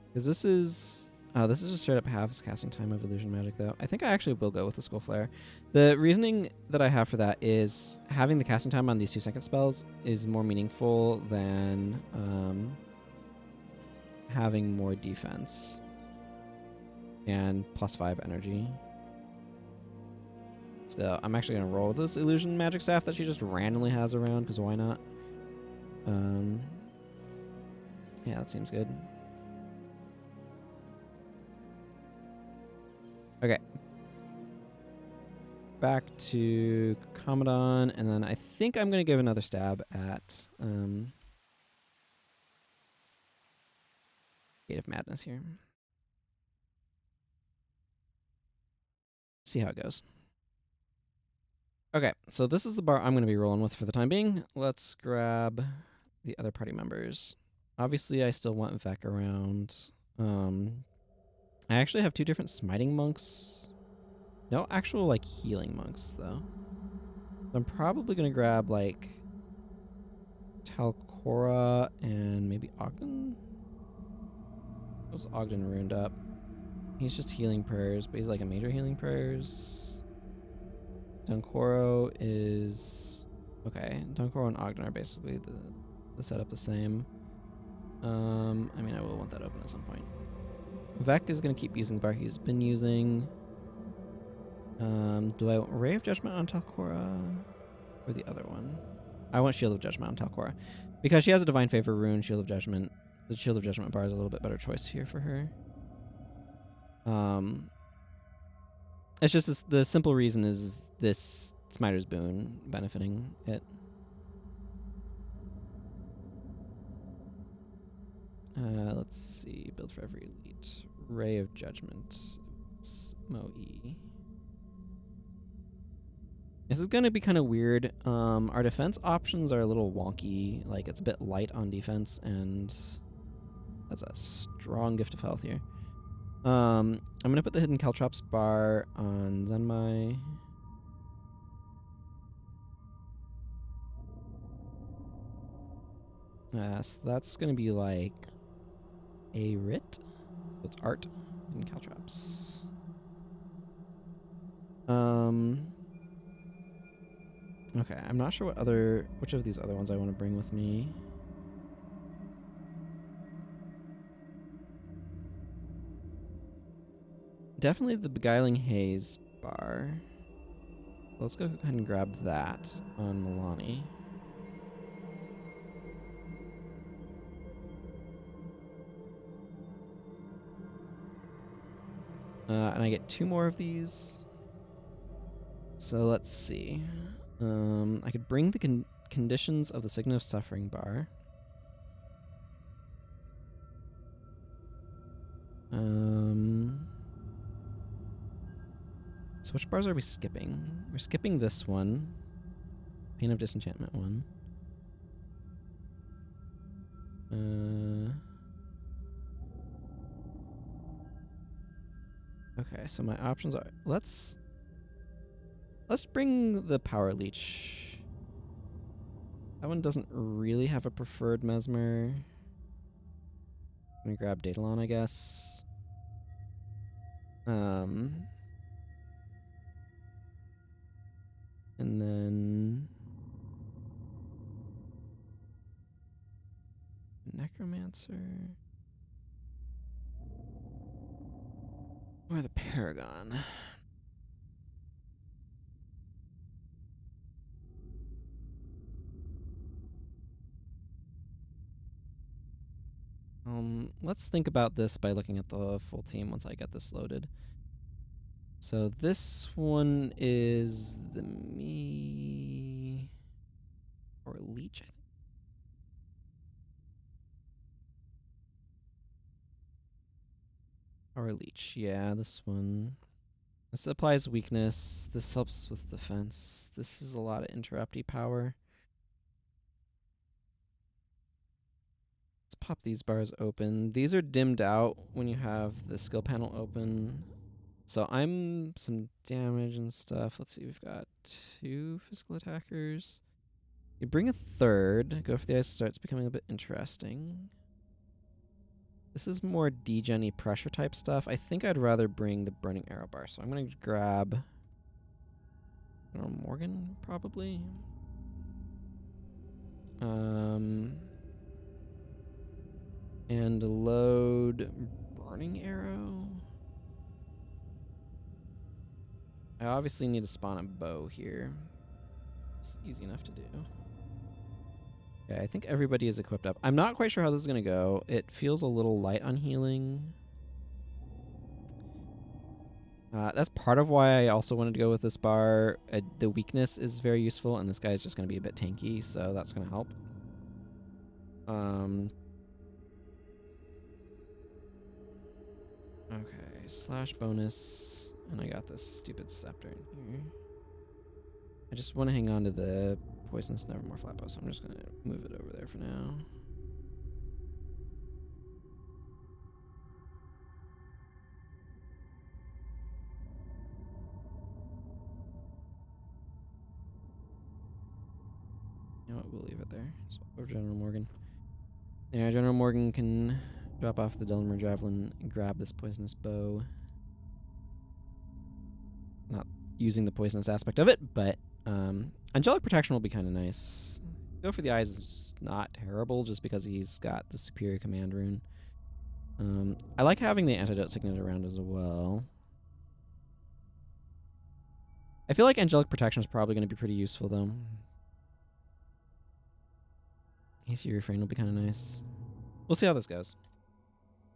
Speaker 1: Because this is just straight up halves casting time of illusion magic though. I think I actually will go with the Skull Flare. The reasoning that I have for that is having the casting time on these 2-second spells is more meaningful than having more defense and +5 energy. So I'm actually going to roll with this illusion magic staff that she just randomly has around, because why not? Yeah, that seems good. Okay. Back to Commodon, and then I think I'm going to give another stab at Gate of Madness here. See how it goes. Okay, so this is the bar I'm going to be rolling with for the time being. Let's grab the other party members. Obviously, I still want Vec around. I actually have 2 different smiting monks. No actual, like, healing monks, though. So I'm probably going to grab, like, Talcora and maybe Ogden? What's Ogden ruined up? He's just healing prayers, but he's, like, a major healing prayers. Dunkoro is... Okay, Dunkoro and Ogden are basically the the setup the same. I mean, I will want that open at some point. Vec is going to keep using the bar he's been using. Do I want Ray of Judgment on Talcora or the other one? I want Shield of Judgment on Talcora. Because she has a Divine Favor rune, Shield of Judgment. The Shield of Judgment bar is a little bit better choice here for her. It's just the simple reason is this Smiter's Boon benefiting it. Let's see. Build for every elite. Ray of Judgment. Mo-E. This is going to be kind of weird. Our defense options are a little wonky. Like, it's a bit light on defense, and that's a strong gift of health here. I'm going to put the Hidden Caltrops bar on Zenmai. So that's going to be like a writ. So it's art and caltrops. Okay, I'm not sure which of these other ones I want to bring with me. Definitely the Beguiling Haze bar. Let's go ahead and grab that on Milani. And I get 2 more of these. So let's see. I could bring the Conditions of the Signet of Suffering bar. So which bars are we skipping? We're skipping this one. Pain of Disenchantment one. Okay, so my options are let's bring the Power Leech. That one doesn't really have a preferred Mesmer. I'm gonna grab Daedalon, I guess. And then Necromancer. Or the Paragon. Let's think about this by looking at the full team once I get this loaded. So this one is the me or Leech, I think. Or Leech, yeah, this one. This applies weakness. This helps with defense. This is a lot of interrupty power. Let's pop these bars open. These are dimmed out when you have the skill panel open. So I'm some damage and stuff. Let's see, we've got 2 physical attackers. You bring a 3rd. Go for the ice, starts becoming a bit interesting. This is more degen-y pressure type stuff. I think I'd rather bring the Burning Arrow bar. So I'm going to grab Morgan, probably. And load Burning Arrow. I obviously need to spawn a bow here. It's easy enough to do. Okay, I think everybody is equipped up. I'm not quite sure how this is going to go. It feels a little light on healing. That's part of why I also wanted to go with this bar. The weakness is very useful, and this guy is just going to be a bit tanky, so that's going to help. Okay, slash bonus, and I got this stupid scepter in here. I just want to hang on to the Poisonous Nevermore Flatbow, so I'm just going to move it over there for now. You know what, we'll leave it there. Swap over General Morgan. Yeah, General Morgan can drop off the Dulmer Javelin and grab this Poisonous Bow. Not using the poisonous aspect of it, but Angelic Protection will be kind of nice. Go for the eyes is not terrible just because he's got the superior command rune. I like having the antidote signet around as well. I feel like angelic protection is probably going to be pretty useful though. AC refrain will be kind of nice. We'll see how this goes.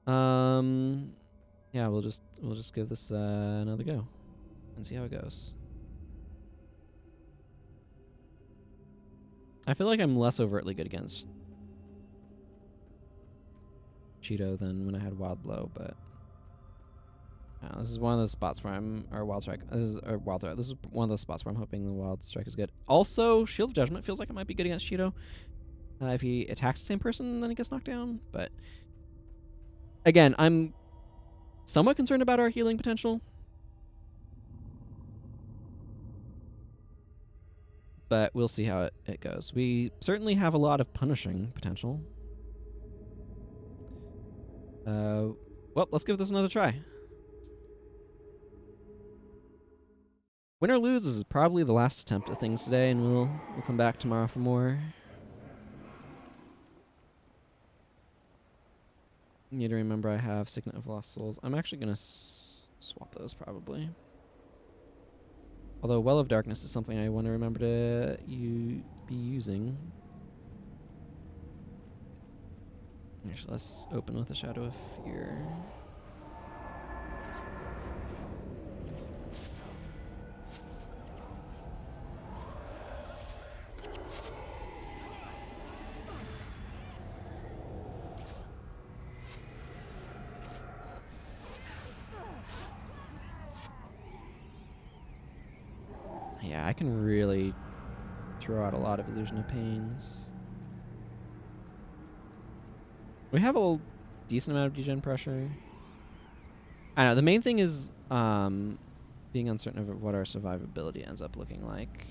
Speaker 1: Yeah, we'll just give this another go and see how it goes. I feel like I'm less overtly good against Cheeto than when I had Wild Blow, but this is one of those spots where I'm Wild Strike. This is Wild Threat. This is one of those spots where I'm hoping the Wild Strike is good. Also, Shield of Judgment feels like it might be good against Cheeto. If he attacks the same person, then he gets knocked down. But again, I'm somewhat concerned about our healing potential. But we'll see how it goes. We certainly have a lot of punishing potential. Well, let's give this another try. Win or lose is probably the last attempt at things today, and we'll come back tomorrow for more. You need to remember I have Signet of Lost Souls. I'm actually going to swap those probably. Although Well of Darkness is something I want to remember to be using. Actually, let's open with a Shadow of Fear. Yeah, I can really throw out a lot of Illusion of Pains. We have a decent amount of degen pressure. I don't know, the main thing is being uncertain of what our survivability ends up looking like.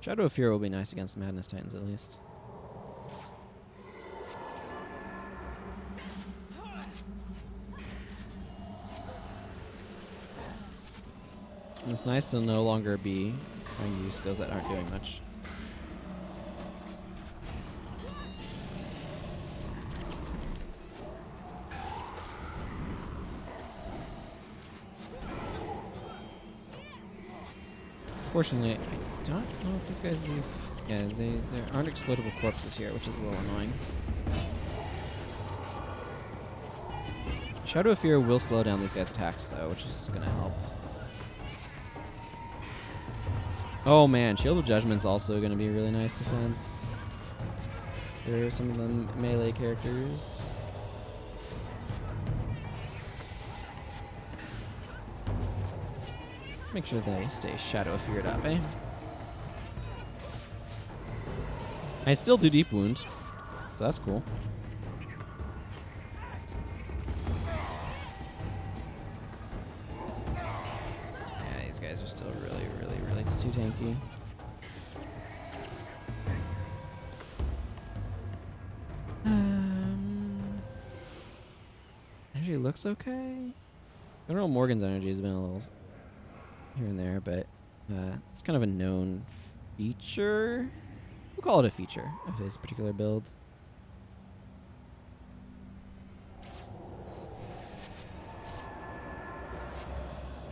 Speaker 1: Shadow of Fear will be nice against Madness Titans at least. And it's nice to no longer be trying to use skills that aren't doing much. Fortunately, I don't know if these guys leave. Yeah, there aren't explodable corpses here, which is a little annoying. Shadow of Fear will slow down these guys' attacks, though, which is going to help. Oh man, Shield of Judgment's also going to be a really nice defense. There are some of the melee characters. Make sure they stay Shadow of Feared up, eh? I still do Deep Wound, so that's cool. Yeah, these guys are still really too tanky. Energy looks okay. General Morgan's energy has been a little here and there, but it's kind of a known feature. We'll call it a feature of his particular build.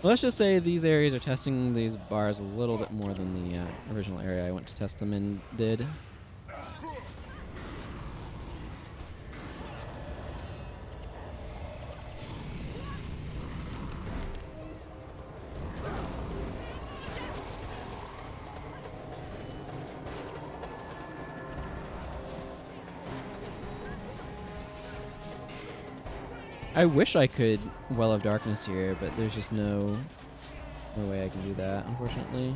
Speaker 1: Let's just say these areas are testing these bars a little bit more than the original area I went to test them in did. I wish I could Well of Darkness here, but there's just no No way I can do that, unfortunately.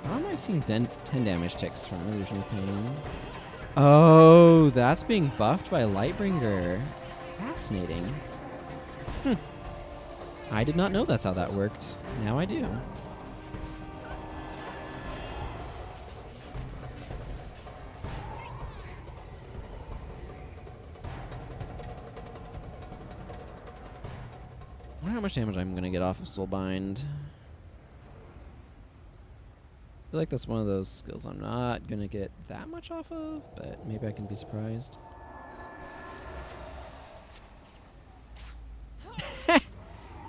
Speaker 1: How am I seeing 10 damage ticks from Illusion of Pain? Oh, that's being buffed by Lightbringer. Fascinating. I did not know that's how that worked. Now I do. I wonder how much damage I'm going to get off of Soulbind. I feel like that's one of those skills I'm not going to get that much off of, but maybe I can be surprised.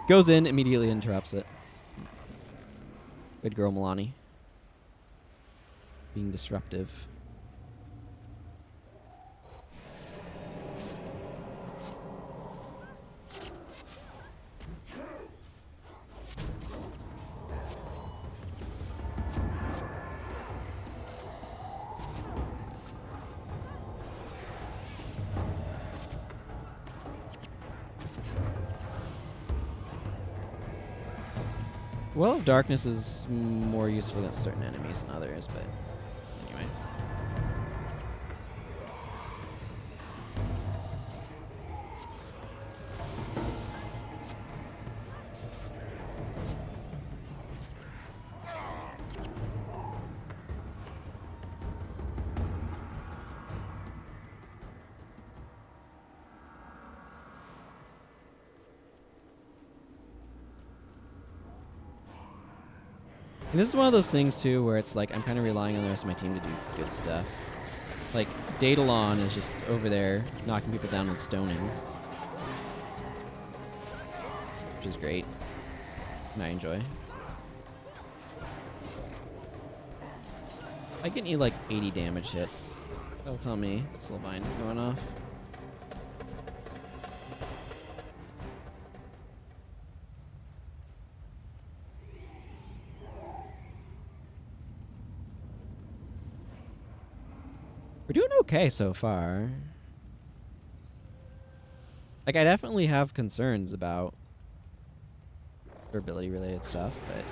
Speaker 1: Goes in, immediately interrupts it. Good girl, Milani. Being disruptive. Well, Darkness is more useful against certain enemies than others, but anyway. And this is one of those things, too, where it's like I'm kind of relying on the rest of my team to do good stuff. Like, Daedalon is just over there knocking people down with stoning. Which is great. And I enjoy. I can need like 80 damage hits. That'll tell me Soulbind is going off. We're doing okay so far. Like, I definitely have concerns about durability related stuff, but...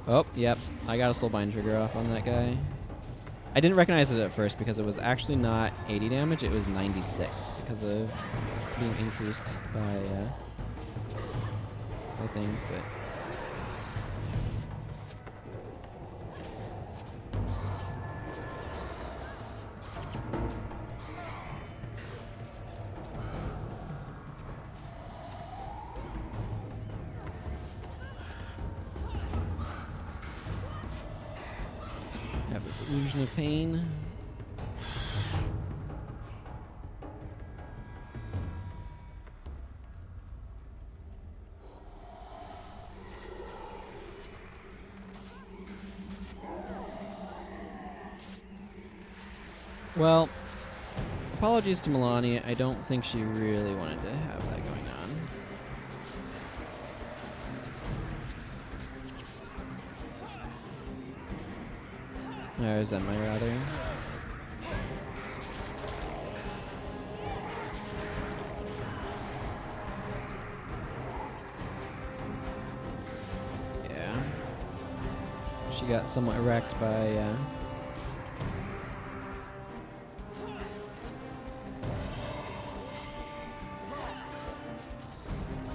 Speaker 1: Oh, yep. I got a Soulbind trigger off on that guy. I didn't recognize it at first because it was actually not 80 damage, it was 96 because of being increased by things, but... Have this Illusion of Pain. Well, apologies to Milani. I don't think she really wanted to have that going on. Or Zenmai, rather. Yeah. She got somewhat wrecked by...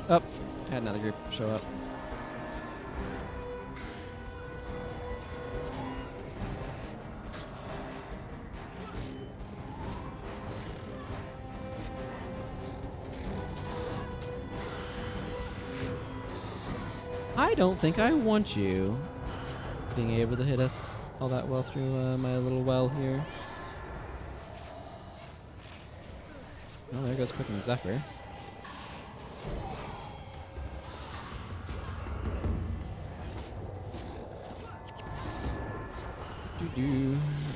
Speaker 1: Oh, had another group show up. I don't think I want you being able to hit us all that well through my little well here. Oh, there goes Quickening Zephyr.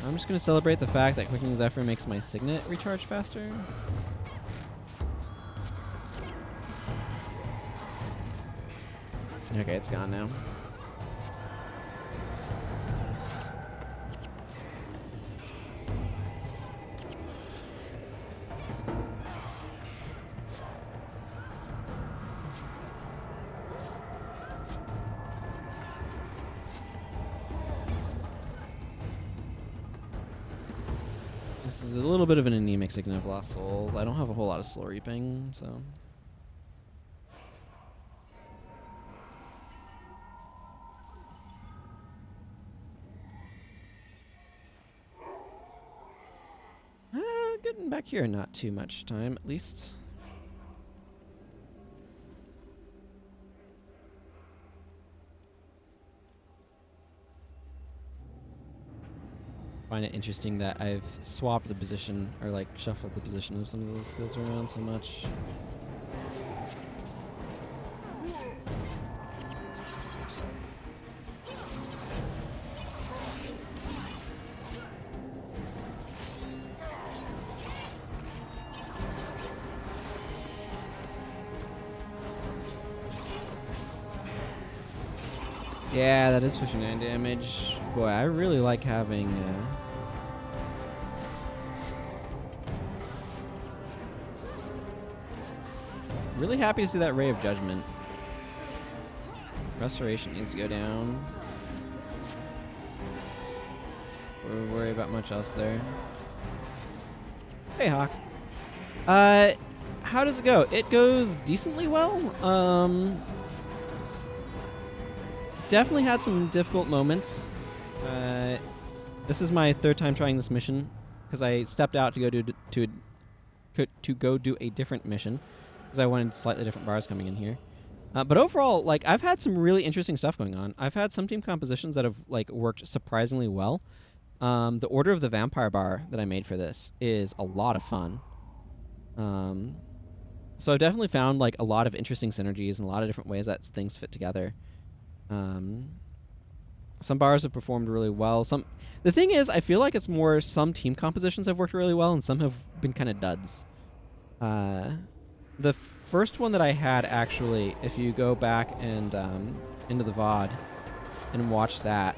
Speaker 1: I'm just going to celebrate the fact that Quickening Zephyr makes my Signet recharge faster. Okay, it's gone now. This is a little bit of an anemic Signet of Lost Souls. I don't have a whole lot of Soul Reaping, so... Getting back here, not too much time, at least. Find it interesting that I've swapped the position, or like shuffled the position of some of those skills around so much. Yeah, that is 59 damage. Boy, I really like having... really happy to see that Ray of Judgment. Restoration needs to go down. Don't worry about much else there. Hey, Hawk. How does it go? It goes decently well. Definitely had some difficult moments. This is my third time trying this mission because I stepped out to go do a different mission because I wanted slightly different bars coming in here. But overall, like, I've had some really interesting stuff going on. I've had some team compositions that have like worked surprisingly well. The Order of the Vampire bar that I made for this is a lot of fun. So I've definitely found like a lot of interesting synergies and a lot of different ways that things fit together. Some bars have performed really well. The thing is, I feel like it's more some team compositions have worked really well and some have been kind of duds. The first one that I had, actually, if you go back and into the VOD and watch that,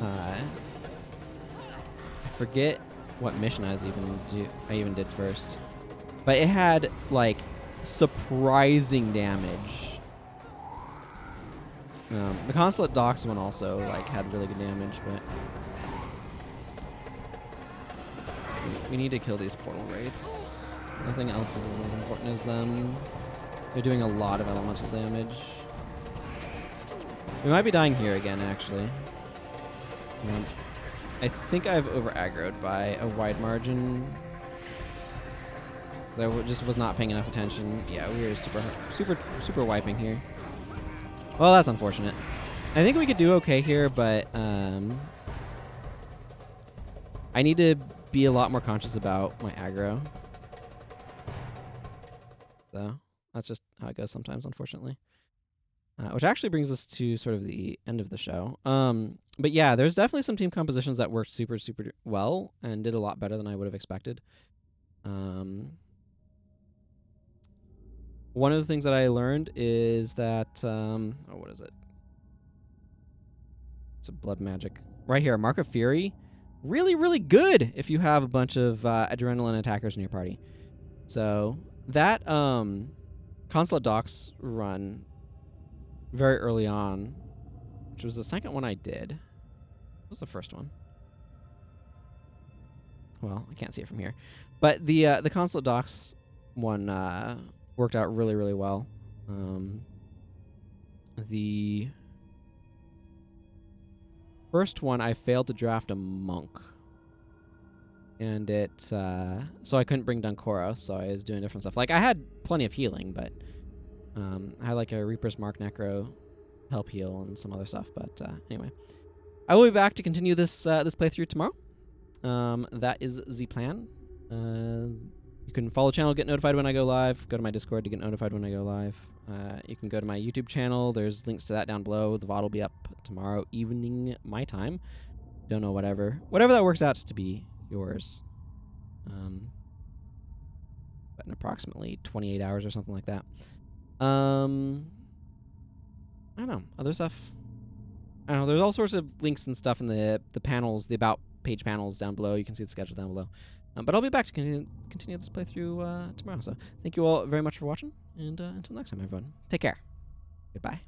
Speaker 1: I forget what mission I even did first, but it had like surprising damage. The Consulate Docks one also like had really good damage, but we need to kill these portal wraiths. Nothing else is as important as them. They're doing a lot of elemental damage. We might be dying here again, actually. I think I've over-aggroed by a wide margin. I just was not paying enough attention. Yeah, we were super wiping here. Well, that's unfortunate. I think we could do okay here, but I need to be a lot more conscious about my aggro. So that's just how it goes sometimes, unfortunately. Which actually brings us to sort of the end of the show. But yeah, there's definitely some team compositions that worked super well and did a lot better than I would have expected. One of the things that I learned is that, what is it? It's a blood magic. Right here, Mark of Fury. Really good if you have a bunch of adrenaline attackers in your party. So that Consulate Docks run very early on, which was the second one I did. What was the first one? Well, I can't see it from here. But the Consulate Docks one worked out really well. The first one, I failed to draft a monk. And it, so I couldn't bring Dunkoro, so I was doing different stuff. Like, I had plenty of healing, but I had like a Reaper's Mark Necro help heal and some other stuff. But anyway, I will be back to continue this this playthrough tomorrow. That is the plan. You can follow the channel, get notified when I go live. Go to my Discord to get notified when I go live. You can go to my YouTube channel. There's links to that down below. The VOD will be up tomorrow evening, my time. Don't know, whatever that works out to be yours. But in approximately 28 hours or something like that. I don't know. Other stuff. I don't know. There's all sorts of links and stuff in the panels, the about page panels down below. You can see the schedule down below. But I'll be back to continue this playthrough tomorrow. So thank you all very much for watching, and until next time, everyone, take care. Goodbye.